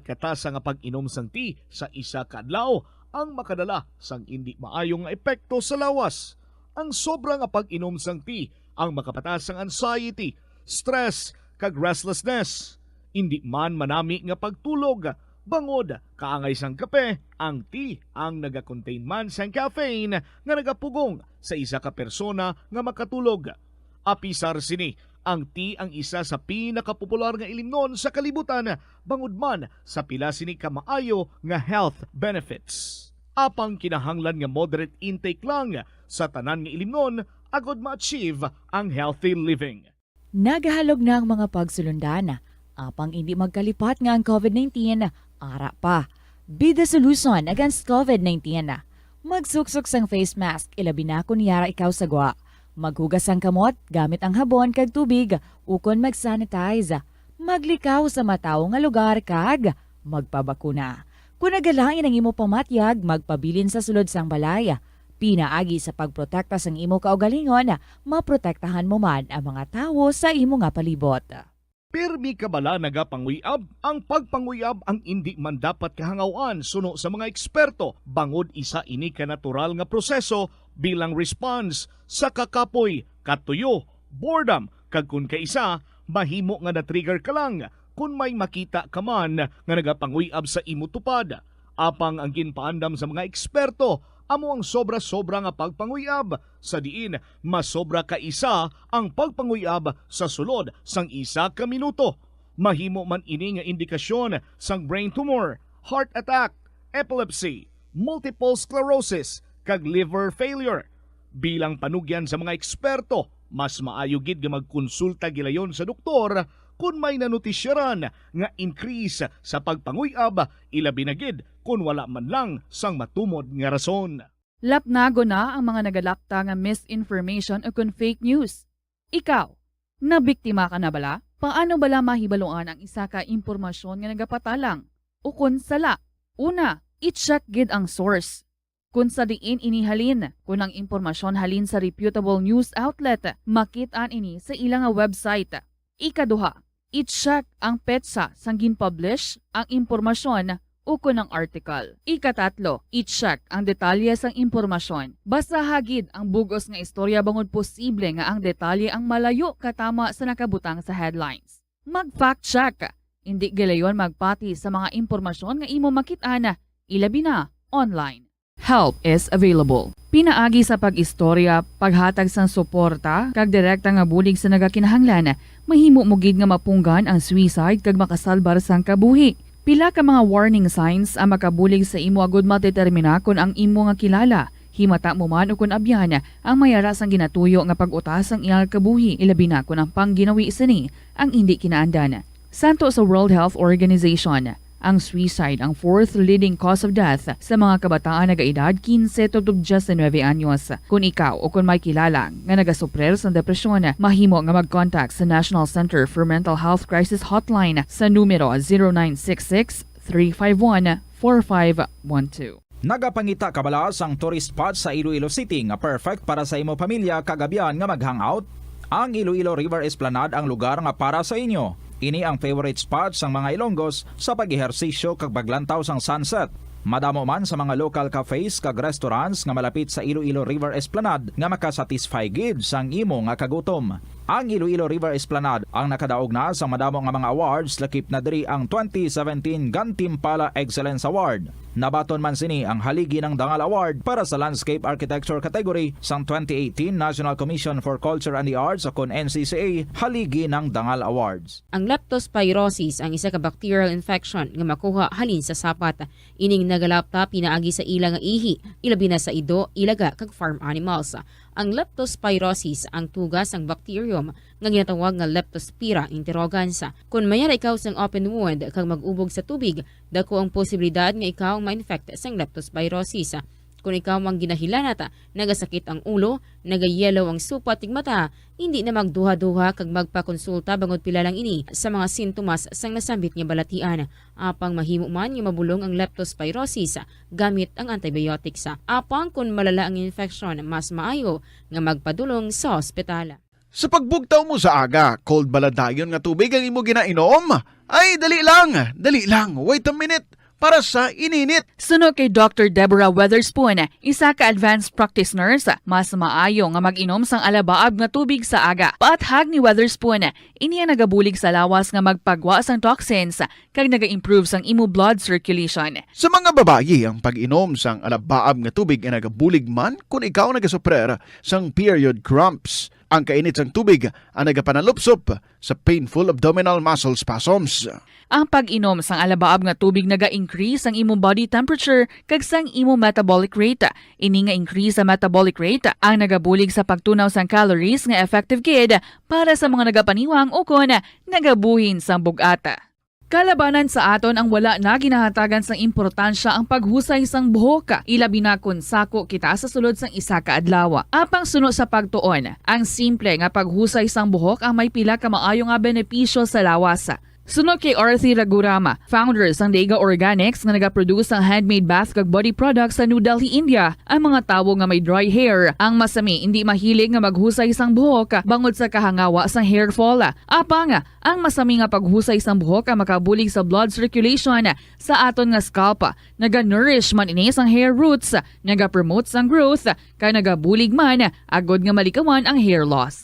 katasa nga pag-inom sang tea sa isa ka adlaw ang makadala sang hindi maayong epekto sa lawas. Ang sobra nga pag-inom sang tea ang makapatas sang anxiety, stress, kag restlessness. Hindi man manami nga pagtulog, bangod kaangay sang kape, ang tea ang naga-contain man sang caffeine nga nagapugong sa isa ka persona nga makatulog. Apisar sini, ang tea ang isa sa pinakapopular nga ilimnon sa kalibutan, bangod man sa pila sini kamaayo nga health benefits. apang kinahanglan nga moderate intake lang sa tanan nga ilimnon agod ma-achieve ang healthy living. Nagahalog na ang mga pagsulundan, apang hindi magkalipat nga ang COVID-19, ara pa. Be the solution against COVID-19. Magsuksok sang face mask, ilabi na kung yara ikaw sagwa. Maghugas ang kamot gamit ang habon kag tubig, ukon mag-sanitize. Maglikaw sa mataw nga lugar kag magpabakuna. Kung nagalain ang imo pamatyag, magpabilin sa sulod sang balay. Pinaagi sa pagprotekta sang imo kaugalingon, maprotektahan mo man ang mga tawo sa imo nga palibot. Pirmi ka bala nagapanguyab? Ang pagpanguyab ang hindi man dapat kahangawan suno sa mga eksperto. Bangod isa ini ka natural nga proseso bilang response sa kakapoy, katuyo, boredom, kag kun kaisa, mahimo nga na-trigger ka lang kung may makita ka man nga nagapanguyab sa imo tupad. Apang ang ginpaandam sa mga eksperto, amo ang sobra-sobra nga pagpanguyab, sa diin masobra ka isa ang pagpanguyab sa sulod sang isa ka minuto. Mahimo man ini nga indikasyon sang brain tumor, heart attack, epilepsy, multiple sclerosis, kag liver failure. Bilang panugyan sa mga eksperto, mas maayo gid nga magkonsulta gilayon sa doktor kung may nanutisyaran nga increase sa pagpanguyab, ilabi na gid kung wala man lang sang matumod nga rason. Lapnago na ang mga nagalapta nga misinformation o kung fake news. Ikaw, nabiktima ka na bala? Paano bala mahibaluan ang isa ka impormasyon nga nagapatalang? O kung sala? Una, i-check gid ang source. Kung sa diin inihalin, kung ang impormasyon halin sa reputable news outlet, makitaan ini sa ilang website. Ikaduha, i-check ang petsa sang gin-publish ang impormasyon o kung ang article. Ikatatlo, i-check ang detalye sang impormasyon. Basta hagid ang bugos nga istorya bangod posible nga ang detalye ang malayo katama sa nakabutang sa headlines. Mag-fact check. Hindi gilayon magpati sa mga impormasyon nga imo makitaan, ilabi na online. Help is available. Pinaagi sa pag-istorya, paghatag sang suporta, kag direkta nga bulig sa nagakinahanglan, mahimo mo gid nga mapunggan ang suicide kag makasalbar sang kabuhi. Pila ka mga warning signs ang makabulig sa imo agud matetermina kung ang imo nga kilala. Himata mo man o kung abyan ang mayara sang ginatuyo nga pag-utas ang iyang kabuhi, ilabi na kung ang pangginawi sini ang hindi kinaandan. Santo sa World Health Organization, ang suicide ang fourth leading cause of death sa mga kabataan nagaedad 15 to 19 anyos. Kung ikaw o kung may kilala nga nagasuprer sa depresyon, mahimo nga mag-contact sa National Center for Mental Health Crisis Hotline sa numero 0966-351-4512. Nagapangita ka bala sang tourist spot sa Iloilo City nga perfect para sa imo pamilya kagabihan nga mag-hangout? Ang Iloilo River Esplanade ang lugar nga para sa inyo. Ini ang favorite spot sang mga Ilonggos sa pag-ehersisyo kag paglantaw sang sunset. Madamo man sa mga local cafes kag restaurants nga malapit sa Iloilo River Esplanade nga makasatisfy gid sang imo nga kagutom. Ang Iloilo River Esplanade ang nakadaog na sa madamo nga mga awards, lakip na diri ang 2017 Gantimpala Excellence Award. Nabaton man sini ang haligi ng Dangal Award para sa Landscape Architecture category sang 2018 National Commission for Culture and the Arts o kon NCCA haligi ng Dangal Awards. Ang leptospirosis ang isa ka bacterial infection nga makuha halin sa sapat. Ining nagalapta pinaagi sa ilang nga ihi, ilabi na sa ido, ilaga kag farm animals. Ang leptospirosis ang tugas ang bacterium nga ginatawag nga Leptospira interrogans. Kung mayara ikaw sang open wound kag mag-ubog sa tubig, dako ang posibilidad nga ikaw ma-infect sang leptospirosis. Kung ikaw mang ginahilanata, nagasakit ang ulo, nagayellow ang supat tig mata, hindi na magduha-duha kag magpakonsulta bangod pila lang ini sa mga sintomas sang nasambit nga balatian. Apang mahimo man nga mabulong ang leptospirosis gamit ang antibiotics. Apang kung malala ang infection, mas maayo nga magpadulong sa ospital. Sa pagbugtaw mo sa aga, cold baladayon nga tubig ang imo ginainom? Ay, dali lang, wait a minute. Para sa ininit. Suno kay Dr. Deborah Weatherspoon, isa ka advanced practice nurse, mas maayo nga mag-inom sang alabaab nga tubig sa aga. Paathag ni Weatherspoon, iniya nagabulig sa lawas nga magpagwa sang toxins kag naga-improve sang imo blood circulation. Sa mga babayi, ang pag-inom sang alabaab nga tubig ay nagabulig man kung ikaw nagasuprer sang period cramps. Ang kainit sang tubig ang nagapanalupsop sa painful abdominal muscle spasms. Ang pag-inom sang alabaab nga tubig naga-increase ang imong body temperature kag sang imong metabolic rate. Ini nga increase sa metabolic rate ang nagabulig sa pagtunaw sang calories nga effective gid para sa mga nagapaniwang o kon nagabuhin sang bugata. Kalabanan sa aton ang wala na ginahatagan sang importansya ang paghusay sang buhok, ilabi na kun sako kita sa sulod sang isa ka adlaw. Apang suno sa pagtuon, ang simple nga paghusay sang buhok ang may pila ka maayo nga benepisyo sa lawas. Sunod kay Arthi Ragurama, founder sang Dega Organics nga nagaproduce ng handmade bath kag body products sa New Delhi, India. Ang mga tawo nga may dry hair, ang masami hindi mahilig nga maghusay sang buhok bangod sa kahangawa sang hair fall. Apang ang masami nga paghusay sang buhok ang makabulig sa blood circulation sa aton nga scalp. Naga-nourish man ini sang hair roots, naga-promote sang growth, kay nagabulig man agod nga malikawan ang hair loss.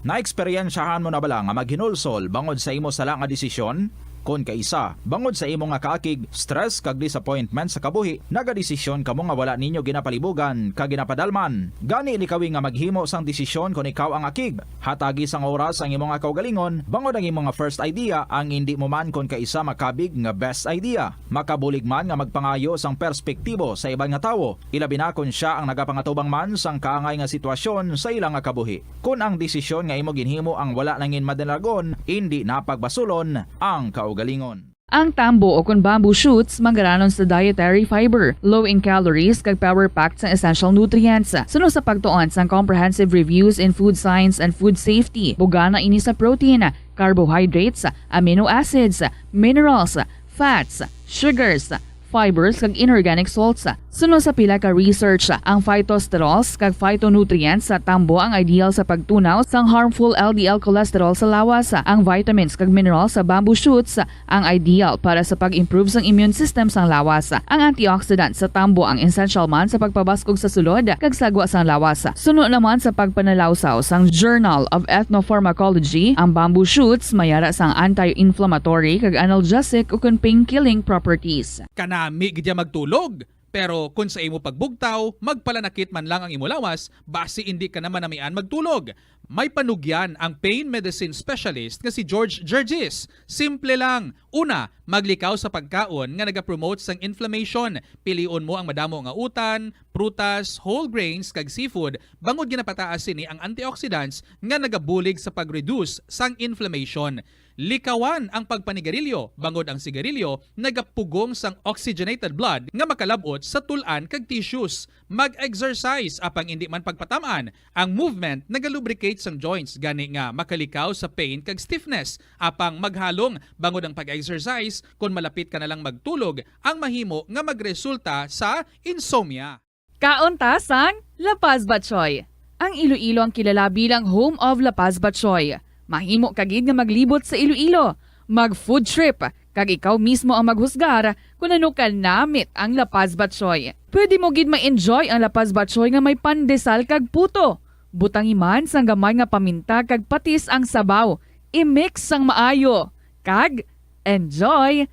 Na-eksperyensyahan mo na bala nga maghinulsol bangod sa imo sala nga desisyon? Kung kaisa, bangod sa imo nga kaakig, stress kag disappointment sa kabuhi, nagadesisyon kamo nga wala ninyo ginapalibugan kag ginapadalman. Gani likawi nga maghimo sang desisyon kung ikaw ang akig. Hatagi sang oras ang imo nga kaugalingon, bangod ang imo nga first idea ang hindi mo man kung kaisa makabig nga best idea. Makabulig man nga magpangayo sang perspektibo sa ibang nga tawo, ilabi na kung siya ang nagapangatubang man sang kaangay nga sitwasyon sa ilang nga kabuhi. Kung ang desisyon nga imo ginhimo ang wala nangin madalagon, hindi napagbasulon ang kaugalingon. Ang tambo o kun bamboo shoots manggaranon sa dietary fiber, low in calories kag power-packed sa essential nutrients. Sunod sa pagtuon sang comprehensive reviews in food science and food safety, bugana ini sa protein, carbohydrates, amino acids, minerals, fats, sugars, fibers kag inorganic salts. Sunod sa pila ka research, ang phytosterols kag phytonutrients sa tambo ang ideal sa pagtunaw sang harmful LDL cholesterol sa lawas. Ang vitamins kag minerals sa bamboo shoots ang ideal para sa pag-improve sang immune system sang lawas. Ang antioxidants sa tambo ang essential man sa pagpabaskog sa sulod kag sagwa sang lawas. Sunod naman sa pagpanalawsaw sang Journal of Ethnopharmacology, ang bamboo shoots mayara sang anti-inflammatory kag analgesic o kun pain-killing properties. Kanami gidya magtulog. Pero kung sa imo pagbugtaw, magpalanakit man lang ang imo lawas, base hindi ka naman namian magtulog. May panugyan ang pain medicine specialist nga si George Gergis. Simple lang. Una, maglikaw sa pagkaon nga nagapromote sang inflammation. Pilion mo ang madamo nga utan, prutas, whole grains kag seafood bangod ginapataas sini ang antioxidants nga nagabulig sa pag-reduce sang inflammation. Likawan ang pagpanigarilyo, bangod ang sigarilyo nagapugong sang oxygenated blood nga makalabot sa tulan kag tissues. Mag-exercise apang hindi man pagpatamaan. Ang movement nagalubricate sang joints gani nga makalikaw sa pain kag stiffness. Apang maghalong bangod ang pag-exercise kung malapit ka na lang magtulog ang mahimo nga magresulta sa insomnia. Kaunta sang La Paz Batchoy. Ang Iloilo ang kilala bilang home of La Paz Batchoy. Mahimo kagid nga maglibot sa Iloilo, mag-food trip, kag ikaw mismo ang maghusgar kung ano ka namit ang La Paz Batchoy. Pwede mo gid ma-enjoy ang La Paz Batchoy nga may pandesal kag puto. Butang iman sang gamay nga paminta kag patis ang sabaw. I-mix sang maayo. Kag enjoy.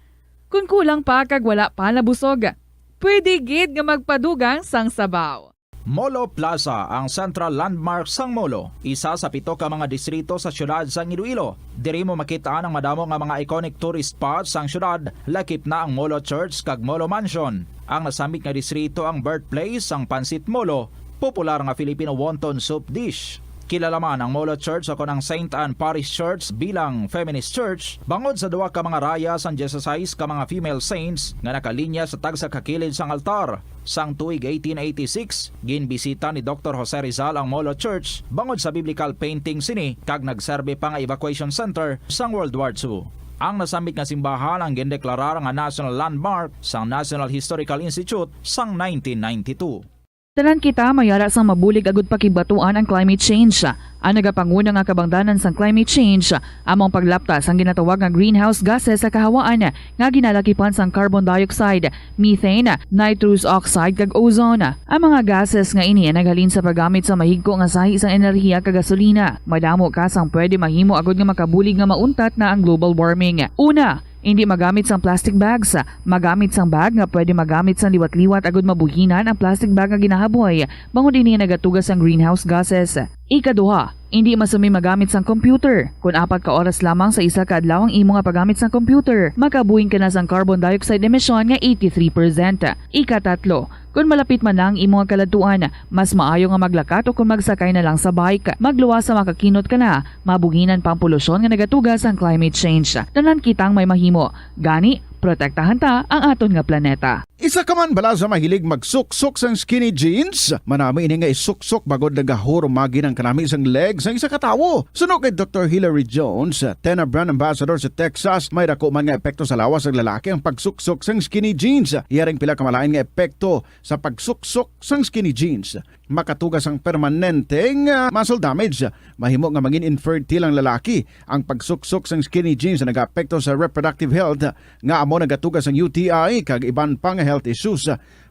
Kung kulang pa kag wala pa nabusog, pwede gid nga magpadugang sang sabaw. Molo Plaza ang central landmark sang Molo, isa sa 7 ka mga distrito sa syudad sang Iloilo. Diri mo makita ang madamo nga mga iconic tourist spots sang syudad, lakip na ang Molo Church kag Molo Mansion. Ang nasamit nga distrito ang birthplace sang Pansit Molo, popular nga Filipino wonton soup dish. Kilala man ang Molo Church ako ng St. Anne Parish Church bilang feminist church, bangod sa duwa ka mga raya sang 16 ka mga female saints nga nakalinya sa tagsa kakilid sang altar. Sang tuig 1886, ginbisita ni Dr. Jose Rizal ang Molo Church bangod sa biblical painting sini kag nagserbe pa nga evacuation center sang World War II. Ang nasamit nga simbahan ang gindeklarar nga national landmark sang National Historical Institute sang 1992. Tanan kita mayara sang mabulig agud pakibatuan ang climate change. Ang nagapanguna nga kabangdanan sang climate change among paglaptas ang ginatawag nga greenhouse gases sa kahawaan nga ginalakipan sang carbon dioxide, methane, nitrous oxide kag ozone. Ang mga gases nga ini naghalin sa paggamit sa mahigko nga sahi sang enerhiya kag gasolina. Madamo ka sang pwede mahimo agud nga makabulig nga mauntat na ang global warming. Una, hindi magamit sang plastic bags. Magamit sang bag nga pwede magamit sang liwat-liwat agud mabuhinan ang plastic bag nga ginahaboy bangod ini nagatugas ang greenhouse gases. Ikaduha, hindi masumi magamit sang computer. Kung 4 ka oras lamang sa isa ka adlaw ang imo nga paggamit sang computer, makabuhing ka na sang carbon dioxide emission nga 83%. Ikatatlo, kung malapit man lang imo nga kaladtuan, mas maayo nga maglakat o kung magsakay na lang sa bike. Magluwas sa makakinot ka na, mabuhinan pang polusyon nga nagatugas ang climate change. Tanan kitang may mahimo. Gani, protektahan ta ang aton nga planeta. Isa ka man bala sa mahilig magsuksok sang skinny jeans? Manami ini nga isuksok bagod nagahurumagi ng kanami isang legs ang isa katawo. Suno kay Dr. Hilary Jones, Tena Brand Ambassador sa Texas, may dako man nga epekto sa lawas ng lalaki ang pagsuksok sang skinny jeans. Iyaring pila kamalain nga epekto sa pagsuksok sang skinny jeans. Makatugas ang permanenteng muscle damage. Mahimo nga maging infertile ang lalaki. Ang pagsuksok sang skinny jeans na nag-apekto sa reproductive health nga amo nagatugas ang UTI kag iban pang health issues.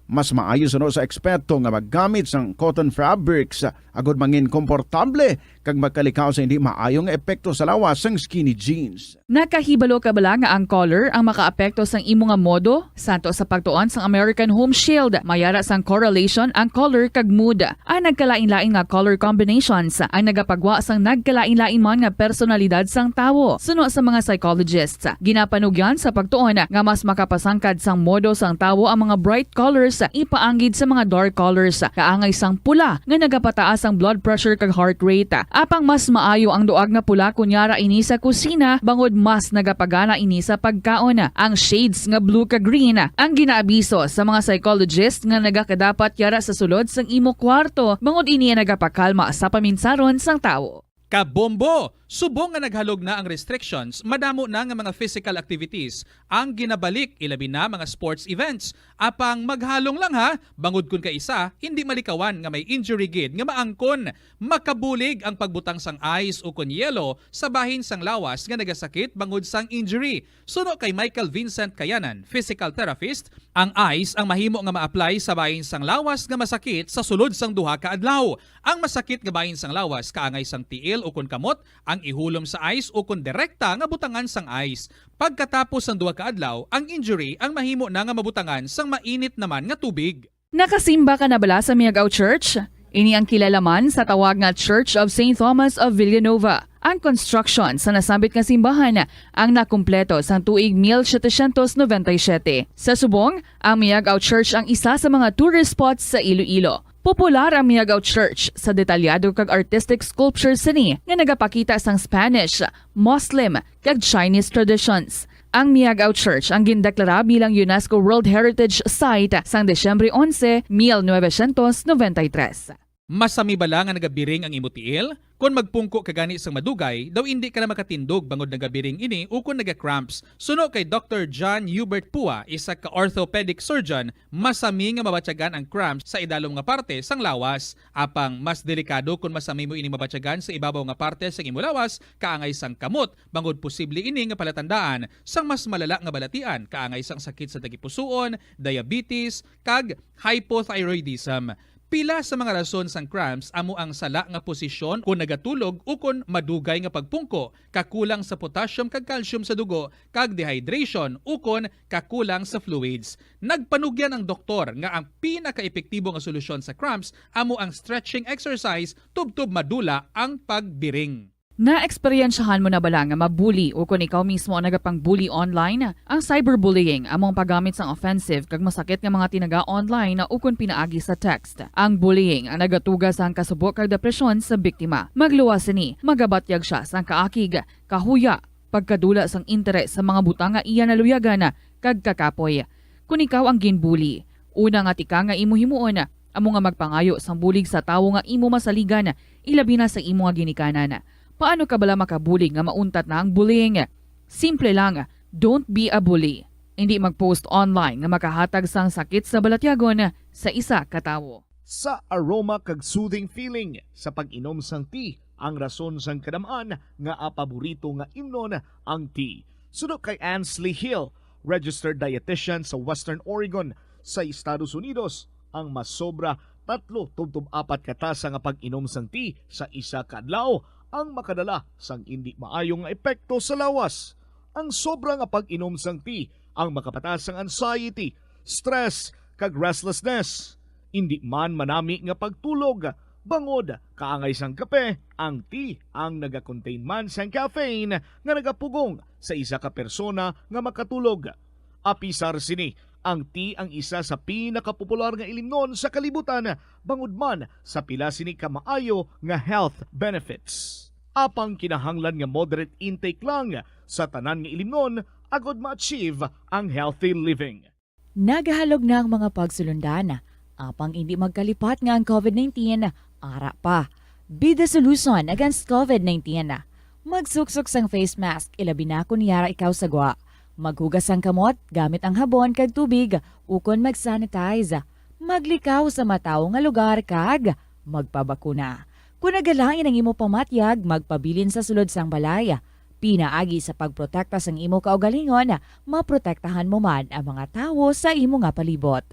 Mas maayo sa eksperto nga maggamit sang cotton fabrics agod mangin komportable kag magkalikaw sa hindi maayong epekto sa lawas sang skinny jeans. Nakahibalo ka bala nga ang color ang makaapekto sang imo nga modo? Santo sa pagtuon sang American Home Shield, mayara sang correlation ang color kag mood. Ang nagkalain-lain nga color combinations ang nagapagwa sang nagkalain-lain man nga personalidad sang tawo. Suno sa mga psychologists, ginapanugyan sa pagtuon nga mas makapasangkad sang modo sang tawo ang mga bright colors ipaanggid sa mga dark colors. Kaangay sang pula nga nagapataas ang blood pressure kag heart rate. Apang mas maayo ang duag nga pula kunyara ini sa kusina bangod mas nagapagana ini sa pagkaon. Ang shades nga blue kag green ang ginaabiso sa mga psychologist nga nagakadapat yara sa sulod sang imo kwarto bangod ini nagapakalma sa paminsaron sang tawo. Kabombo! Subong nga naghalog na ang restrictions, madamo na nga mga physical activities ang ginabalik, ilabi na mga sports events. Apang maghalong lang ha, bangod kun ka isa, hindi malikawan nga may injury gid nga maangkon. Makabulig ang pagbutang sang ice o kun yelo sa bahin sang lawas nga nagasakit bangod sang injury. Suno kay Michael Vincent Kayanan, physical therapist, ang ice ang mahimo nga ma-apply sa bahin sang lawas nga masakit sa sulod sang duha ka adlaw. Ang masakit nga bahin sang lawas kaangay sang tiil o kun kamot, ang ihulom sa ice o kung direkta nga butangan sang ice. Pagkatapos ng 2 ka adlaw, ang injury ang mahimo na nga mabutangan sang mainit naman nga tubig. Nakasimba ka na bala sa Miagaw Church? Ini ang kilalaman sa tawag nga Church of St. Thomas of Villanova. Ang construction sa nasabit nga simbahan ang nakumpleto sa tuig 1797. Sa subong, ang Miagaw Church ang isa sa mga tourist spots sa Iloilo. Popular ang Miagaw Church sa detalyado kag artistic sculptures sini nga nagapakita sang Spanish, Muslim kag Chinese traditions. Ang Miagaw Church ang gindeklara bilang UNESCO World Heritage Site sang Desyembre 11, 1993. Masami bala nga nagabiring ang imo tiil? Kung magpungko ka gani sang madugay, daw hindi ka na makatindog bangod nagabiring ini o kung naga-cramps. Suno kay Dr. John Hubert Pua, isa ka orthopedic surgeon, masami nga mabatyagan ang cramps sa idalom nga parte sang lawas. Apang mas delikado kung masami mo ini mabatyagan sa ibabaw nga parte sang imo lawas, kaangay sang kamot, bangod posible ini nga palatandaan sang mas malala nga balatian, kaangay sang sakit sa tagipusoon, diabetes, kag hypothyroidism. Pila sa mga rason sang cramps amo ang sala nga posisyon kung nagatulog o kung madugay nga pagpungko, kakulang sa potassium kag calcium sa dugo, kag dehydration o kung kakulang sa fluids. Nagpanugyan ang doktor nga ang pinaka-epektibo nga solusyon sa cramps amo ang stretching exercise tubtob madula ang pagbiring. Na-eksperyensyahan mo na bala nga mabuli o kung ikaw mismo ang nagapang-bully online? Ang cyberbullying among paggamit sang offensive kag masakit nga mga tinaga online na ukon pinaagi sa text. Ang bullying ang nagatugas sang kasubok kag depresyon sa biktima. Magluwas ni, magabatyag siya sang kaakig, kahuya, pagkadula sang interes sa mga butang nga iya naluyagan kag kakapoy. Kung ikaw ang ginbully, una nga tika nga imo himuon, amo nga magpangayo sang bulig sa tawo nga imo masaligan, ilabi na sa imo nga ginikanan. Paano ka bala makabulig nga mauntat na ang bullying? Simple lang, don't be a bully. Hindi mag-post online nga makahatag sang sakit sa balatyagon sa isa katawo. Sa aroma kag soothing feeling sa pag-inom sang tea, ang rason sang kadamaan nga paborito nga imnon ang tea. Sunod kay Ansley Hill, registered dietitian sa Western Oregon sa Estados Unidos, ang masobra 3-4 katasa nga pag-inom sang tea sa isa ka adlaw ang makadala sang hindi maayong epekto sa lawas. Ang sobra nga pag-inom sang tea ang makapataas sang anxiety, stress, kag restlessness. Hindi man manami nga pagtulog, Bangod, kaangay sang kape, ang tea ang naga-contain man sang caffeine nga nagapugong sa isa ka persona nga makatulog. Apisar sini, ang tea ang isa sa pinakapopular nga ilimnon sa kalibutan, bangod man sa pila sini ka maayo nga health benefits. Apang kinahanglan nga moderate intake lang sa tanan nga ilimnon agod ma-achieve ang healthy living. Nagahalog na ang mga pagsulundan. Apang hindi magkalipat nga ang COVID-19, ara pa. Be the solution against COVID-19. Magsuksok sang face mask, ilabi na kung niyara ikaw sagwa. Maghugas ang kamot gamit ang habon kag tubig, ukon mag-sanitize. Maglikaw sa mataw nga lugar kag magpabakuna. Kung nagalain ang imo pamatyag, magpabilin sa sulod sang balay. Pinaagi sa pagprotekta sang imo kaugalingon, maprotektahan mo man ang mga tawo sa imo nga palibot.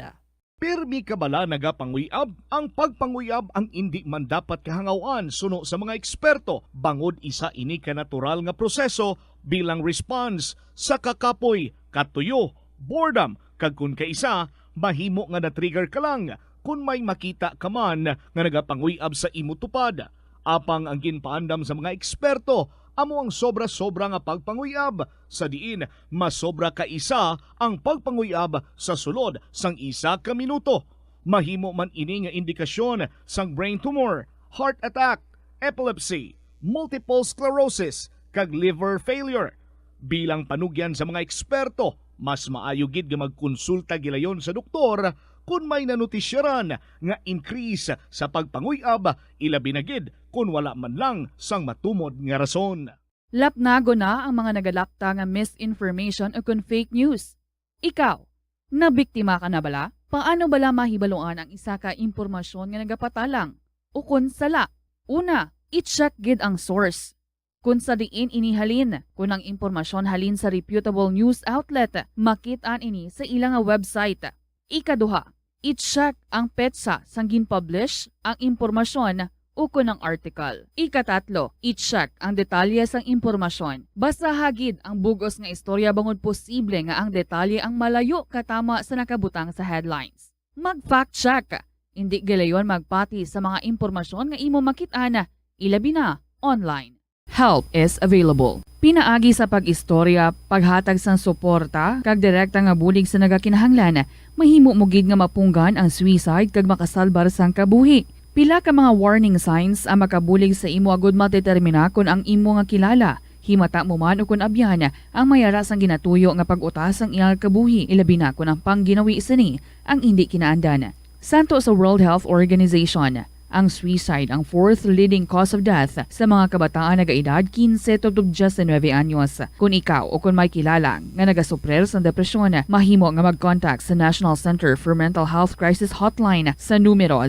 Pirmi ka bala nagapanguyab? Ang pagpanguyab ang hindi man dapat kahangawan suno sa mga eksperto. Bangod isa ini ka natural nga proseso bilang response sa kakapoy, katuyo, boredom, kag kun kaisa, mahimo nga na-trigger ka lang kung may makita ka man nga nagapanguyab sa imo tupad. Apang ang ginpaandam sa mga eksperto, amo ang sobra-sobra nga pagpanguyab, sa diin masobra ka isa ang pagpanguyab sa sulod sang isa ka minuto. Mahimo man ini nga indikasyon sang brain tumor, heart attack, epilepsy, multiple sclerosis, kag liver failure. Bilang panugyan sa mga eksperto, mas maayo gid nga magkonsulta gilayon sa doktor kung may nanutisyaran nga increase sa pagpanguyab, ilabi na gid kung wala man lang sang matumod nga rason. Lapnago na ang mga nagalapta nga misinformation o kung fake news. Ikaw, nabiktima ka na bala? Paano bala mahibaluan ang isa ka impormasyon nga nagapatalang? O kung sala? Una, i-check gid ang source. Kung sa diin inihalin, kung ang impormasyon halin sa reputable news outlet, makitaan ini sa ilang website. Ikaduha, i-check ang petsa sang gin-publish ang impormasyon o kung ang article. Ikatatlo, i-check ang detalye sang impormasyon. Basta hagid ang bugos nga istorya bangod posible nga ang detalye ang malayo katama sa nakabutang sa headlines. Mag-fact check. Hindi galayon magpati sa mga impormasyon nga imo makit-ana, ilabi na online. Help is available. Pinaagi sa pag-istorya, paghatag sang suporta, kag direkta nga bulig sa nagakinahanglan, mahimo mo gid nga mapunggan ang suicide kag makasalbar sang kabuhi. Pila ka mga warning signs ang makabulig sa imo agud matetermina kung ang imo nga kilala, himata mo man o kung abyan ang mayara sang ginatuyo nga pag-utas ang iyang kabuhi, ilabi na kung ang pangginawi sini ang hindi kinaandan. Santo sa World Health Organization, ang suicide ang fourth leading cause of death sa mga kabataan nagaedad 15 to 19 anyos. Kung ikaw o kung may kilala nga nagasuprer sa depresyon, mahimo nga mag-contact sa National Center for Mental Health Crisis Hotline sa numero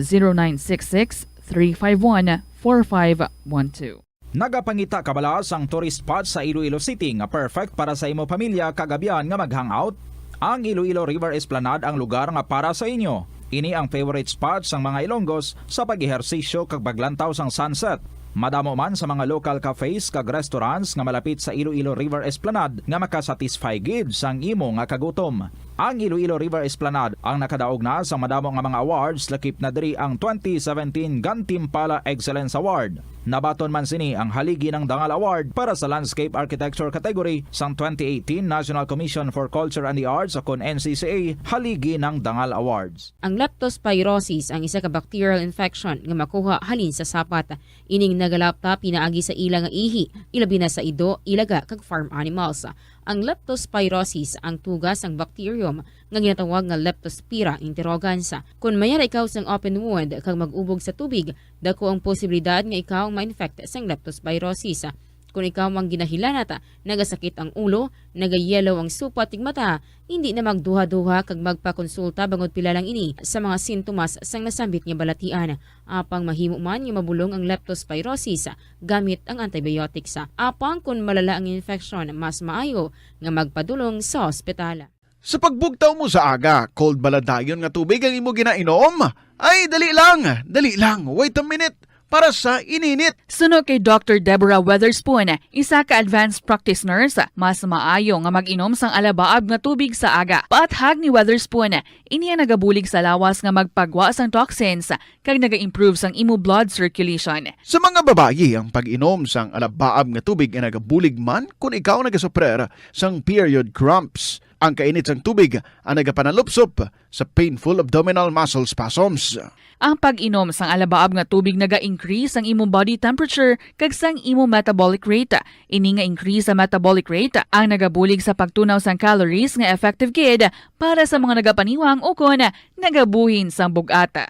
0966-351-4512. Nagapangita kabala sang tourist spot sa Iloilo City nga perfect para sa imo pamilya kagabihan nga mag-hangout? Ang Iloilo River Esplanade ang lugar nga para sa inyo. Ini ang favorite spot sang mga Ilonggos sa pag-ehersisyo kag paglantaw sang sunset. Madamo man sa mga local cafes kag restaurants nga malapit sa Iloilo River Esplanade nga makasatisfy gid sang imo nga kagutom. Ang Iloilo River Esplanade ang nakadaog na sa madamo nga mga awards, lakip na diri ang 2017 Gantimpala Excellence Award. Nabaton man sini ang haligi ng Dangal Award para sa Landscape Architecture category sang 2018 National Commission for Culture and the Arts o kon NCCA haligi ng Dangal Awards. Ang leptospirosis ang isa ka bacterial infection nga makuha halin sa sapat. Ining nagalapta pinaagi sa ilang nga ihi, ilabi na sa ido, ilaga kag farm animals. Ang leptospirosis ang tugas ang bacterium nga ginatawag nga Leptospira interrogans. Kung mayara ikaw sang open wound kag mag-ubog sa tubig, dako ang posibilidad nga ikaw ma-infect sang leptospirosis. Kung ikaw mang ginahilanata, nagasakit ang ulo, nagayelo ang supat tig mata, hindi na magduha-duha kag magpakonsulta bangod pila lang ini sa mga sintomas sang nasambit nga balatian. Apang mahimo man nga mabulong ang leptospirosis gamit ang antibiotics. Apang kung malala ang infection, mas maayo nga magpadulong sa ospital. Sa pagbugtaw mo sa aga, cold baladayon nga tubig ang imo ginainom? Ay, dali lang, wait a minute. para sa ininit. Suno kay Dr. Deborah Weatherspoon, isa ka advanced practice nurse, mas maayo nga mag-inom sang alabaab nga tubig sa aga. Paathag ni Weatherspoon, iniya nagabulig sa lawas nga magpagwa sang toxins kag naga-improve sang imo blood circulation. Sa mga babayi, ang pag-inom sang alabaab nga tubig ay nagabulig man kung ikaw nagasuprer sang period cramps. Ang kainit sang tubig ang nagapanalupsop sa painful abdominal muscle spasms. Ang pag-inom sang alabaab nga tubig naga-increase ang imong body temperature kag sang imong metabolic rate. Ini nga increase sa metabolic rate ang nagabulig sa pagtunaw sang calories nga effective gid para sa mga nagapaniwang o kon nagabuhin sang bugata.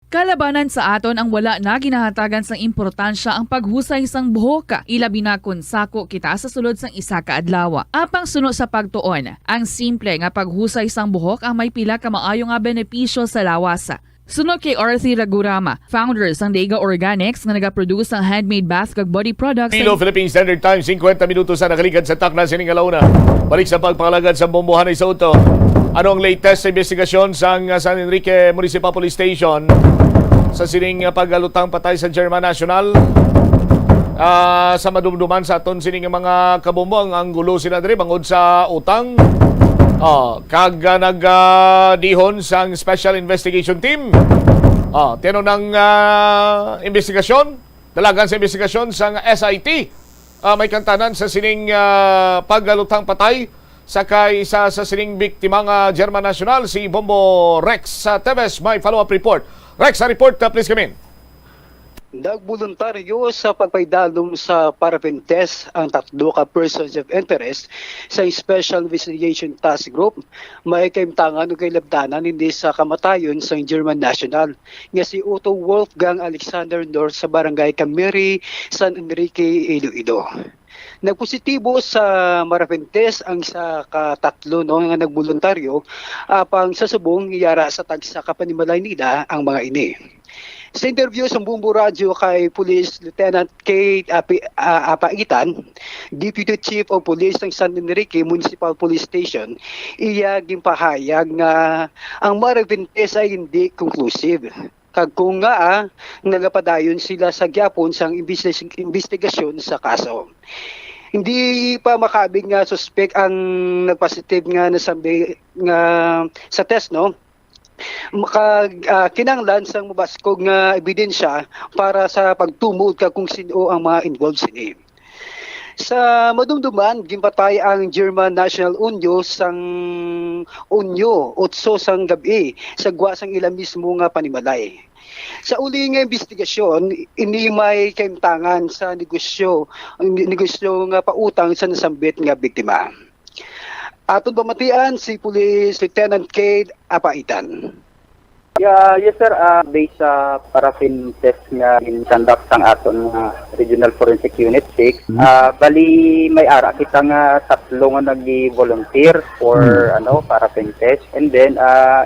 Kalabanan sa aton ang wala na ginahatagan sang importansya ang paghusay sang buhok, ilabi na kun sako kita sa sulod sang isa ka adlaw. Apang suno sa pagtuon, ang simple nga paghusay sang buhok ang may pila ka maayo nga benepisyo sa lawas. Suno kay Arthi Ragurama, founder sang Daiga Organics nga nagaproduce ng handmade bath kag body products. Philippine Standard Time, 50 minutos sa nakaligad sa takna sining alauna. Balik sa pagpangalagad sa bombohanay sa Uto. Ano ang latest sa investigasyon sa San Enrique Municipal Police Station sa sining pagalutang patay sa German National? Sa madumduman sa aton sining mga kabumbong ang gulo sila diri bangod sa utang. Kag nagdihon sang Special Investigation Team. Tino ng investigasyon, dalagan sa investigasyon sang SIT. May kantanan sa sining pagalutang patay sakay isa sa sining biktima nga German National, si Bombo Rex sa Teves. May follow-up report. Rex, sa report, please come in. Nagboluntaryo sa pagpaydalom sa paraffin test ang 3 ka persons of interest sa Special Investigation Task Group. May kaimtangan o kay labdanan hindi sa kamatayon sa German National nga si Otto Wolfgang Alexander North sa Barangay Camiri, San Enrique, Iloilo. Nagpositibo sa paraffin test ang isa ka 3 nga nagboluntaryo apang sa subong iyara sa tagsa kapanimalay nila ang mga ini. Sa interview sa Bumbo Radio kay Police Lieutenant Kate Apaitan, Deputy Chief of Police ng San Enrique Municipal Police Station, iya gimpahayag nga ang paraffin test ay hindi conclusive. Kag kung nga nagapadayon sila sa gyapon sang investigasyon sa kaso. Hindi pa makabig nga suspect ang nagpositive nga nasabi nga sa test kinanglan sang mabaskog nga ebidensya para sa pagtumod kung sino ang mga involved sini. Sa madumduman, gimpatay ang German National Unyo sang Unyo 8 sang gabi sa gwa sang ila mismo nga panimalay. Sa uli nga investigasyon, ini may kaimtangan sa negosyo nga pautang sa nasambit nga biktima. Aton pamatian si Police Lieutenant Kate Apaitan. Yes sir, based sa paraffin test nga in-conduct sang aton Regional Forensic Unit 6, bali may ara kita nga 3 nga nag-volunteer for paraffin test, and then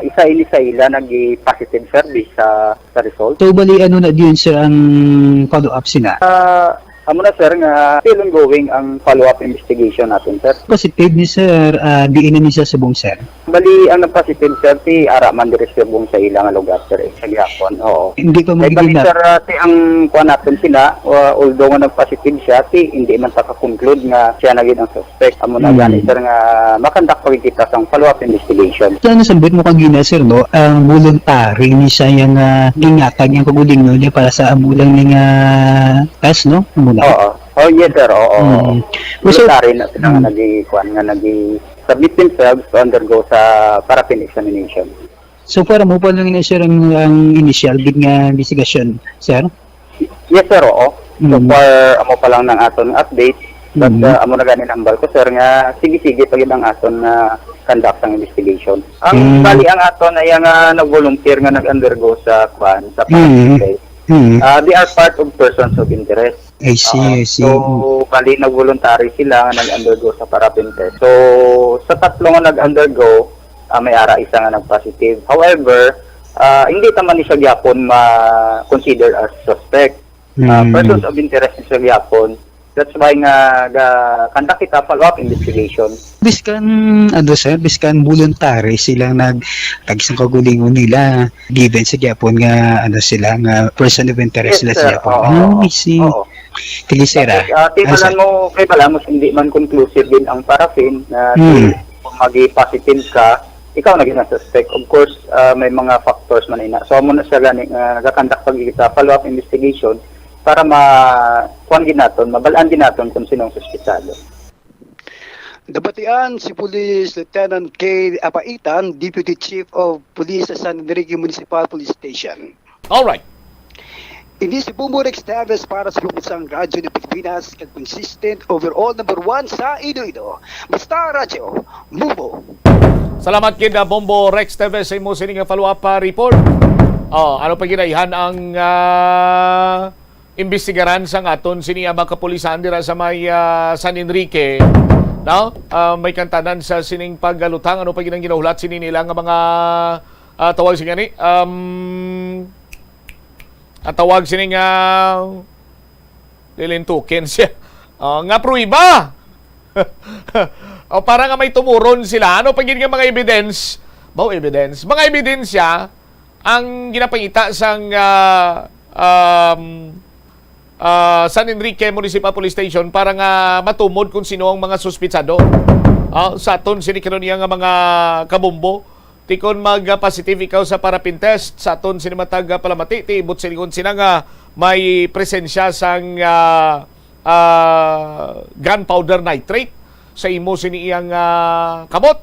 isa ila nag-positive service sa result. So bali na diyon sir ang follow-up sina? Amo na sir nga still ongoing ang follow-up investigation natin sir. Positive ni sir, diin na niya sa bong sir? Bali ang nag-positive sir si ara man diri sa bong sa ilang lugar sir sa gihapon. Oo. Hindi pa bali sir ti ang kuan natin sila, although nga nag-positive siya, hindi man ta ka-conclude nga siya na gid ang suspect. Amo na gani sir nga makandak pa kita sang follow-up investigation. Sa nasambit mo kagina sir ang voluntary ni siya yang ingatag yang paguling niya para sa amulang nga test Oo. Oh, yes sir. Oo. Voluntary na sila nga nag-submit themselves to undergo sa paraffin examination. So para mo pa lang na sir ang initial bid nga investigasyon, sir? Yes sir, oo. So far, amo pa lang ng aton update. But amo na ganin ambal ko sir nga sige-sige pagid ang aton na conduct ang investigation. Ang bali ang aton ay nga nag-volunteer nga nag-undergo sa paraffin test. They are part of persons of interest. I see. So, bali nag-voluntary sila nga nag-undergo sa paraffin test. So, sa 3 nga nag-undergo, may ara isa nga nag-positive. However, hindi naman ni siya gyapon ma-consider as suspect. Persons of interest ni siya gyapon That's why nga conduct kita follow-up investigation. Biskan, sir, biskan voluntary silang nag-tagisang kagulingon nila. Given sa Japon nga, sila nga person of interest sila sa Japon. I see. Sige, sir. Timalan mo, kay Palamos, hindi man conclusive din ang paraffin na kung mag-positive ka, ikaw naging na-suspect. Of course, may mga factors man ina. So, muna sa gani, nag-conduct pag kita follow-up investigation para mabalaan din natin kung sinong suspitsado. Nabatian si Police Lieutenant K. Apaitan, Deputy Chief of Police sa San Enrique Municipal Police Station. Alright. Hindi si Bumbo Rex Teves para sa lungsang radyo ng Pilipinas kag consistent overall number 1 sa Iloilo. Basta radyo, Bumbo. Salamat kid Bombo Rex Teves sa imo sining follow-up report. Ano pa ginaihan ang imbestigaran sa aton siniya mga kapulisan dira sa may San Enrique, no? May kantanan sa sining paggalutang, ano pa ginang ginahulat sini nila nga mga tawag siya ni tawag sining lilintukin siya nga pruiba. Para nga may tumuron sila, ano pa ginang mga evidence mga ebidensya ang ginapangita sang San Enrique Municipal Police Station para nga matumod kung sino ang mga suspitsado. Sa aton sinikaron niya nga mga kabumbo, tikon mag-positive ikaw sa parapin test, sa aton sinimatag palamati, tiibot sinikon sina nga may presensya sang gunpowder nitrate sa imo siniyang kamot.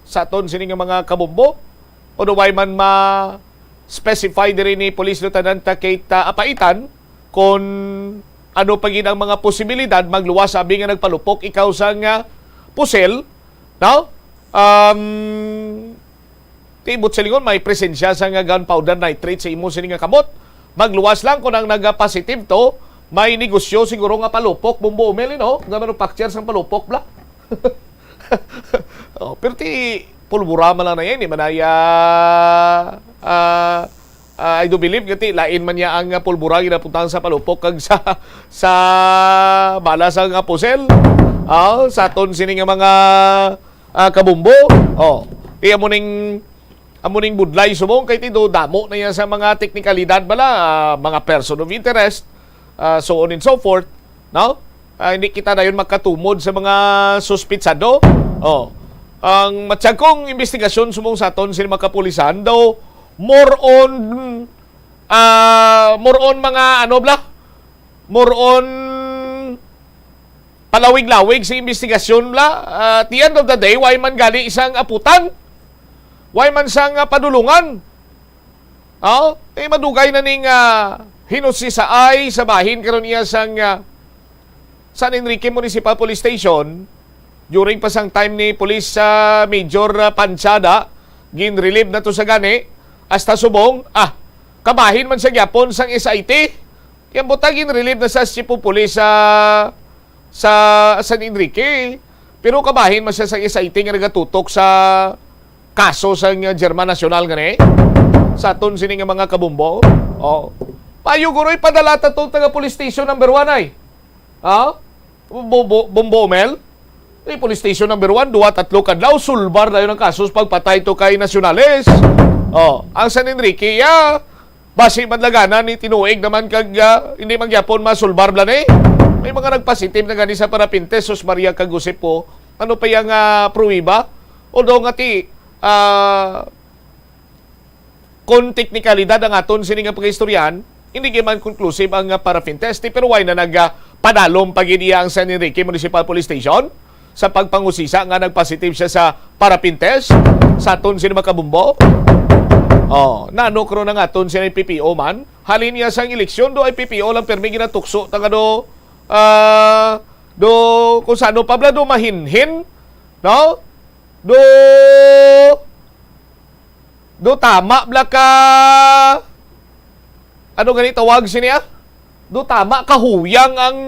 Sa aton sini nga mga kabumbo, o duway man ma-specify din ni Police Lieutenant Kate Apaitan kung ano pa gin ang mga posibilidad magluwas sabi nga nagpalupok ikaw sa nga pusel, no? Tibot sa lingon may presensya sa nga gunpowder nitrate sa imo sini nga kamot. Magluwas lang kung ang nag-positive to, may negosyo siguro nga palupok, Bumbo Umeli, no? Nga manufacture sang palupok bla. Pero ti pulbura man lang na yan, manaya I do believe gati lain man niya ang pulbura ginapuntahan sa palupok kag sa bala sa nga pusel. Sa aton sini nga mga kabumbo. Ti amuning budlay subong kay ti do damo na yan sa mga teknikalidad bala, mga person of interest, so on and so forth, no? Hindi kita dayon makatumod sa mga suspitsado. Ang matsyagkong investigasyon sumong sa aton sila makapulisan daw more on mga more on palawig-lawig sa investigasyon bla. At the end of the day, why man gali isang aputan, why man sang padulungan, madugay na ning hinusisay sa bahin karon niya sang San Enrique Municipal Police Station during pasang time ni Police Major Panchada, gin-relieve na to sa gani hasta subong kabahin man sa gyapon sang SIT kaya buta gin-relieve na sa Chief of Police sa San Enrique, pero kabahin man siya sa SIT nga nagatutok sa kaso sa German National gani sa aton sini nga mga kabumbo. Payo guroy padala ta to taga Police Station number 1 ay. Bumbo Mel. Police Station number 1, 2-3 kadlaw sulbar dayon ang kasos pagpatay to kay Nacionales. Ang San Enrique base madlaganan ni tinuig naman kag hindi man gyapon masulbar blan May mga nagpositive na gani sa parapinte sus Maria Kagusip po. Ano pa yang pruiba? Although nga ti kung teknikalidad ang aton sini nga pag-istoryan, hindi man conclusive ang paraffin test, pero why na nagpadalom pag-iniya ang San Enrique Municipal Police Station sa pagpangusisa nga nagpositive siya sa paraffin test sa aton sini makabumbo. Nanokro na nga aton sini PPO man, halin niya sang eleksyon do ay PPO lang permi ginatukso taga do kung sano pabla do mahinhin, no? Do tama bla ka ano ganito tawag siniya? Do tama kahuyang ang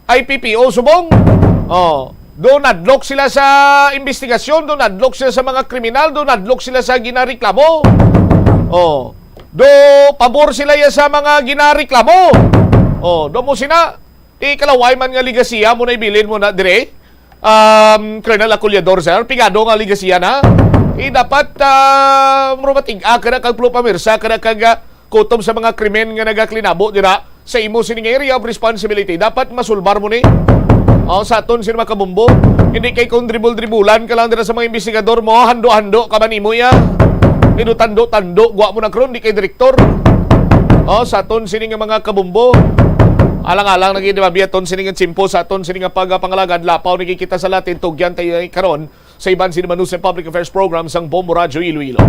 IPPO subong. Do nadlok sila sa investigasyon, do nadlok sila sa mga kriminal, do nadlok sila sa ginareklamo. Do pabor sila ya sa mga ginareklamo. Domo sina, ti kalaway man nga ligasiya mo na ibilin mo na dire. Colonel Aculiador, sir, pigado nga ligasiya na. Dapat matig-a ka na kag plupamirsa ka na kag kutom sa mga krimen nga nagaklinabo dira sa imo sining area of responsibility. Dapat masulbar mo ni. Sa aton sino makabumbo. Hindi kay kung dribble-dribulan ka lang dira sa mga investigador mo, hando-hando ka man imo ya. Tando-tando, guwa mo na kron, di kay direktor. Sa aton sining mga kabumbo. Alang-alang nagidimabiyaton sining tsimpo sa aton sining pagpangalagad lapaw nakikita sa latin tugyan tayo karon sa iban sinimanus ng Public Affairs Program sang Bombo Radyo Iloilo.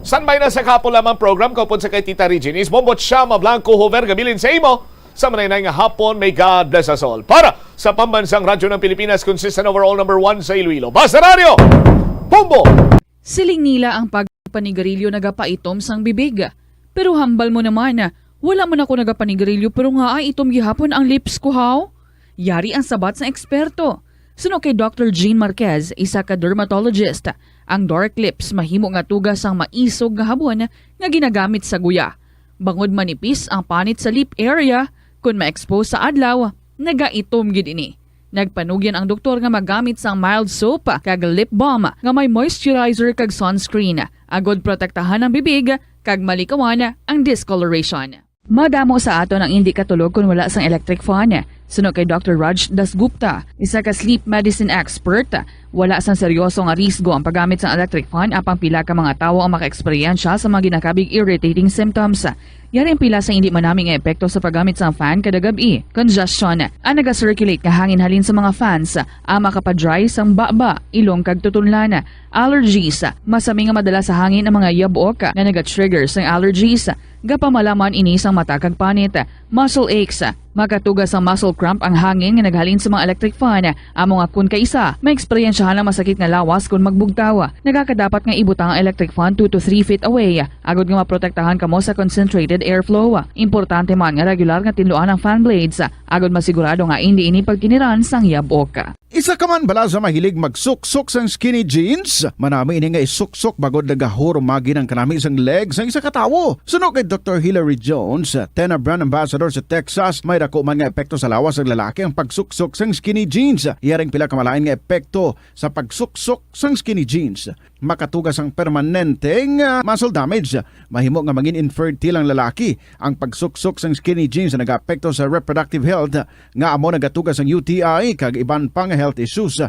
Standby na sa kapo lamang program kaupon sa kay Tita Reginis, Bombo Chama Blanco Hover gabilin sa imo sa manay nga hapon. May God bless us all. Para sa pambansang radyo ng Pilipinas, consistent overall number 1 sa Iloilo. Basta Radio, Bombo! Siling nila ang pagpanigarilyo nagapaitom sang bibig. Pero hambal mo naman, wala mo na ko nagapanigarilyo pero nga ay itom gihapon ang lips ko haw. Yari ang sabat sa eksperto. Suno kay Dr. Jean Marquez, isa ka dermatologist. Ang dark lips mahimo nga tugas ang maisog nga habon nga ginagamit sa guya. Bangod manipis ang panit sa lip area, kung ma-expose sa adlaw, nagaitom gid ini. Nagpanugyan ang doktor nga magamit sang mild soap kag lip balm nga may moisturizer kag sunscreen. Agod protektahan ang bibig kag malikawan ang discoloration. Madamo sa aton ang hindi katulog kung wala sang electric fan. Suno kay Dr. Raj Dasgupta, isa ka sleep medicine expert, wala sang seryoso nga risgo ang paggamit sang electric fan apang pila ka mga tawo ang maka-eksperyensya sa mga ginakabig irritating symptoms. Yari ang pila sa hindi manaming epekto sa paggamit sang fan kada gabi. Congestion, ang naga-circulate nga hangin halin sa mga fans, ang makapadry sang baba, ilong kag tutunlan. Allergies, masami nga madala sa hangin ang mga yabok na naga-trigger sang allergies. Gapamalaman ini sang mata kag panit. Muscle aches, makatugas ang muscle cramp ang hangin nga naghalin sa mga electric fan. Amo nga kun kaisa, may eksperyensyahan ang masakit nga lawas kung magbugtaw. Nagakadapat nga ibutang ang electric fan 2 to 3 feet away. Agod nga maprotektahan kamo sa concentrated airflow. Importante man nga regular nga tinluan ang fan blades. Agod masigurado nga hindi ini pagkiniran sang yabok. Isa ka man bala sa mahilig magsuksok sang skinny jeans? Manami ini nga isuksok bagod nagahuro magi ng kanami isang legs ang isa katawo. Suno kay Dr. Hilary Jones, Tena Brand Ambassador sa Texas, may dako man nga epekto sa lawas ng lalaki ang pagsuksok sang skinny jeans. Iyaring pila kamalain nga epekto sa pagsuksok sang skinny jeans. Makatugas ang permanenteng muscle damage. Mahimo nga maging infertile ang lalaki. Ang pagsuksok sang skinny jeans na nag-apekto sa reproductive health nga amo nagatugas ang UTI kag iban pang health issues.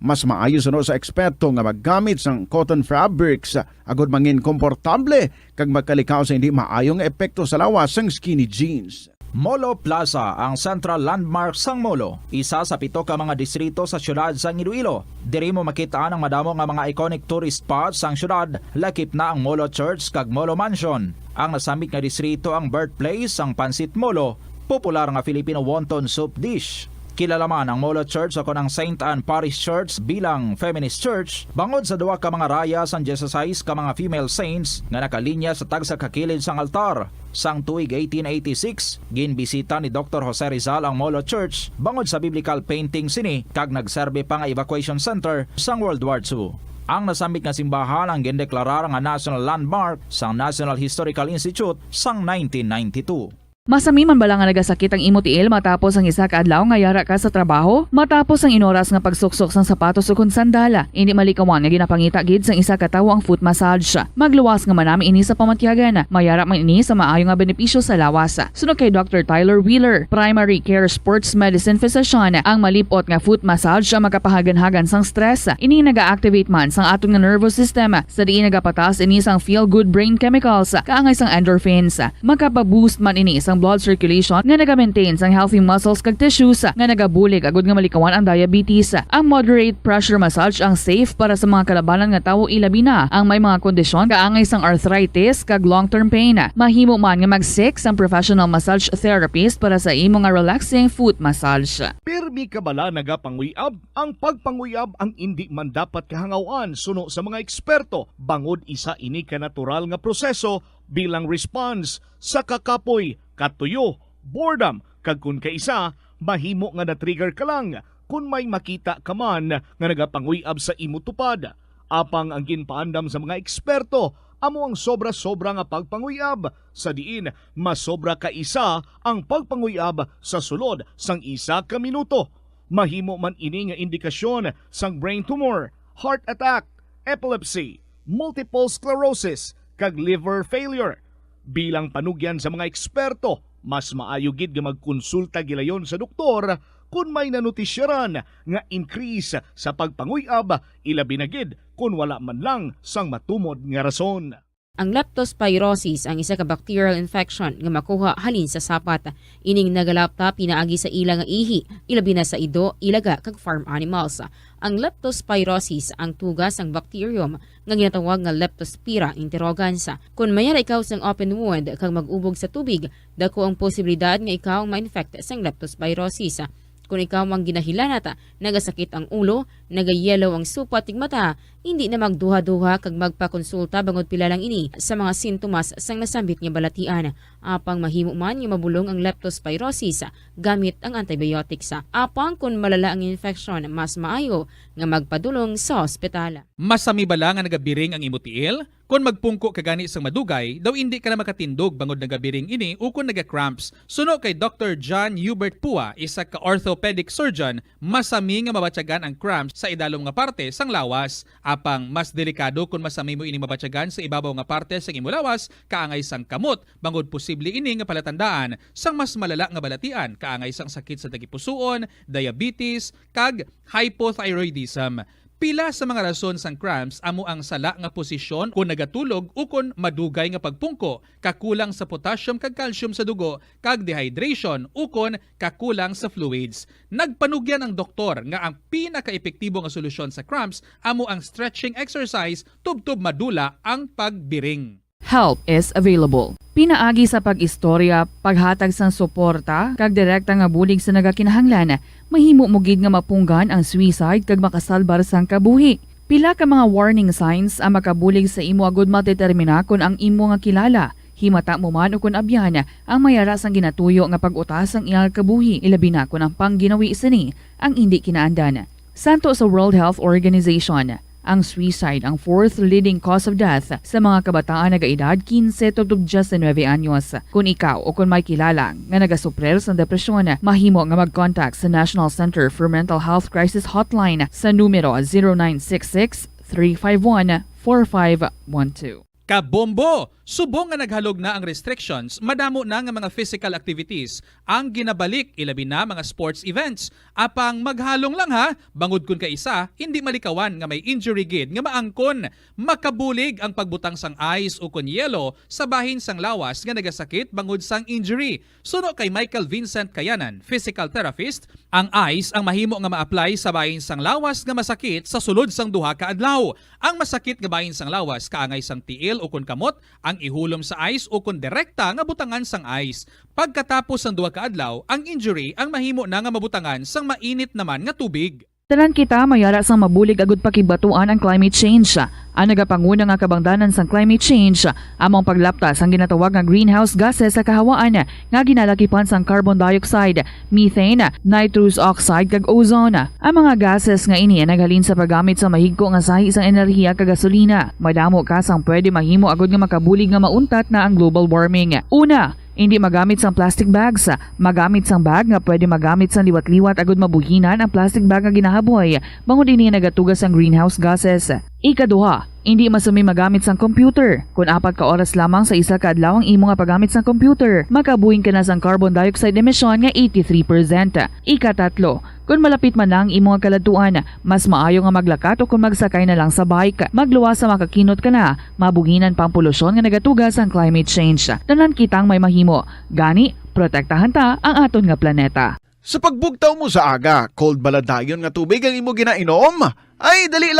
Mas maayo sa eksperto nga maggamit sang cotton fabrics agod mangin komportable kag magkalikaw sa hindi maayong epekto sa lawas sang skinny jeans. Molo Plaza, ang central landmark sang Molo, isa sa 7 ka mga distrito sa syudad sang Iloilo. Diri mo makitaan ang madamo nga mga iconic tourist spots sang syudad, lakip na ang Molo Church kag Molo Mansion. Ang nasamit nga distrito ang birthplace sang Pansit Molo, popular nga Filipino wonton soup dish. Kilala man ang Molo Church o ang St. Anne Parish Church bilang feminist church, bangod sa duwa ka mga raya sang 16 ka mga female saints nga nakalinya sa tagsa kakilid sang altar. Sang tuig 1886, ginbisita ni Dr. Jose Rizal ang Molo Church bangod sa biblical painting sini kag nagserbe pa nga evacuation center sang World War II. Ang nasamit nga simbahan ang gindeklarar nga national landmark sang National Historical Institute sang 1992. Masami man bala nga nagasakit ang imo tiil matapos ang isa ka adlaw nga yara ka sa trabaho? Matapos ang inoras nga pagsuksok sang sapatos o kun sandala, hindi malikawan nga ginapangita gid sang isa ka tawo ang foot massage. Magluwas nga manami ini sa pamatyagan, mayara man ini sa maayo nga benepisyo sa lawas. Suno kay Dr. Tyler Wheeler, primary care sports medicine physician, ang malipot nga foot massage ang makapahagan-hagan sang stress. Ini naga-activate man sang aton nga nervous system, sa diin nagapatas ini sang feel-good brain chemicals, kaangay sang endorphins. Makapaboost man ini sang blood circulation nga naga-maintain sang healthy muscles kag tissues nga nagabulig agud nga malikawan ang diabetes. Ang moderate pressure massage ang safe para sa mga kalabanan nga tawo ilabi na ang may mga kondisyon kaangay sang arthritis kag long-term pain. Mahimo man nga mag-seek sang professional massage therapist para sa imo nga relaxing foot massage. Pirmi ka bala nagapanguyab? Ang pagpanguyab ang hindi man dapat kahangawan suno sa mga eksperto. Bangod isa ini ka natural nga proseso bilang response sa kakapoy, katuyo, boredom, kag kun kaisa, mahimo nga na-trigger ka lang kung may makita ka man nga nagapanguyab sa imo tupad. Apang ang ginpaandam sa mga eksperto, amo ang sobra-sobra nga pagpanguyab sa diin masobra ka isa ang pagpanguyab sa sulod sang isa ka minuto. Mahimo man ini nga indikasyon sang brain tumor, heart attack, epilepsy, multiple sclerosis kag liver failure. Bilang panugyan sa mga eksperto, mas maayo gid nga magkonsulta gilayon sa doktor kung may nanutisyaran nga increase sa pagpanguyab, ilabi na gid kung wala man lang sang matumod nga rason. Ang leptospirosis ang isa ka bacterial infection nga makuha halin sa sapat. Ining nagalapta pinaagi sa ila nga ihi, ilabi na sa ido, ilaga kag farm animals. Ang leptospirosis ang tugas ang bacterium nga ginatawag nga Leptospira interrogans. Kung mayara ikaw sang open wound kag mag-ubog sa tubig, dako ang posibilidad nga ikaw ma-infect sang leptospirosis. Kung ikaw mang ginahilanata, nagasakit ang ulo, nagayelo ang supat tig mata, hindi na magduha-duha kag magpakonsulta bangod pila lang ini sa mga sintomas sang nasambit nga balatian. Apang mahimo man nga mabulong ang leptospirosis gamit ang antibiotics. Apang kung malala ang infection, mas maayo nga magpadulong sa ospital. Masami bala nga nagabiring ang imutiil? Kung magpungko ka gani sang madugay, daw hindi ka na makatindog bangod nagabiring ini o kung naga-cramps. Suno kay Dr. John Hubert Pua, isa ka orthopedic surgeon, masami nga mabatyagan ang cramps sa idalom nga parte sang lawas. Apang mas delikado kung masami mo ini mabatyagan sa ibabaw nga parte sang imo lawas, kaangay sang kamot, bangod posible ini nga palatandaan sang mas malala nga balatian, kaangay sang sakit sa dagipusoon, diabetes, kag hypothyroidism. Pila sa mga rason sang cramps amo ang sala nga posisyon kung nagatulog o kung madugay nga pagpungko, kakulang sa potassium kag calcium sa dugo, kag dehydration o kung kakulang sa fluids. Nagpanugyan ang doktor nga ang pinaka-epektibo nga solusyon sa cramps amo ang stretching exercise tubtob madula ang pagbiring. Help is available. Pinaagi sa pag-istorya, paghatag sang suporta, kag direkta nga bulig sa nagakinahanglan, mahimo mo gid nga mapunggan ang suicide kag makasalbar sang kabuhi. Pila ka mga warning signs ang makabulig sa imo agud matetermina kung ang imo nga kilala. Himata mo man o kung abyan ang mayara sang ginatuyo nga pag-utas ang iyang kabuhi, ilabi na kung ang pangginawi sini ang hindi kinaandan. Santo sa World Health Organization, ang suicide ang fourth leading cause of death sa mga kabataan na gaedad 15 to 19 anyos. Kung ikaw o kung may kilala nga nagasuprer sa depresyon, mahimo nga mag-contact sa National Center for Mental Health Crisis Hotline sa numero 0966 351 4512. Kabombo! Subong nga naghalog na ang restrictions, madamo na nga mga physical activities ang ginabalik, ilabi na mga sports events. Apang maghalong lang ha, bangod kun ka isa, hindi malikawan nga may injury gid nga maangkon. Makabulig ang pagbutang sang ice o kun yelo sa bahin sang lawas nga nagasakit bangod sang injury. Suno kay Michael Vincent Kayanan, physical therapist, ang ice ang mahimo nga ma-apply sa bahin sang lawas nga masakit sa sulod sang duha ka adlaw. Ang masakit nga bahin sang lawas kaangay sang tiil o kun kamot, ang ihulom sa ice o kung direkta nga butangan sang ice. Pagkatapos ng duha ka adlaw, ang injury ang mahimo na nga mabutangan sang mainit naman nga tubig. Tanan kita mayara sang mabulig agud pakibatuan ang climate change. Ang nagapanguna nga kabangdanan sang climate change among paglaptas ang ginatawag nga greenhouse gases sa kahawaan nga ginalakipan sang carbon dioxide, methane, nitrous oxide kag ozone. Ang mga gases nga ini naghalin sa paggamit sa mahigko nga sahi sang enerhiya kag gasolina. Madamo ka sang pwede mahimo agud nga makabulig nga mauntat na ang global warming. Una, hindi magamit sang plastic bags. Magamit sang bag nga pwede magamit sang liwat-liwat agud mabuhinan ang plastic bag nga ginahaboy bangod ini nagatugas ang greenhouse gases. Ikaduha, hindi masumi magamit sang computer. Kung 4 ka oras lamang sa isa ka adlaw ang imo nga paggamit sang computer, makabuhing ka na sang carbon dioxide emission nga 83%. Ikatatlo, kung malapit man lang imo nga kaladuan, mas maayo nga maglakat o kung magsakay na lang sa bike. Magluwas sa makakinot ka na, mabuhinan pang polusyon nga nagatugas ang climate change. Tanan kitang may mahimo. Gani, protektahan ta ang aton nga planeta. Sa pagbugtaw mo sa aga, cold baladayon nga tubig ang imo ginainom? Ay, dali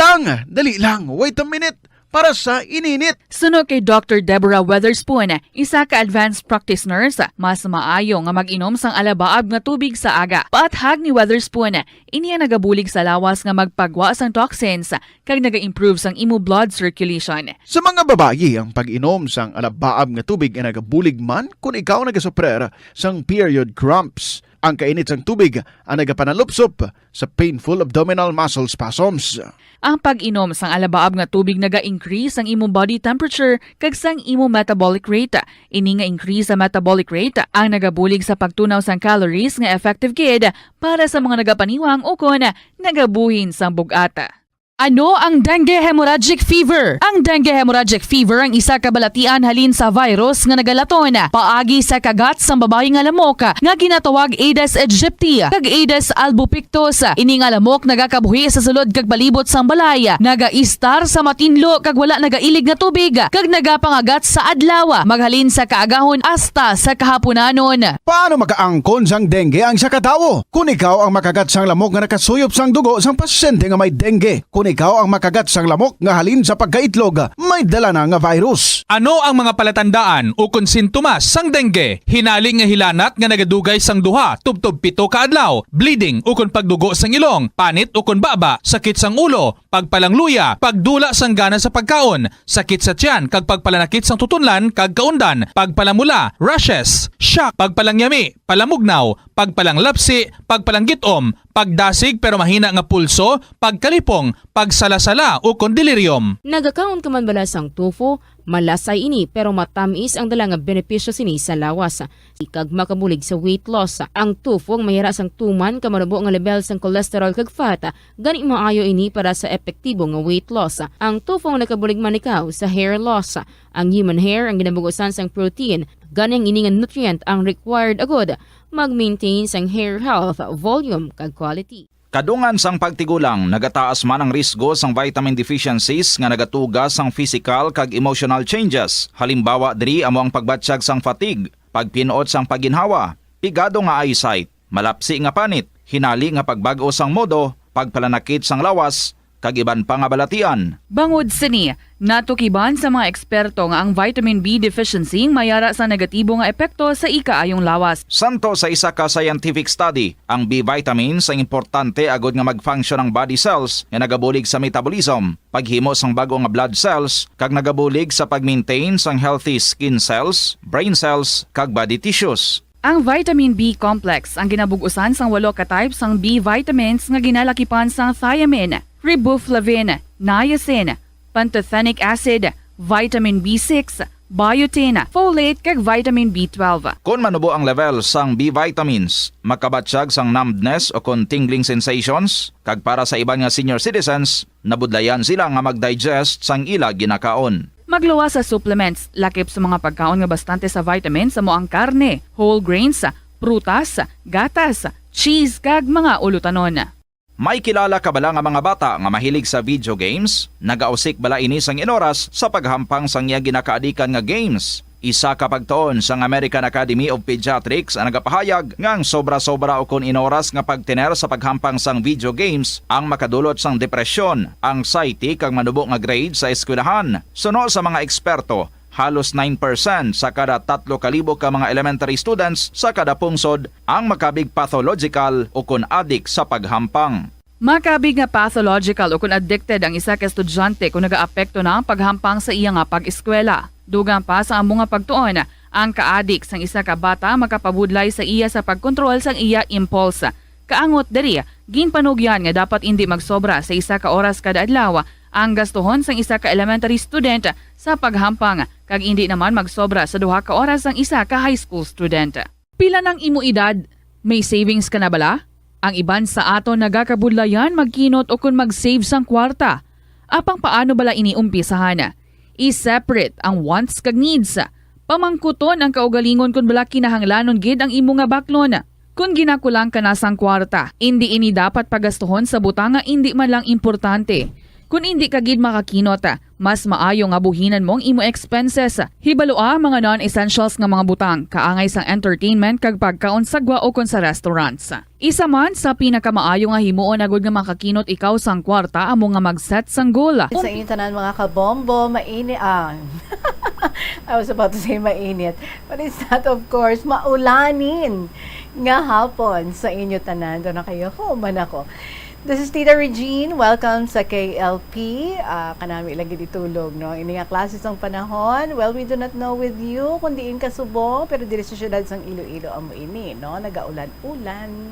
lang, wait a minute, para sa ininit. Suno kay Dr. Deborah Weatherspoon, isa ka advanced practice nurse, mas maayo nga mag-inom sang alabaab nga tubig sa aga. Paathag ni Weatherspoon, iniya nagabulig sa lawas nga magpagwa sang toxins kag naga-improve sang imo blood circulation. Sa mga babayi, ang pag-inom sang alabaab nga tubig ay nagabulig man kung ikaw nagasuprer sang period cramps. Ang kainit sang tubig ang nagapanalupsop sa painful abdominal muscle spasms. Ang pag-inom sang alabaab nga tubig naga-increase ang imong body temperature kag sang imong metabolic rate. Ini nga increase sa metabolic rate ang nagabulig sa pagtunaw sang calories nga effective gid para sa mga nagapaniwang o kon nagabuhin sang bugata. Ano ang dengue hemorrhagic fever? Ang dengue hemorrhagic fever ang isa ka balatian halin sa virus nga nagalaton paagi sa kagat sa babae nga lamok nga ginatawag Aedes aegypti kag Aedes albopictus. Ini nga lamok nagakabuhi sa sulod kag palibot sang balay, nagaistar sa matinlo kag wala nagailig nga tubig kag nagapangagat sa adlaw maghalin sa kaagahon hasta sa kahaponanon. Paano makaangkon sang dengue ang isa ka tawo? Kung ikaw ang makagat sang lamok nga nakasuyop sang dugo sang pasyente nga may dengue, kung ikaw ang makagat sang lamok nga halin sa pagkaitlog, may dala na nga virus. Ano ang mga palatandaan o kung sintomas sang dengue? Hinali nga hilanat nga nagadugay sang duha, tubtob 7 ka adlaw, bleeding o kung pagdugo sang ilong, panit o kung baba, sakit sang ulo, pagpalangluya, pagdula sang gana sa pagkaon, sakit sa tiyan kag pagpalanakit sang tutunlan kag kaundan, pagpalamula, rashes, shock, pagpalangyami, palamugnaw, pagpalanglapsi, pagpalanggitom, pagdasig pero mahina nga pulso, pagkalipong, pagsalasala o kung delirium. Nagakaon ka man bala sang tofu, malasay ini pero matamis ang dala nga benepisyo sini sa lawas. Ikag makabulig sa weight loss. Ang tofu ang mahira sang tuman kamanubo nga level sang cholesterol kag fat. Gani maayo ini para sa epektibo nga weight loss. Ang tofu ang nakabulig man ikaw sa hair loss. Ang human hair ang ginabugusan sang protein. Gani ang ini nga nutrient ang required agod mag-maintain sang hair health, volume kag quality. Kadungan sang pagtigulang, nagataas man ang risgo sang vitamin deficiencies nga nagatugas sang physical kag emotional changes. Halimbawa diri amo ang pagbatsyag sang fatigue, pagpinuot sang paginhawa, pigado nga eyesight, malapsi nga panit, hinali nga pagbago sang modo, pagpalanakit sang lawas, kag iban pa nga balatian. Bangod sini, natukiban sa mga eksperto nga ang vitamin B deficiency mayara sa negatibo nga epekto sa ikaayong lawas. Santo sa isa ka scientific study, ang B vitamins ang importante agod nga mag-function ang body cells nga nagabulig sa metabolism, paghimo sang bago nga blood cells, kag nagabulig sa pag-maintain sang healthy skin cells, brain cells, kag body tissues. Ang vitamin B complex ang ginabugusan sang 8 ka types sang B vitamins nga ginalakipan sang thiamine, riboflavin, niacin, pantothenic acid, vitamin B6, biotin, folate kag vitamin B12. Kung manubo ang level sang B vitamins, makabatsyag sang numbness o kung tingling sensations, kag para sa iban nga senior citizens, nabudlayan sila nga mag-digest sang ila ginakaon. Magluwa sa supplements, lakip sa mga pagkaon nga bastante sa vitamins sa moang karne, whole grains, prutas, gatas, cheese kag mga ulutanon. May kilala ka bala nga mga bata nga mahilig sa video games? Nagausik bala ini sang inoras sa paghampang sang iya ginakaadikan nga games. Isa ka pagtuon sang American Academy of Pediatrics ang nagapahayag nga ang sobra-sobra o kun inoras nga pagtener sa paghampang sang video games ang makadulot sang depresyon, anxiety kag manubo nga grade sa eskwelahan. Suno sa mga eksperto, halos 9% sa kada 3,000 ka mga elementary students sa kada pungsod ang makabig pathological o kun addict sa paghampang. Makabig nga pathological o kung addicted ang isa ka estudyante kung nagaapekto na ang paghampang sa iya nga pag-eskwela. Dugang pa sa among nga pagtuon, ang ka-addict sang isa ka bata makapabudlay sa iya sa pagkontrol sang iya impulse. Kaangot diri, ginpanugyan nga dapat hindi magsobra sa isa ka oras kada adlaw ang gastuhon sang isa ka elementary student sa paghampang kag hindi naman magsobra sa 2 ka oras ang isa ka high school student. Pila ng imo edad, may savings ka na bala? Ang iban sa ato nagakabudlayan magkinot o kung mag-save sang kwarta. Apang paano bala iniumpisahan? I-separate ang wants kag needs. Pamangkuton ang kaugalingon kung bala kinahanglanon gid ang imo nga baklon. Kung ginakulang ka na sang kwarta, hindi ini dapat pagastuhon sa butang nga hindi man lang importante. Kung hindi ka gid makakinot, mas maayo nga buhinan mong imo expenses. Hibalua mga non-essentials nga mga butang, kaangay sang entertainment kag pagkaon sa gwa o kon sa restaurants. Isa man sa pinakamaayo nga himuon agud nga makakinot ikaw sang kwarta amo nga mag-set sang goal. Sa inyo tanan mga kabombo, mainit I was about to say mainit, but it's not, of course, maulanin nga hapon sa inyo tanan. Doon na kayo, human ako. This is Tita Regine. Welcome sa KLP. Kanami lagi ditulog, no? Ini nga klase sang panahon. Well, we do not know with you kung diin kasubong, pero diri sa syudad sang Iloilo amo ini, no? Nagaulan-ulan,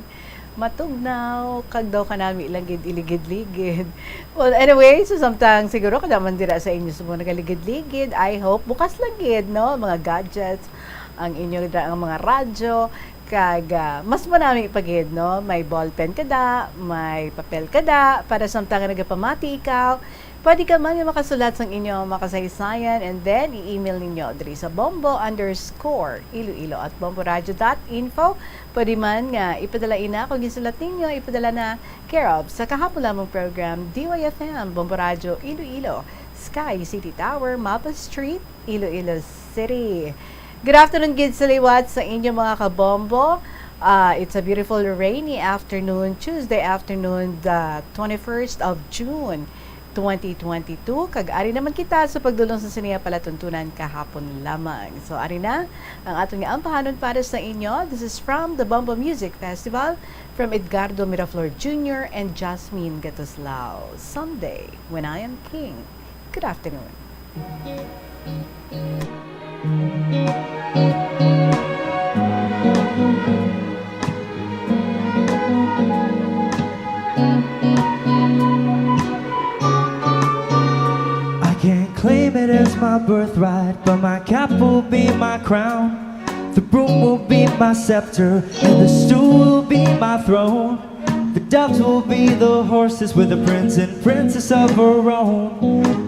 matugnaw, kag daw kanami lagi iligid-ligid. Well, anyway, so samtang siguro kadaman dira sa inyo subong nagaligid-ligid. I hope bukas lagid, no? Mga gadgets, ang inyo ang mga radyo, kag mas manami ipagid, no? May ballpen kada, may papel kada, para samtang nagapamati ikaw, pwede ka man yung makasulat sa inyong makasaysayan, and then i-email ninyo diri sa bombo_iloilo at bomboradio.info. Pwede man nga ipadala ina kung gisulat ninyo, ipadala na care of sa kahapon lamang program DYFM Bombo Radio Iloilo, Sky City Tower, Mapa Street, Iloilo City. Good afternoon, gid sa liwat sa inyo mga kabombo. It's a beautiful rainy afternoon, Tuesday afternoon, the 21st of June, 2022. Kag-ari naman kita sa pagdulong sa siniya palatuntunan kahapon lamang. So, ari na ang atong ampahanon para sa inyo. This is from the Bombo Music Festival from Edgardo Miraflor Jr. and Jasmine Gatoslao. Someday, When I Am King. Good afternoon. I can't claim it as my birthright, but my cap will be my crown. The broom will be my scepter, and the stool will be my throne. The doves will be the horses with the prince and princess of her own.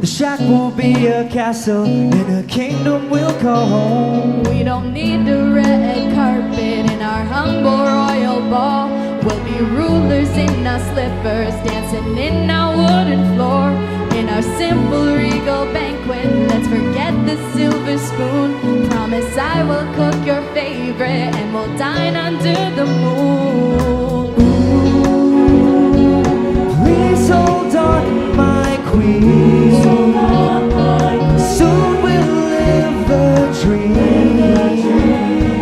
The shack will be a castle, and a kingdom will call home. We don't need the red carpet in our humble royal ball. We'll be rulers in our slippers, dancing in our wooden floor. In our simple regal banquet, let's forget the silver spoon. Promise I will cook your favorite, and we'll dine under the moon. Please hold on, my queen. Soon we'll live the dream.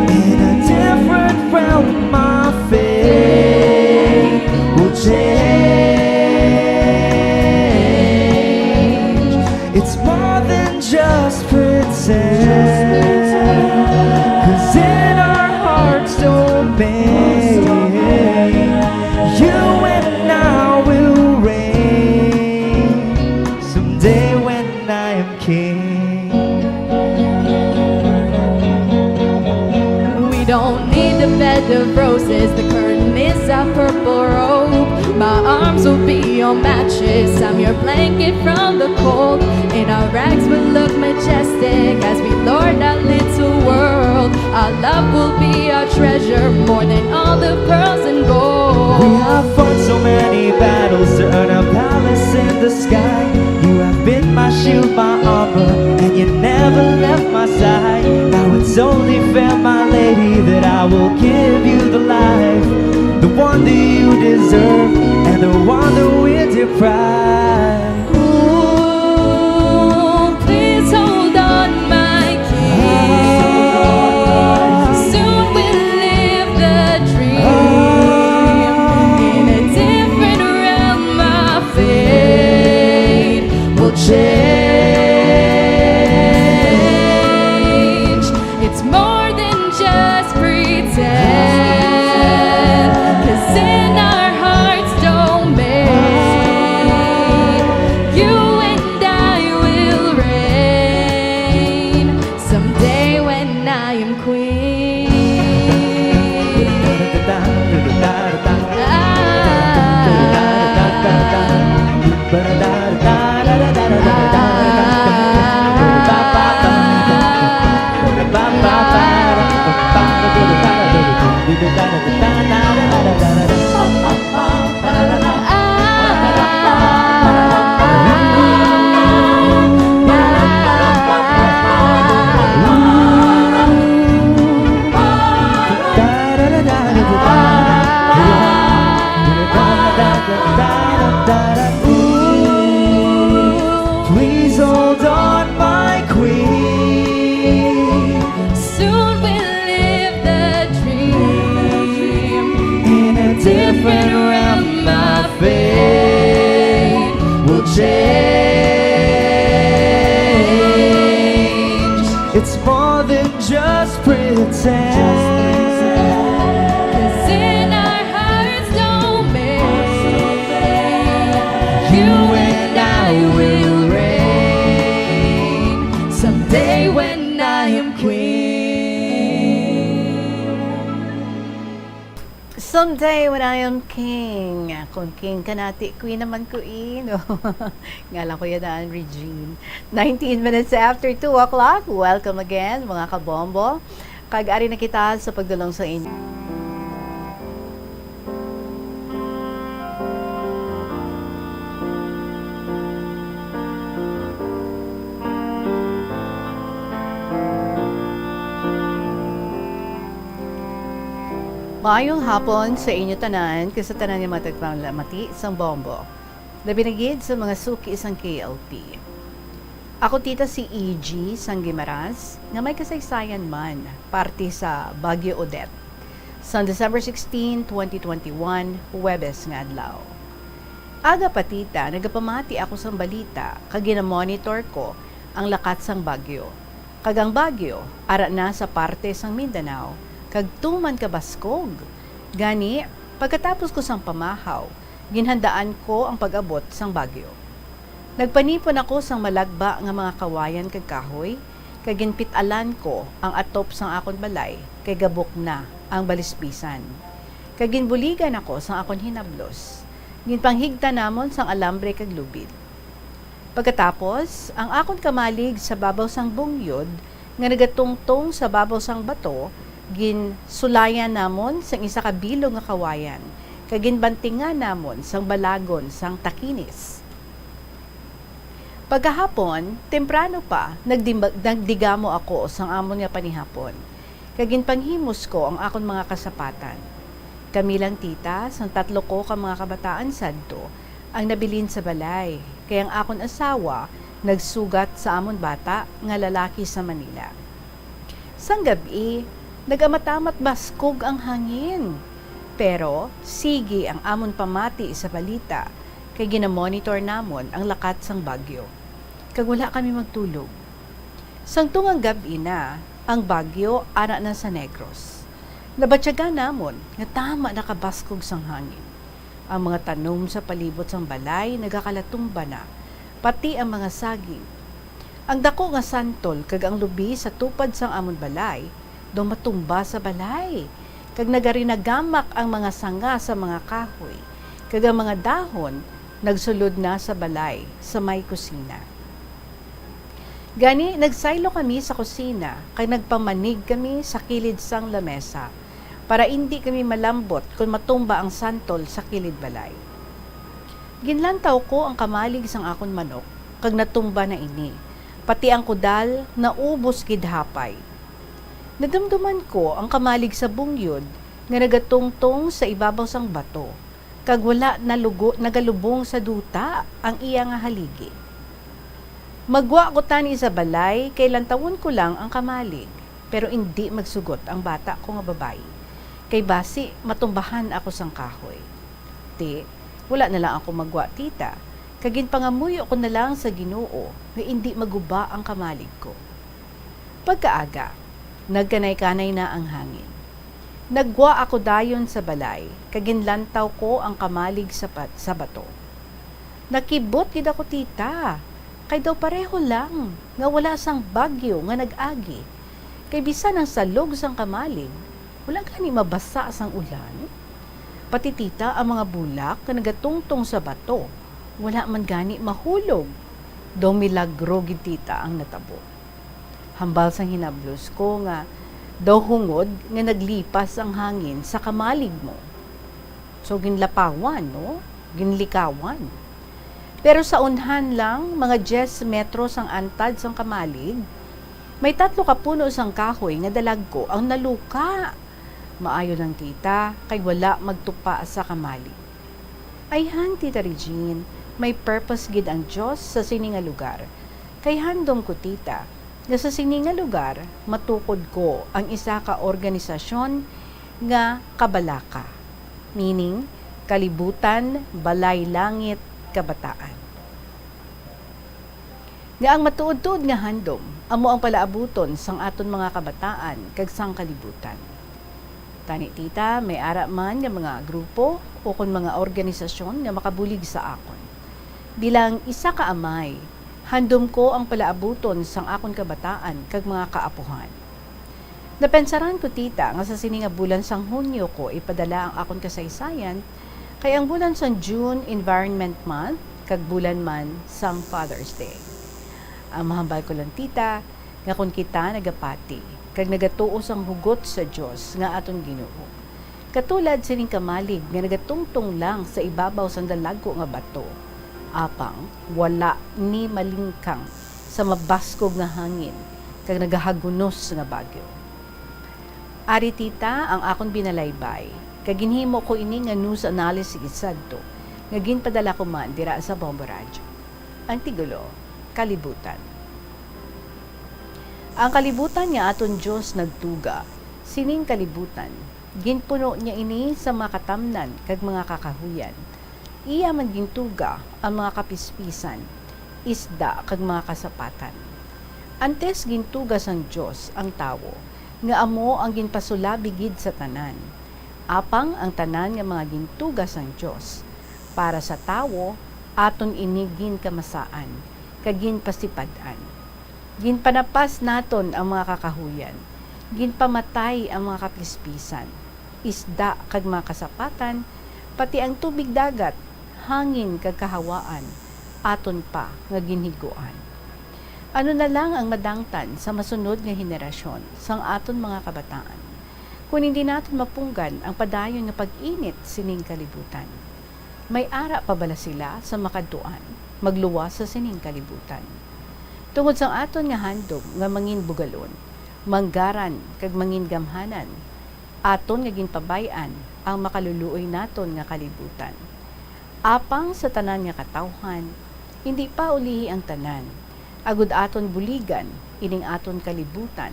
In a different realm, my fate will change. It's more than just pretend, 'cause in our hearts don't bend. You and I will reign someday when I am king. We don't need a bed of roses, the curtain is a purple robe. My arms will be your mattress, I'm your blanket from the cold. And our rags will look majestic as we lord our little world. Our love will be our treasure, more than all the pearls and gold. We have fought so many battles to earn a palace in the sky. You have been my shield, my armor, and you never left my side. Now it's only fair, my lady, that I will give you the life, the one that you deserve, and the one that we're deprived. Ooh, please hold on, my king. Soon we'll live the dream. In a different realm, my fate will change. It's more than just pretend, 'cause in our hearts don't mend. You and I will reign someday when I am queen. Please hold on, my queen. Soon we'll live the dream. In a different realm, my fate You and I will reign someday when I am queen. Someday when I am king. Kung king ka nati, queen naman ko no? Ngalan ko yan na, Regine. 19 minutes after 2 o'clock. Welcome again, mga kabombo. Kag-ari na kita sa pagdulong sa inyo. Maayong hapon sa inyo tanan, kasi tanan yung matagpamati sang bombo. Labinagid sa mga suki isang KLP. Ako tita si E.G. sang Guimaras, nga may kasaysayan man, parte sa Baguio Odette. Sa December 16, 2021, Huwebes nga adlaw. Aga pa tita, nagapamati ako sang balita, kag gina-monitor ko ang lakat sang Baguio. Kagang Baguio, ara na sa parte sang Mindanao, kag tuman ka baskog. Gani, pagkatapos ko sang pamahaw, ginhandaan ko ang pag-abot sang Baguio. Nagpanipon ako sang malagba nga mga kawayan kag kahoy, kag ginpitalan ko ang atop sang akon balay, kay gabok na ang balispisan. Kag ginbuligan ako sang akon hinablos. Ginpanghigta namon sang alambre kag lubid. Pagkatapos, ang akon kamalig sa babaw sang bungyod, nga nagatungtong sa babaw sang bato, ginsulayan namon sang isa ka bilog nga kawayan, kag ginbantingan namon sang balagon sang takinis. Pagkahapon, temprano pa, nagdigamo ako sang amon nga panihapon, kag ginpanghimos ko ang akon mga kasapatan. Kami lang tita, sang 3 ko ka mga kabataan sadto, ang nabilin sa balay, kaya ang akon asawa nagsugat sa amon bata nga lalaki sa Manila. Sang gabi, nagamatamat baskog ang hangin. Pero, sige ang amon pamati sa balita, kay ginamonitor namon ang lakat sang Baguio. Kag wala kami magtulog. Sang tungang gabi na, ang Baguio ana na sa Negros. Nabatyaga namon nga tama nakabaskog sang hangin. Ang mga tanom sa palibot sang balay nagakalatumba na, pati ang mga saging. Ang dako nga santol kag ang lubi sa tupad sang amon balay, daw matumba sa balay. Kag nagarinagamak ang mga sanga sa mga kahoy. Kag ang mga dahon nagsulod na sa balay sa may kusina. Gani, nagsaylo kami sa kusina kag nagpamanig kami sa kilid sang lamesa para hindi kami malambot kung matumba ang santol sa kilid balay. Ginlantaw ko ang kamalig sang akon manok kag natumba na ini. Pati ang kudal naubos gid hapay. Nadamduman ko ang kamalig sa bungyod nga nagatungtong sa ibabaw sang bato, kag wala nagalubong sa duta ang iya nga haligi. Magwa ko tani sa balay, kay lantawon ko lang ang kamalig, pero hindi magsugot ang bata ko nga babae. Kay basi matumbahan ako sang kahoy. Wala na lang ako magwa tita, kag ginpangamuyo ko na lang sa Ginoo nga hindi maguba ang kamalig ko. Pagkaaga, nagkanay-kanay na ang hangin. Nagwa ako dayon sa balay, kaginlantaw ko ang kamalig sa bato. Nakibot gid ako tita, kay daw pareho lang, nga wala sang bagyo nga nag-agi. Kay bisan ang salog sang kamalig, wala gani mabasa sang ulan. Pati tita ang mga bulak nga nagatungtong sa bato, wala man gani mahulog. Daw milagro gid tita ang natabo. Hambal sang hinablos ko nga daw hungod nga naglipas ang hangin sa kamalig mo. So ginlapawan, no? Ginlikawan. Pero sa unhan lang, mga 10 metros ang antad sang kamalig, may 3 ka puno sang kahoy nga dalag ko ang naluka. Maayo lang tita, kay wala magtupa sa kamalig. Ayhan tita Regine, may purpose gid ang Diyos sa sininga lugar. Kay handom ko tita, na sa sininga lugar, matukod ko ang isa ka organisasyon nga kabalaka. Meaning, kalibutan, balay langit, kabataan. Nga ang matuod-tuod nga handom, amo ang palaabuton sang aton mga kabataan kag sang kalibutan. Tani tita, may ara man nga mga grupo o kon mga organisasyon nga makabulig sa akon. Bilang isa ka amay, handom ko ang palaabuton sang akon kabataan kag mga kaapuhan. Napensaran ko tita nga sa sininga bulan sang Hunyo ko ipadala ang akon kasaysayan kay ang bulan sang June Environment Month kag bulan man sang Father's Day. Ang mahambal ko lang tita nga kung kita nagapati kag nagatuo sang hugot sa Dios nga aton Ginoo. Katulad sining kamalig nga nagatungtong lang sa ibabaw sang dalago nga bato. Apang wala ni malingkang sa mabaskog nga hangin kag nagahagunos nga bagyo. Ari tita ang akon binalaybay kag ginhimo ko ini nga news analysis sadto nga ginpadala ko man dira sa Bombo Radyo. Ang tigulo, kalibutan. Ang kalibutan nga aton Dios nagtuga. Sining kalibutan, ginpuno niya ini sa mga katamnan kag mga kakahuyan. Iya man gintuga ang mga kapispisan, isda kag mga kasapatan. Antes gintuga sang Dios ang tawo, nga amo ang ginpasula bigid sa tanan. Apang ang tanan nga mga gintuga sang Dios para sa tawo aton ini ginkamasaan, kag ginpasipadan. Ginpanapas naton ang mga kakahuyan, ginpamatay ang mga kapispisan, isda kag mga kasapatan, pati ang tubig dagat, hangin kag kahawaan, aton pa nga ginhiguan. Ano na lang ang madangtan sa masunod nga henerasyon sang aton mga kabataan, kung hindi naton mapunggan ang padayon nga pag-init sining kalibutan. May ara pa bala sila sa makadtuan, magluwas sa sining kalibutan. Tungod sang aton nga handog nga mangin bugalon, manggaran kag mangin gamhanan, aton nga ginpabayan ang makaluluoy naton nga kalibutan. Apang sa tanan nga katawhan, hindi pa ulihi ang tanan, agud aton buligan ining aton kalibutan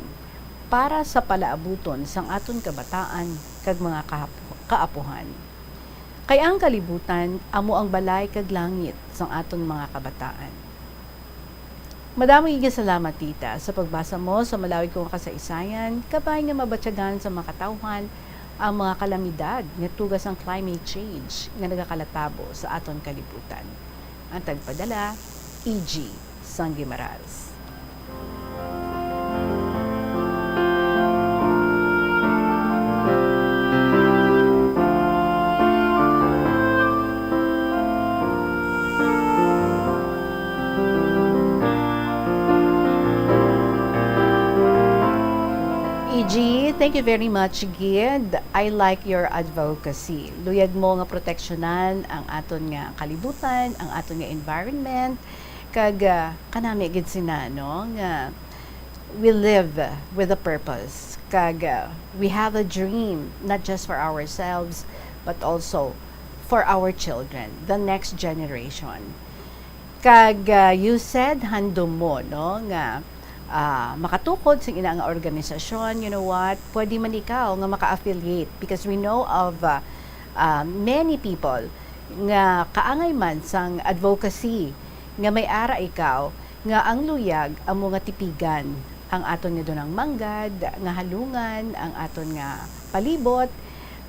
para sa palaabuton sang aton kabataan kag mga kaapuhan. Kay ang kalibutan amo ang balay kag langit sang aton mga kabataan. Madaming salamat tita sa pagbasa mo sa malawig kong kasaysayan, kabay nga mabatyagan sa mga katawhan ang mga kalamidad nga tugas ang climate change nga nagakalatabo sa aton kalibutan. Ang tagpadala, E.G. Sangimaraz. Thank you very much, Gid. I like your advocacy. Luyag mo nga proteksyonan ang aton nga kalibutan, ang aton nga environment, kag kanami gid sina no nga we live with a purpose. Kag we have a dream not just for ourselves but also for our children, the next generation. Kag you said handom mo no nga makatukod sa ina nga organisasyon, you know what, pwede man ikaw nga maka-affiliate because we know of many people nga kaangay man sang advocacy nga may ara ikaw nga ang luyag amo nga tipigan ang aton nga dunang manggad nga halungan, ang aton nga palibot,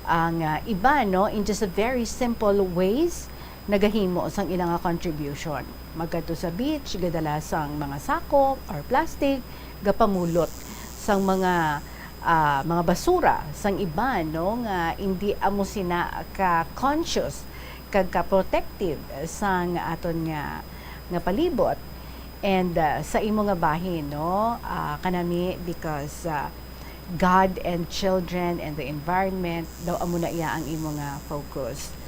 ang iba no in just a very simple ways nagahimo sang ilang contribution. Magkadto sa beach, gadala sang mga sako or plastic, gapamulot sang mga basura sang iba no nga hindi amo sina ka conscious kag ka protective sang aton nga palibot and sa imo nga bahin no kanami because God and children and the environment daw amo na iya ang imo nga focus.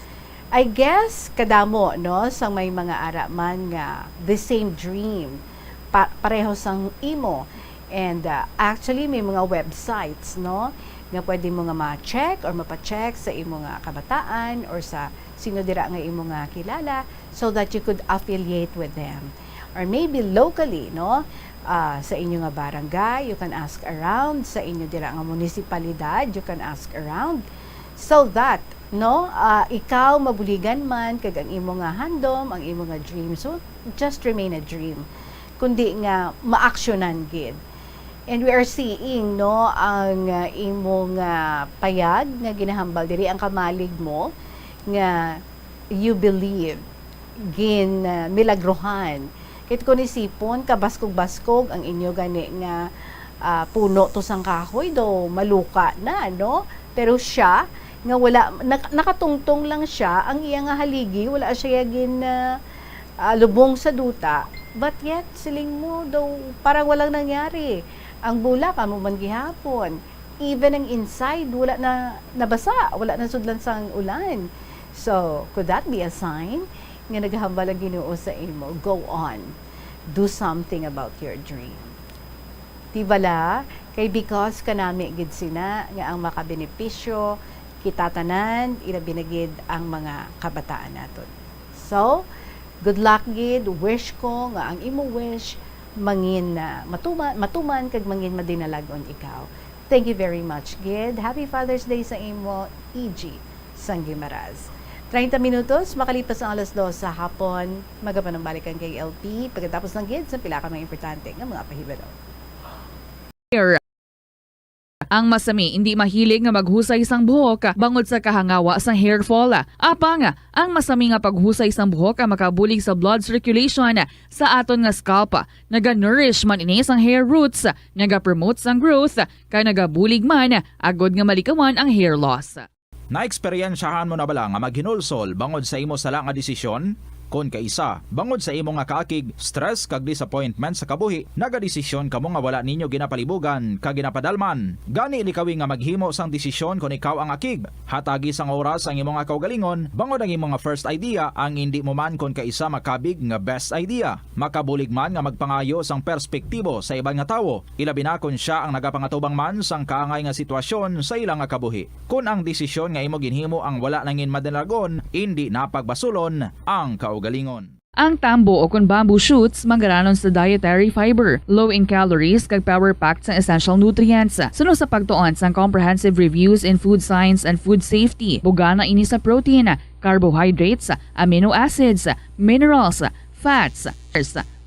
I guess kadamo no sang may mga ara man nga the same dream pareho sang imo and actually may mga websites no nga pwede mo nga ma-check or mapa-check sa imo nga kabataan or sa sino dira nga imo nga kilala so that you could affiliate with them or maybe locally no sa inyo nga barangay you can ask around, sa inyo dira nga munisipalidad you can ask around so that no ikaw mabuligan man kag ang imo nga handom, ang imo nga dream, so just remain a dream kundi nga maaksyonan gid. And we are seeing no ang imo nga payag nga ginahambal diri ang kamalig mo nga you believe milagrohan. Kit ko ni sipon, kabaskog-baskog ang inyo gani nga puno to sang kahoy do maluka na, no? Pero siya nga wala nakatungtong lang siya ang iya nga haligi, wala siya lubong sa duta, but yet siling mo daw parang walang nangyari. Ang bula pa mo man gihapon, even ang inside wala na nabasa, wala na sudlan sang ulan. So could that be a sign nga naghambal ang Ginoo sa imo? Go on, do something about your dream. Di bala? Kay because kanami gid sina nga ang makabenepisyo kita tanan ila binagid ang mga kabataan naton. So, good luck gid, wish ko nga ang imo wish mangin matuman kag mangin madinalagon ikaw. Thank you very much gid. Happy Father's Day sa imo, E.G. Sanggimaraz. 30 minutos, makalipas ang 2:00 sa hapon, magapanumbalik ang KLP pagkatapos ng gid sa pila ka mga importante nga mga pahibalo. Ang masami hindi mahilig nga maghusay sang buhok bangod sa kahangawa sang hair fall. Apang ang masami nga paghusay sang buhok makabulig sa blood circulation sa aton nga scalp. Naga-nourish man ini sang hair roots, naga-promote sang growth, kay nagabulig man agod nga malikawan ang hair loss. Na-eksperyensyahan mo na bala nga maghinulsol bangod sa imo sala nga desisyon? Kon kaisa, bangod sa imo nga kaakig, stress kag disappointment sa kabuhi, nagadesisyon kamo nga wala ninyo ginapalibugan kag ginapadalman. Gani likawi nga maghimo sang desisyon kon ikaw ang akig. Hatagi sang oras ang imo nga kaugalingon, bangod ang imo nga first idea ang hindi mo man kon kaisa makabig nga best idea. Makabulig man nga magpangayo sang perspektibo sa ibang nga tawo, ilabi na kon siya ang nagapangatubang man sang kaangay nga sitwasyon sa ilang nga kabuhi. Kun ang desisyon nga imo ginhimo ang wala nangin madalagon, hindi napagbasulon ang kaugalingon. Ang tambo o kung bamboo shoots mangaranon sa dietary fiber, low in calories kag power-packed sa essential nutrients. Sunod sa pagtuon sa comprehensive reviews in food science and food safety, bugana ini sa protein, carbohydrates, amino acids, minerals, fats,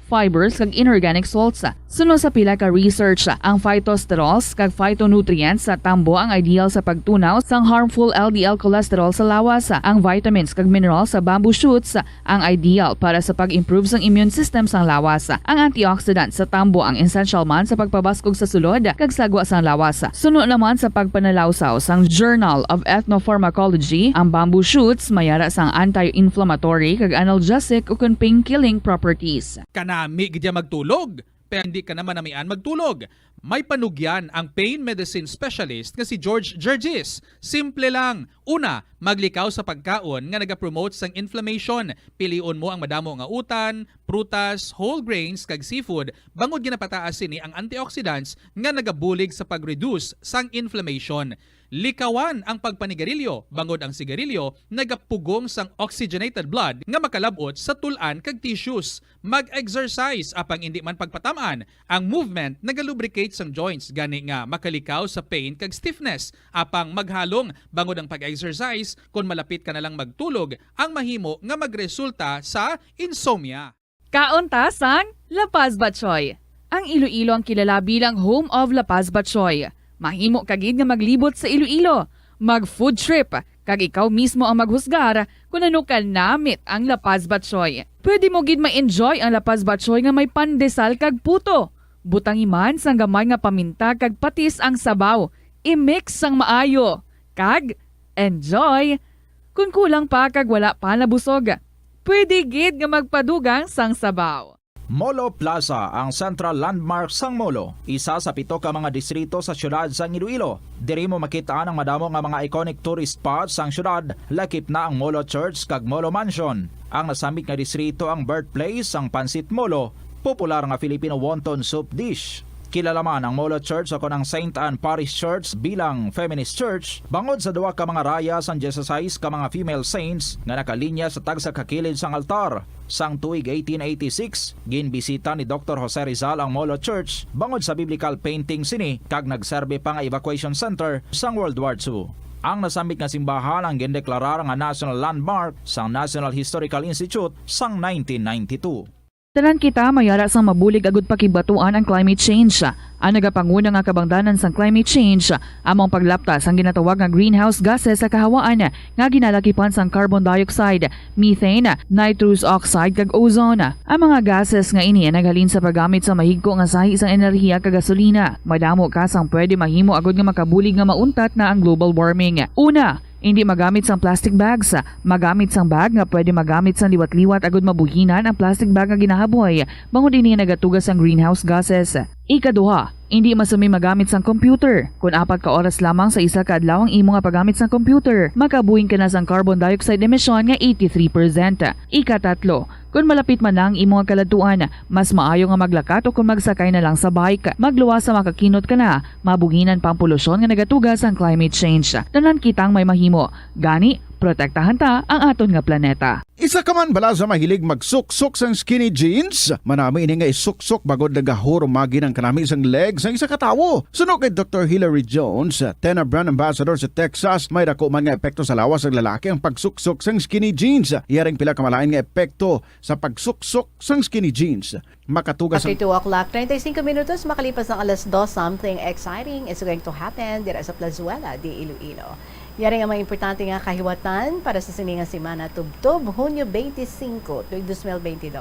fibers kag inorganic salts. Sunod sa pila ka research, ang phytosterols kag phytonutrients sa tambo ang ideal sa pagtunaw sang harmful LDL cholesterol sa lawas. Ang vitamins kag minerals sa bamboo shoots ang ideal para sa pag-improve sang immune system sang lawas. Ang antioxidants sa tambo ang essential man sa pagpabaskog sa sulod kag sagwa sang lawas. Sunod naman sa pagpanalawsaw sang Journal of Ethnopharmacology, ang bamboo shoots mayara sang anti-inflammatory kag analgesic ug pain-killing properties. Kanami gidya magtulog, pero hindi ka naman namian magtulog. May panugyan ang pain medicine specialist nga si George Gergis. Simple lang. Una, maglikaw sa pagkaon nga nagapromote sang inflammation. Piliun mo ang madamo nga utan, prutas, whole grains kag seafood bangod ginapataas sini ang antioxidants nga nagabulig sa pag-reduce sang inflammation. Likawan ang pagpanigarilyo bangod ang sigarilyo nagapugong sang oxygenated blood nga makalabot sa tulan kag tissues. Mag-exercise apang hindi man pagpatamaan. Ang movement nagalubricate sang joints gani nga makalikaw sa pain kag stiffness. Apang maghalong bangod ang pag-exercise kung malapit ka na lang magtulog ang mahimo nga magresulta sa insomnia. Kaunta sang La Paz Batchoy. Ang Iloilo ang kilala bilang home of La Paz Batchoy. Mahimo kagid nga maglibot sa Iloilo, mag-food trip, kag ikaw mismo ang maghusgar kung ano ka namit ang La Paz Batchoy. Pwede mo gid ma-enjoy ang La Paz Batchoy nga may pandesal kag puto. Butang iman sang gamay nga paminta kag patis ang sabaw. I-mix sang maayo. Kag enjoy. Kung kulang pa kag wala pa nabusog, pwede gid nga magpadugang sang sabaw. Molo Plaza ang central landmark sang Molo, isa sa 7 ka mga distrito sa syudad sang Iloilo. Diri mo makita ang madamo nga mga iconic tourist spots sang syudad, lakip na ang Molo Church kag Molo Mansion. Ang nasamit nga distrito ang birthplace sang Pansit Molo, popular nga Filipino wonton soup dish. Kilala man ang Molo Church o ang St. Anne Parish Church bilang feminist church bangod sa duwa ka mga raya sang 16 ka mga female saints nga nakalinya sa tagsa kakilid sang altar. Sang tuig 1886, ginbisita ni Dr. Jose Rizal ang Molo Church bangod sa biblical painting sini kag nagserbe pa nga evacuation center sang World War II. Ang nasamit nga simbahan ang gindeklarar nga national landmark sang National Historical Institute sang 1992. Tanan kita mayara sang mabulig agud pakibatuan ang climate change. Ang nagapanguna nga kabangdanan sang climate change among paglaptas ang ginatawag nga greenhouse gases sa kahawaan nga ginalakipan sang carbon dioxide, methane, nitrous oxide kag ozone. Ang mga gases nga ini naghalin sa paggamit sa mahigko nga sahi sang enerhiya kag gasolina. Madamo ka sang pwede mahimo agud nga makabulig nga mauntat na ang global warming. Una, hindi magamit sang plastic bags. Magamit sang bag nga pwede magamit sang liwat-liwat agud mabuhinan ang plastic bag nga ginahaboy bangod dinhi nagatugas ang greenhouse gases. Ikaduha, hindi masumi magamit sang computer. Kung 4 ka oras lamang sa isa ka adlaw ang imo nga paggamit sang computer, makabuhing ka na sang carbon dioxide emission nga 83%. Ikatatlo, kung malapit man lang imo nga kaladtuan, mas maayo nga maglakat o kung magsakay na lang sa bike. Magluwas sa makakinot ka na, mabuhinan pang polusyon nga nagatugas ang climate change. Tanan kitang may mahimo. Gani, protektahan ta ang aton nga planeta. Isa ka man bala sa mahilig magsuksok sang skinny jeans? Manami ini nga isuksok bagod nagahuro magi ng kanami isang legs ang isa katawo. Suno kay Dr. Hilary Jones, Tena Brand Ambassador sa Texas, may dako man nga epekto sa lawas ng lalaki ang pagsuksok sang skinny jeans. Iyaring pila kamalain nga epekto sa pagsuksok sang skinny jeans. Makatugas At 2 o'clock, 35 minutos, makalipas ng alas 2, something exciting is going to happen dira sa Plazuela de Iloilo. Yari nga mga importante nga kahiwatan para sa siningang Semana Tubtob, Hunyo 25, 2022.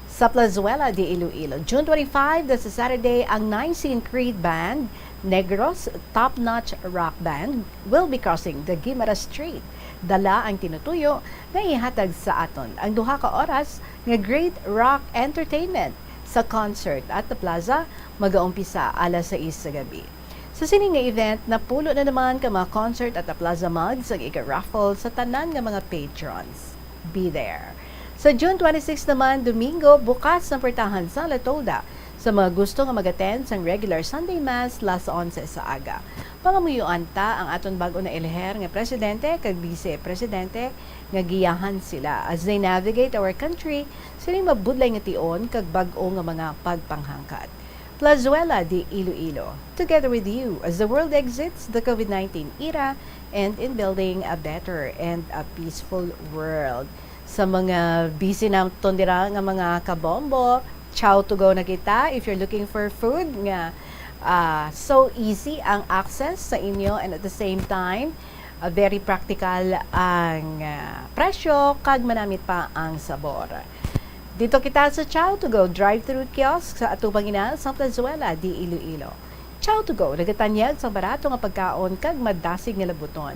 Sa Plazuela de Iloilo, June 25, that's a Saturday, ang 19th Creed Band, Negros Top Notch Rock Band, will be crossing the Guimara Street. Dala ang tinutuyo nga ihatag sa aton ang 2 ka oras nga great rock entertainment sa concert at the plaza mag-aumpisa alas 6 sa gabi. Sa sining nga event, napulo na naman ka mga concert at the plaza mugs ang ika-raffle sa tanan nga mga patrons. Be there. Sa June 26 naman, Domingo, bukas ng portahan sa Latoda sa mga gusto nga mag-attend sa regular Sunday Mass las 11 sa aga. Pangamuyuan ta ang aton bago na eleher nga presidente kag vice-presidente nga giyahan sila as they navigate our country sining mabudlay nga tion kag bag-o nga mga pagpanghangkat. Plazuela de Iloilo, together with you as the world exits the COVID-19 era and in building a better and a peaceful world. Sa mga busy na tondira nga mga kabombo, ciao to go na kita if you're looking for food nga so easy ang access sa inyo and at the same time very practical ang presyo kag manamit pa ang sabor. Dito kita sa Ciao to Go drive-thru kiosk sa atubang ina sa Plazuela de Iloilo. Ciao to Go nagatanyag sa barato nga pagkaon kag madasig nga labuton.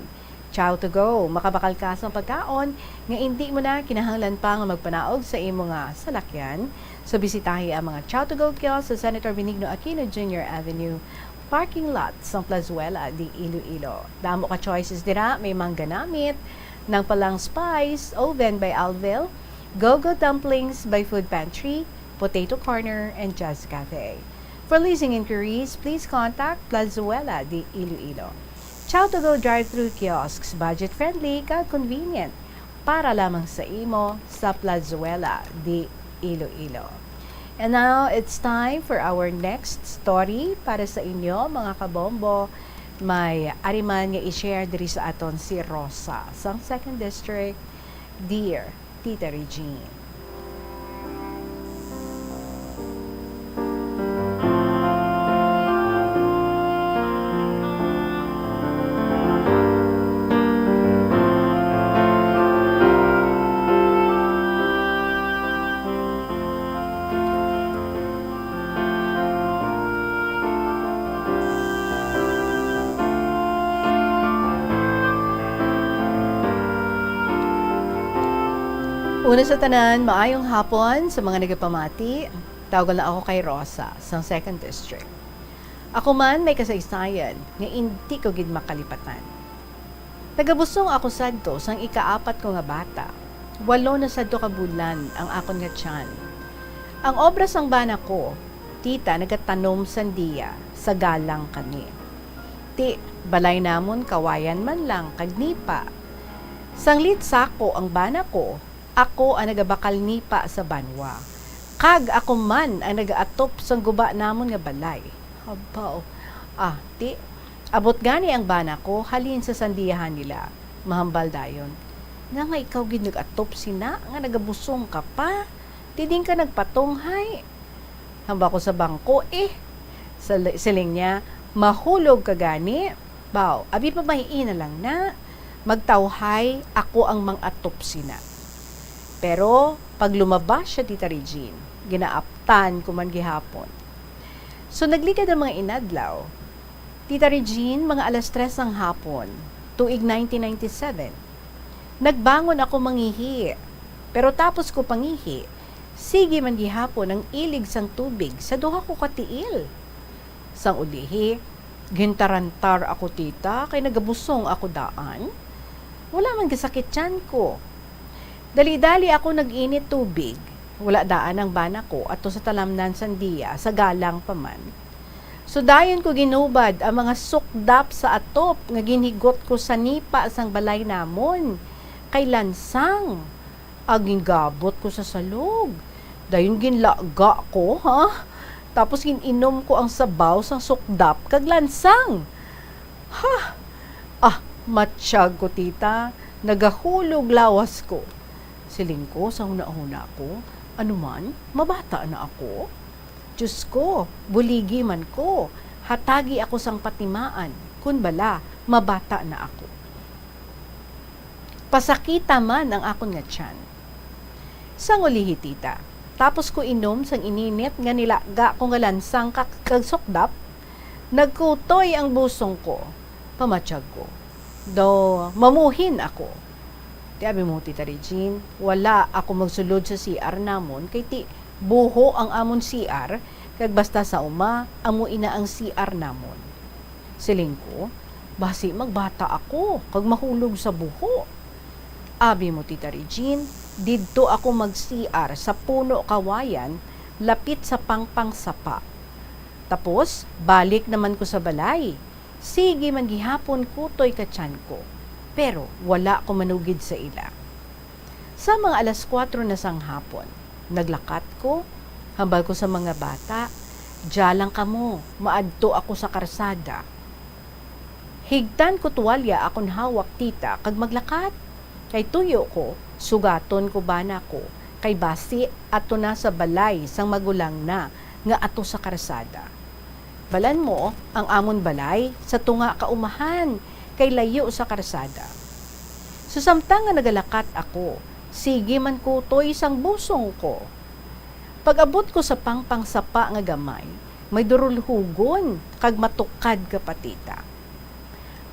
Ciao to Go makabakal ka sa pagkaon nga hindi mo na kinahanglan pa nga magpanaog sa imo nga salakyan. So bisitahi ang mga Ciao to Go kiosk sa Senator Benigno Aquino Jr. Avenue parking lot sa Plazuela de Iloilo. Damo ka choices dira, may mangganamit, ng palang spice, oven by Alville, Go-Go Dumplings by Food Pantry, Potato Corner, and Jazz Cafe. For leasing inquiries, please contact Plazuela de Iloilo. Ciao to Go drive-thru kiosks, budget-friendly kag convenient para lamang sa imo sa Plazuela de Iloilo. And now, it's time for our next story para sa inyo, mga kabombo. May ariman nga i-share diri sa aton si Rosa sa 2nd District. Dear Tita Regine. Una sa tanan, maayong hapon sa mga nagapamati. Tawagan na ako kay Rosa sa 2nd District. Ako man may kasaysayan nga hindi ko gid makalipatan. Tagabusong ako sadto sang ika-4 ko nga bata. 8 na sadto ka bulan ang akon nga tiyan. Ang obra sang bana ko, tita nagatanom sandiya sa galang kami. Ti, balay namon kawayan man lang kag nipa. Sanglit sako ang bana ko, ako ang nagabakal nipa sa banwa. Kag ako man ang nagaatop sang guba namon nga balay. Habaw. Ti, abot gani ang bana ko, halin sa sandiyahan nila. Mahambal dayon. Nga ikaw gid nag-atop sina, nga nagabusong ka pa. Tiding ka nagpatunghay. Hamba ko sa bangko siling niya, mahulog ka gani. Baw, abi pa mahiina lang na. Magtawhay, ako ang mang-atopsi na. Pero, pag lumabas siya, Tita Regine, ginaaptan ko man gihapon. So, naglikad ang mga inadlaw. Tita Regine, mga 3:00 ng hapon, tuig 1997. Nagbangon ako mangihi. Pero tapos ko pangihi, sige man gihapon ang ilig sang tubig sa duha ko katiil. Sang ulihi, gintarantar ako tita, kay nagabusong ako daan. Wala man kasakit tiyan ko. Dali-dali ako nag-init tubig. Wala daan ang bana ko ato sa talamnan sandiya, sa galang paman. So dayon ko ginubad ang mga sukdap sa atop nga ginigot ko sa nipa sang balay namon. Kay lansang. Aging gabot ko sa salog. Dayon ginlaga ko, ha? Tapos gininom ko ang sabaw sang sukdap kag lansang. Ha? Matsyag ko, tita. Nagahulog lawas ko. Siling ko sa huna-huna ko, anuman, mabata na ako. Diyos ko, buligi man ko. Hatagi ako sang patimaan. Kun bala, mabata na ako. Pasakita man ang akon nga tiyan. Sang ulihi, tita. Tapos ko inom sang ininit nga nilaga ko nga lansang kagsukdap. Nagkutoy ang busong ko. Pamatsyag ko. Do mamuhin ako. Tiabi mo, Tita Regine, wala ako magsulod sa CR namon kay ti buho ang amon CR kag basta sa uma amo ina ang CR namon. Siling ko, basi magbata ako kag mahulog sa buho. Abi mo, Tita Regine, didto ako mag-CR sa puno kawayan lapit sa pangpang sapa. Tapos balik naman ko sa balay. Sige man gihapon kutoy ka tiyan ko. Pero wala ko manugid sa ila. Sa mga 4:00 na sang hapon, naglakat ko, hambal ko sa mga bata, diyalang kamo, maadto ako sa karsada. Higtan ko tuwalya akon hawak tita kag maglakat. Kay tuyo ko, sugaton ko bana ko, kay basi ato na sa balay sang magulang na nga ato sa karsada. Balan mo ang amon balay sa tunga kaumahan kay layo sa karsada. Susamtang nga nagalakat ako, sige man ko toy isang busong ko. Pag-abot ko sa pangpang sapa nga gamay, may durulhugon kag matukad ka patita.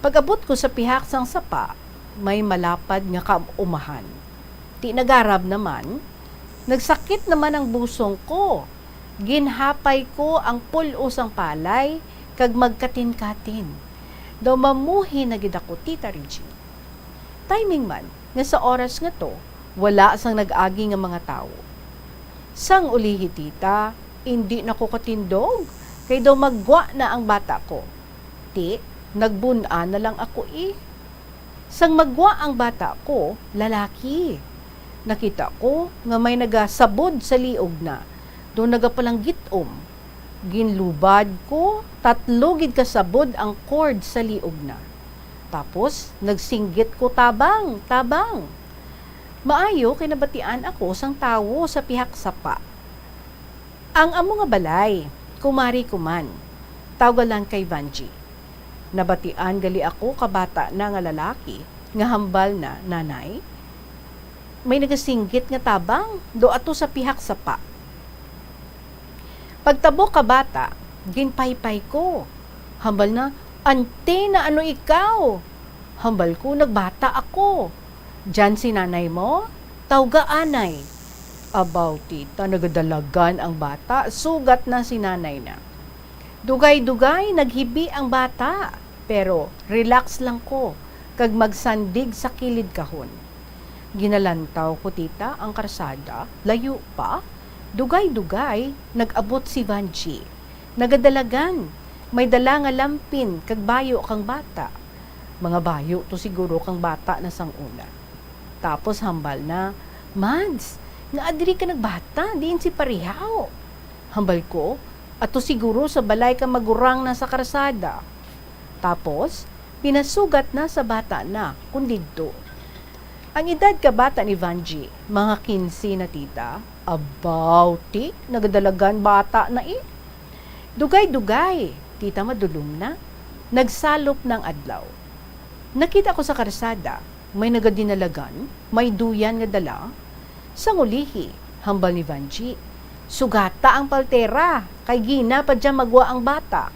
Pag-abot ko sa pihak sang sapa, may malapad nga kaumahan. Ti nagarab naman, nagsakit naman ang busong ko. Ginhapay ko ang pulo sang palay kag magkatin-katin. Daw mamuhi na gid ako, Tita Regine. Timing man, nga sa oras nga to, wala sang nag-agi nga mga tao. Sang ulihi, tita, hindi na ko katindog, kay daw maggwa na ang bata ko. Ti, nagbuna na lang ako Sang maggwa ang bata ko, lalaki. Nakita ko nga may nagasabod sa liog na, doon nagapalanggit Ginlubad ko, 3 gid kasabod ang cord sa liog na. Tapos, nagsinggit ko tabang. Maayo, kinabatian ako sang tawo sa pihak sapa. Ang amo nga balay, kumari kuman, tawgalan kay Vanji. Nabatian gali ako kabata na nga lalaki, nga hambal na nanay. May nagasinggit nga tabang, do ato sa pihak sapa. Pagtabo ka bata, ginpaypay ko. Hambal na, ante na ano ikaw? Hambal ko, nagbata ako. Diyan si nanay mo? Tawga anay. Abaw tita, nagadalagan ang bata, sugat na si nanay na. Dugay-dugay, naghibi ang bata. Pero relax lang ko, kag magsandig sa kilid kahon. Ginalantaw ko tita ang karsada, layo pa. Dugay-dugay, nag-abot si Vanji. Nagadalagan, may dala nga lampin, kag bayo kang bata. Mga bayo to siguro kang bata na sang una. Tapos hambal na, Mads, nga adiri ka nagbata, diin si parihaw. Hambal ko, ato siguro sa balay ka magurang na sa karsada. Tapos, pinasugat na sa bata na, kundidto. Ang edad ka bata ni Vanji, mga 15 na tita, about nagadalagan bata na Dugay-dugay, tita madulom na. Nagsalop ng adlaw. Nakita ko sa karsada, may nagadinalagan, may duyan nga dala. Sa ngulihi, hambal ni Vanji, sugata ang paltera, kay gina pa dyan magwa ang bata.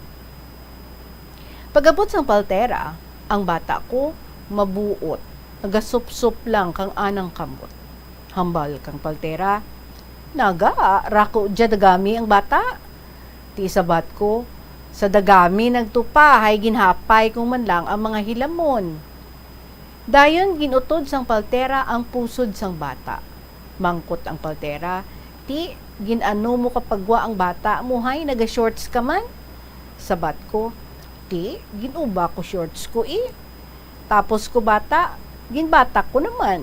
Pagabot sang paltera, ang bata ko mabuot, nagasup-sup lang kang anang kamot. Hambal kang paltera, naga, rako dyan dagami ang bata. Ti sabat ko, sa dagami nagtupa, hay ginhapay kung man lang ang mga hilamon. Dayon ginutod sang paltera ang pusod sang bata. Mangkot ang paltera, ti ginano mo kapagwa ang bata mo hay naga-shorts ka man? Sabat ko, ti ginuba ko shorts ko Tapos ko bata, ginbatak ko naman.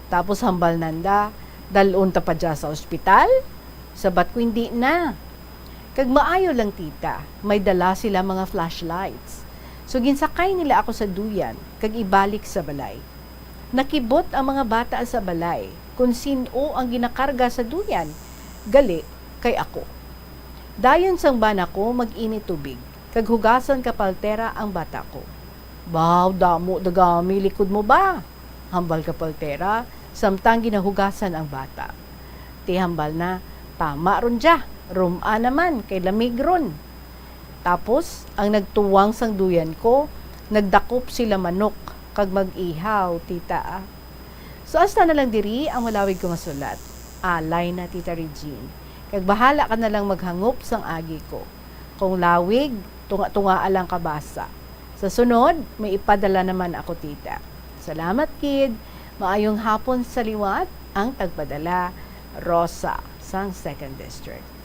Tapos hambal nanda, dalon ta pa dya sa ospital? Sabat ko hindi na. Kag maayo lang tita, may dala sila mga flashlights. So ginsakay nila ako sa duyan, kag ibalik sa balay. Nakibot ang mga bata sa balay, kung sino ang ginakarga sa duyan, gali kay ako. Dayon sang bana ko mag-init tubig, kag hugasan kapaltera ang bata ko. Baw, damo, dagami, likod mo ba? Hambal kapaltera, samtang ginahugasan ang bata. Ti hambal na, tama ron dya. Ruma naman, kay lamig ron. Tapos, ang nagtuwang sang duyan ko, nagdakop sila manok, kag mag-ihaw, tita. So, hasta na lang diri ang malawig ko masulat. Alay na, tita Regine. Kag bahala ka na lang maghangop sang agi ko. Kung lawig, tunga-tunga alang kabasa. Sa sunod, may ipadala naman ako, tita. Salamat, kid. Maayong hapon sa liwat, ang tagpadala, Rosa, sang 2nd District.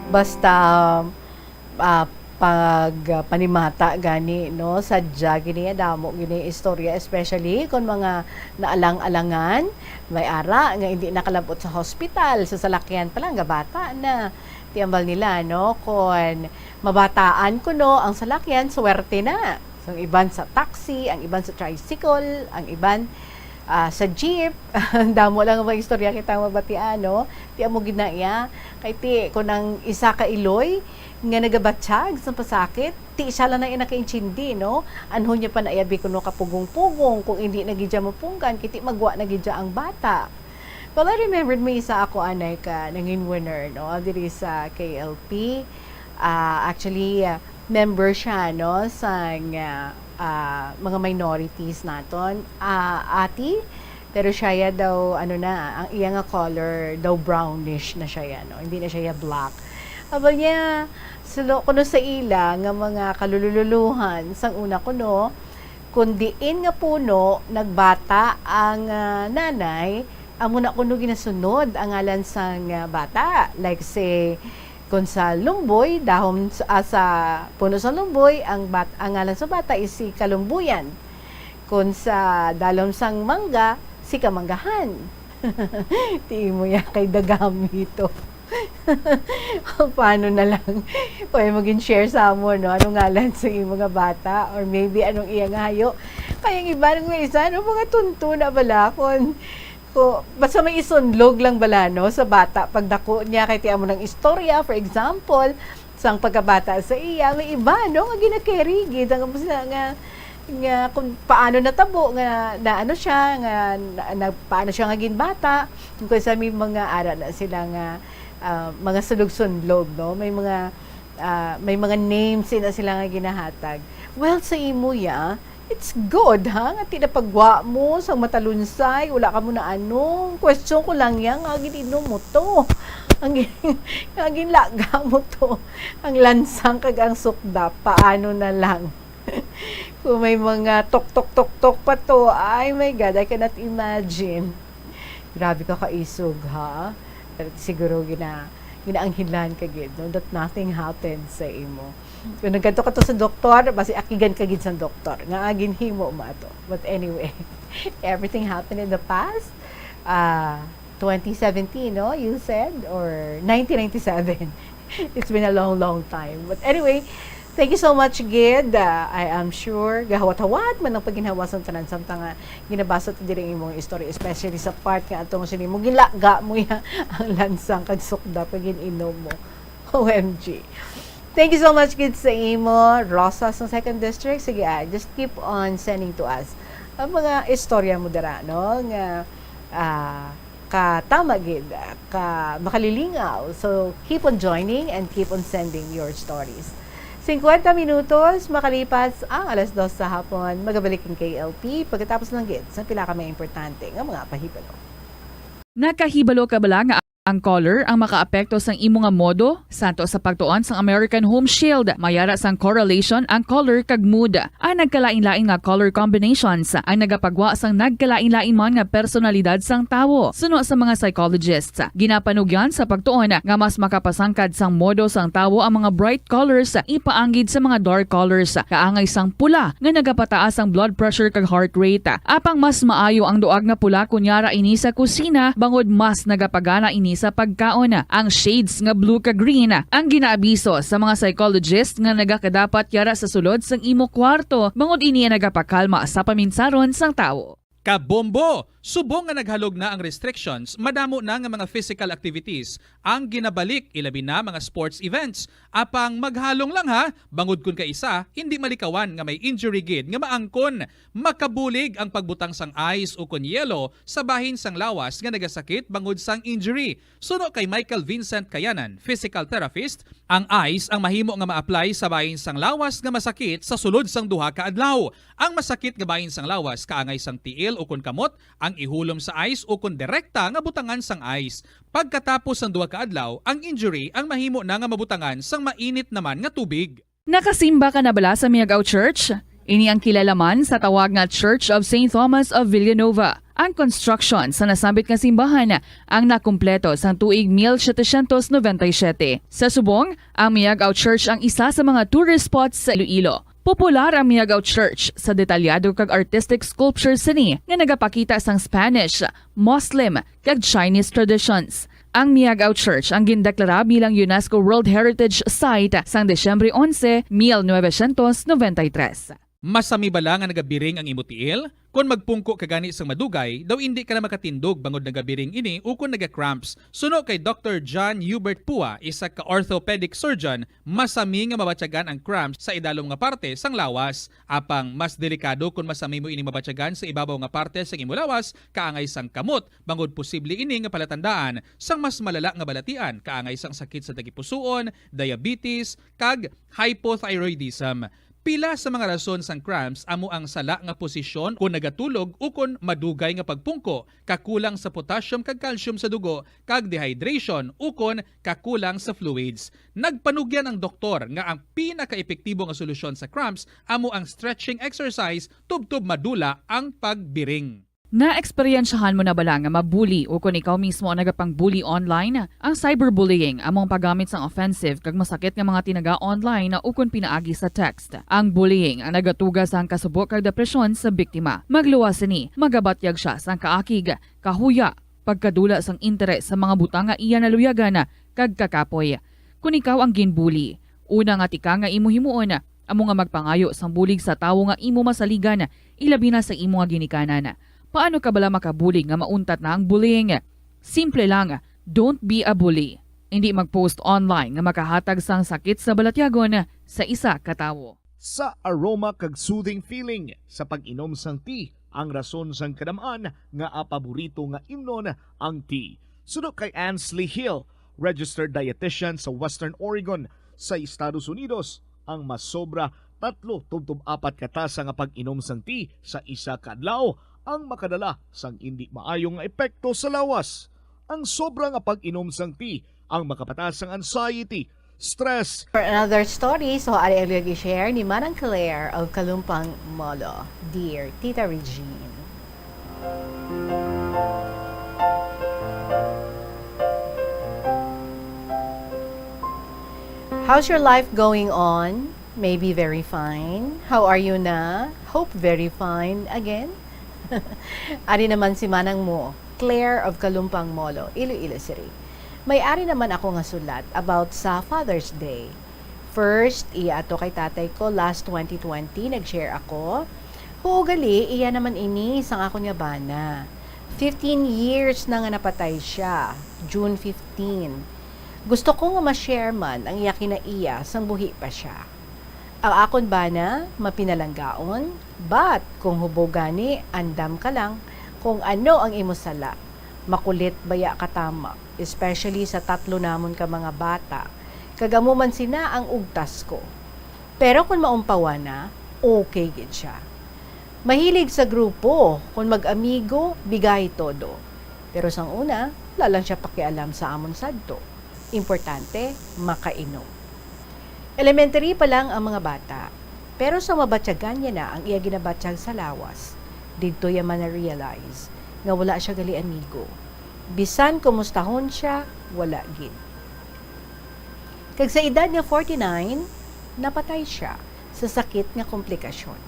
Basta pag panimata gani no sadya gini damo gini istorya, especially kung mga naalang-alangan may ara nga hindi nakalabot sa hospital, sa salakyan pa lang nga bata na tiambal nila no kung mabataan ko no ang salakyan, swerte na. So, ang iban sa taxi, ang iban sa tricycle, ang iban sa jeep. Damo lang ang istorya kita mabatian, no? Ti amo ginaya kay ti kun ang isa ka iloy nga nagabatsyag sa pasakit, ti siya lang na inakainchindi, no? Anho niya pa naiabi kuno kapugong-pugong kung hindi nagidya mapunggan kiti magwa nagidya ang bata. Well, I remembered may isa ako anay ka nangin winner, no? Diri sa KLP. Actually, member siya, no? Sa mga minorities naton, ati, pero siya daw ano na, ang iya nga color daw brownish na siya, no? Hindi na siya black. Aba niya, sulo kuno sa ila nga mga kalululuhan sang una kuno, kundiin nga puno nagbata ang nanay, amo na kuno ginasunod ang ngalan sang bata, like say kung sa lumboy, dahon sa puno sa lumboy, ang ngalan sa bata is si Kalumbuyan. Kung sa dalom sang mangga, si Kamanggahan. Tingin mo yan kay dagami ito. Paano na lang? Pwede mag-share sa mo, no? Anong ngalan sa mga bata? Or maybe anong iyang hayo? Kaya yung iba ng isa, ano mga tunto na bala kung basta may isunlog lang bala no sa bata pagdako niya kay tiyan mo ng istorya, for example sang pagkabata sa iya, may iba no nga ginakerry gid ang nga kung paano natabo nga na ano siya nga paano siya nga ginbata kung sa may mga ara na sila nga mga sulog-sunlog, no? May mga names sila nga ginahatag. Well, sa imo it's good, ha? Nga tinapagwa mo sa matalunsay, wala ka mo na anong. Question ko lang yan, nga ginino mo to. Nga ginlaga mo to. Ang lansang kag ang sukda, paano na lang? Kung may mga tok-tok-tok-tok pa to, ay my God, I cannot imagine. Grabe ka kaisog, ha? Pero siguro ginaanghilan ka gid, no? That nothing happened sa imo. Kung nagkanto ka to sa doktor, basi akigan ka gid sa doktor. Nga agin himo mato. But anyway, everything happened in the past. 2017, no? You said? Or 1997. It's been a long, long time. But anyway, thank you so much, Gid. I am sure gahawat-hawat man ang pagginhawasan tanan samtang ginabasa to diri imong istorya, especially sa part nga atong sini mo gilaga mo ya ang lansang kag sukda pag inom mo. OMG. Thank you so much, Gid, sa imo. Rosas ng 2nd District. Sige, just keep on sending to us ang mga istorya mo dara, no? Nga ka tama gid, ka makalilingaw. So keep on joining and keep on sending your stories. 50 minutos makalipas ang 2:00 sa hapon. Magabalik ang KLP pagkatapos ng gid sa pila ka may importante nga mga pahibalo. Nakahibalo ka bala nga ang color ang makaapekto sang imo nga modo santo sa pagtuon sang American Home Shield. Mayara sang correlation ang color kag mood. Ang nagkalain-lain nga color combinations ang nagapagwa sang nagkalain-lain man nga personalidad sang tawo. Suno sa mga psychologists, ginapanugyan sa pagtuon nga mas makapasangkad sang modo sang tawo ang mga bright colors ipaanggid sa mga dark colors. Kaangay sang pula nga nagapataas ang blood pressure kag heart rate. Apang mas maayo ang duag nga pula kunyara ini sa kusina bangod mas nagapagana ini sa pagkaon. Ang shades nga blue ka green ang ginaabiso sa mga psychologist nga nagakadapat yara sa sulod sang imo kwarto bangod ini nagapakalma sa paminsaron sang tawo. Kabombo! Subong nga naghalog na ang restrictions, madamo na nga mga physical activities ang ginabalik, ilabi na mga sports events. Apang maghalong lang ha, bangod kun ka isa, hindi malikawan nga may injury gid nga maangkon. Makabulig ang pagbutang sang ice o kun yelo sa bahin sang lawas nga nagasakit bangod sang injury. Suno kay Michael Vincent Kayanan, physical therapist, ang ice ang mahimo nga ma-apply sa bahin sang lawas nga masakit sa sulod sang duha ka adlaw. Ang masakit nga bahin sang lawas kaangay sang tiil o kun kamot, ang ihulom sa ice o kun direkta nga butangan sang ice. Pagkatapos ng duha ka adlaw, ang injury ang mahimo na nga mabutangan sang mainit naman nga tubig. Nakasimba ka na bala sa Miagao Church? Ini ang kilalaman sa tawag nga Church of St. Thomas of Villanova. Ang construction sa nasambit nga simbahan ang nakumpleto sa tuig 1797. Sa subong, ang Miagao Church ang isa sa mga tourist spots sa Iloilo. Popular ang Miagao Church sa detalyado kag artistic sculptures sini nga nagapakita sang Spanish, Muslim kag Chinese traditions. Ang Miagao Church ang gindeklara bilang UNESCO World Heritage Site sang Desyembre 11, 1993. Masami bala nga nagabiring ang imo tiil? Kung magpungko ka gani sang madugay, daw hindi ka na makatindog bangod nagabiring ini o kung naga-cramps. Suno kay Dr. John Hubert Pua, isa ka orthopedic surgeon, masami nga mabatyagan ang cramps sa idalom nga parte sang lawas. Apang mas delikado kung masami mo ini mabatyagan sa ibabaw nga parte sang imo lawas, kaangay sang kamot, bangod posible ini nga palatandaan sang mas malala nga balatian, kaangay sang sakit sa tagipusoon, diabetes, kag hypothyroidism. Pila sa mga rason sang cramps amo ang sala nga posisyon kung nagatulog o kung madugay nga pagpungko, kakulang sa potassium kag calcium sa dugo, kag dehydration o kung kakulang sa fluids. Nagpanugyan ang doktor nga ang pinaka-epektibo nga solusyon sa cramps amo ang stretching exercise tubtob madula ang pagbiring. Na-eksperyensyahan mo na bala nga mabuli o kung ikaw mismo ang nagapang-bully online? Ang cyberbullying among paggamit sang offensive kag masakit nga mga tinaga online na ukon pinaagi sa text. Ang bullying ang nagatuga sang kasubok kag depresyon sa biktima. Magluwas ni, magabatyag siya sang kaakig, kahuya, pagkadula sang interes sa mga butang nga iya naluyagan kag kakapoy. Kung ikaw ang ginbully, una nga tika nga imo himuon, amo nga magpangayo sang bulig sa tawo nga imo masaligan, ilabi na sa imo nga ginikanan. Paano ka bala makabuli nga mauntat na ang bullying? Simple lang, don't be a bully. Hindi mag-post online nga makahatag sang sakit sa balatyagon sa isa ka tawo. Sa aroma kag soothing feeling sa pag-inom sang tea, ang rason sang kadamaan nga paborito nga imnon ang tea. Sunod kay Ansley Hill, registered dietitian sa Western Oregon sa Estados Unidos, ang mas sobra 3-4 katasa nga pag-inom sang tea sa isa ka adlaw ang makadala sang hindi maayong epekto sa lawas. Ang sobra nga pag-inom sang tea ang makapataas sang anxiety, stress. For another story, so ari ang share ni Manang Claire of Kalumpang Molo. Dear Tita Regine. How's your life going on? Maybe very fine. How are you na? Hope very fine again. Ari naman si manang mo, Claire of Kalumpang Molo, Iloilo City. May-ari naman ako nga sulat about sa Father's Day. First, iya ato kay tatay ko last 2020, nag-share ako. Huugali, iya naman ini sang ako nga bana. 15 years na nga napatay siya, June 15. Gusto ko nga ma-share man ang iya kinaiya sang buhi pa siya. Ang akon bana, mapinalanggaon, but kung hubogani, andam ka lang kung ano ang imo sala. Makulit baya katama, especially sa tatlo namon ka mga bata. Kagamo man sina ang ugtas ko. Pero kung maumpawa na, okay gid siya. Mahilig sa grupo, kung mag-amigo, bigay todo. Pero sang una, lalang siya pakialam sa amon sadto. Importante, makainom. Elementary pa lang ang mga bata, pero sa mabatyagan niya na ang iya ginabatyag sa lawas, dito yaman na-realize nga wala siya gali amigo. Bisan kumustahon siya, wala gid. Kag sa edad nga 49, napatay siya sa sakit nga komplikasyon.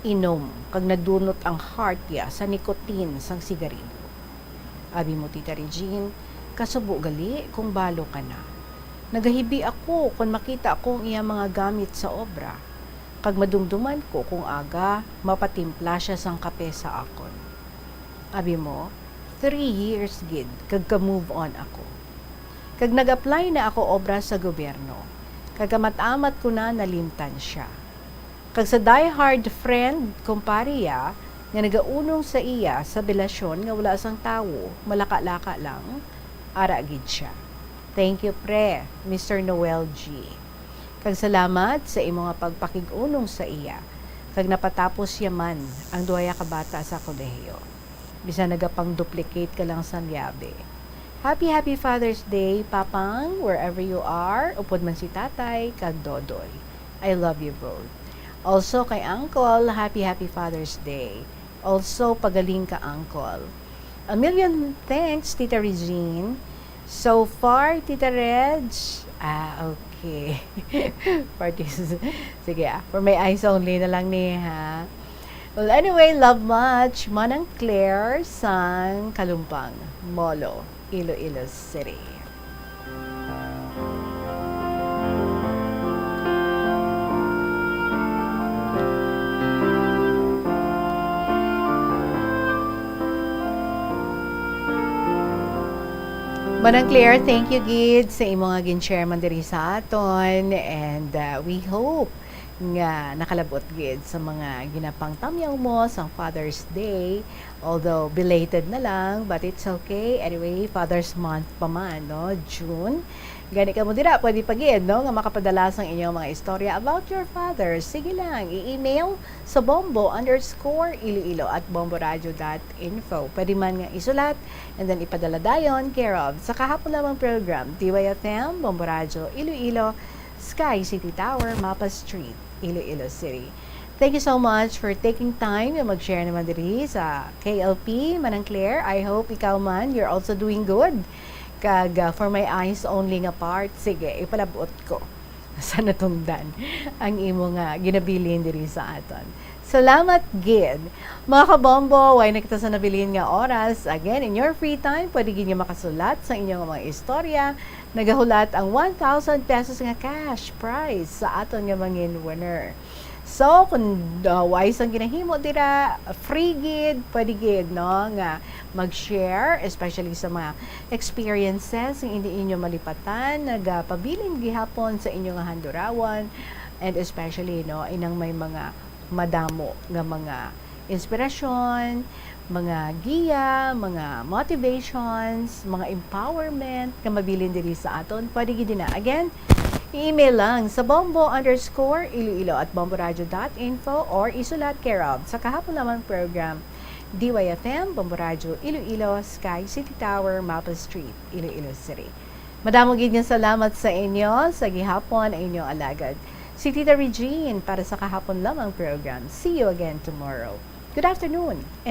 Inom, kag nadunot ang heart niya sa nicotine sang sigarilyo. Abi mo, Tita Regine, kasubo gali kung balo ka na. Nagahibi ako kung makita akong iya mga gamit sa obra. Kag madumduman ko kung aga, mapatimpla siya sang kape sa akon. Abi mo, 3 years gid, kag ka-move on ako. Kag nag-apply na ako obra sa gobyerno. Kag amat-amat ko na nalimtan siya. Kag sa die-hard friend, kumpariya, nga nagaunong sa iya sa belasyon nga wala sang tawo, malaka-laka lang, ara gid siya. Thank you, pre, Mr. Noel G. Kag salamat sa imo nga pagpakig-unong sa iya. Kag napatapos yaman ang duaya ka bata sa kolehiyo. Bisa nagapang duplicate ka lang sa liyabe. Happy Father's Day, Papang, wherever you are. Upod man si tatay, kag Dodoy. I love you both. Also kay Uncle, happy Father's Day. Also, pagaling ka, Uncle. A million thanks, Tita Regine. So far, Tita Reg, okay. Sige, for my eyes only na lang ni, ha? Well, anyway, love much. Manang Claire sang Kalumpang, Molo, Iloilo City. Manang Claire, thank you gid sa imo nga gin-share man diri sa aton, and we hope nga nakalabot gid sa mga ginapang tamyaw mo sa Father's Day, although belated na lang, but it's okay. Anyway, Father's Month pa man, no? June. Gani ka mo dira, pwede pa gid, no? Nga makapadala sang inyong mga istorya about your father. Sige lang, i-email sa bombo_iloilo@bomboradio.info. Pwede man nga isulat and then ipadala dayon care of sa kahapon lamang program, DYFM, Bombo Radio, Iloilo, Sky City Tower, Mapa Street, Iloilo City. Thank you so much for taking time na mag-share naman diri sa KLP, Manang Claire. I hope ikaw man, you're also doing good. Kag for my eyes only nga part, sige, ipalabot ko sa natundan ang imo nga ginabilin diri sa aton. Salamat gid. Mga kabombo, way na kita sa nabilin nga oras. Again, in your free time, pwede gid nga makasulat sa inyong mga istorya. Nagahulat ang 1,000 pesos nga cash prize sa aton nga mangin winner. So, kung wise ang ginahimo dira, free gid, pwede gid, no, nga mag-share, especially sa mga experiences ng hindi inyo malipatan, nagpabilin gihapon sa inyong handurawan, and especially, no, inang may mga madamo nga mga inspirasyon, mga giya, mga motivations, mga empowerment, nga mabilin diri sa aton, pwede gid na. Again, i-email lang sa bombo_iloilo@bomboradio.info or isulat care of sa kahapon naman program, DYFM, Bombo Radio, Iloilo, Sky City Tower, Mapa Street, Iloilo City. Madamo gid nga salamat sa inyo sa gihapon ang inyong alagad. Si Tita Regine para sa kahapon lamang program. See you again tomorrow. Good afternoon and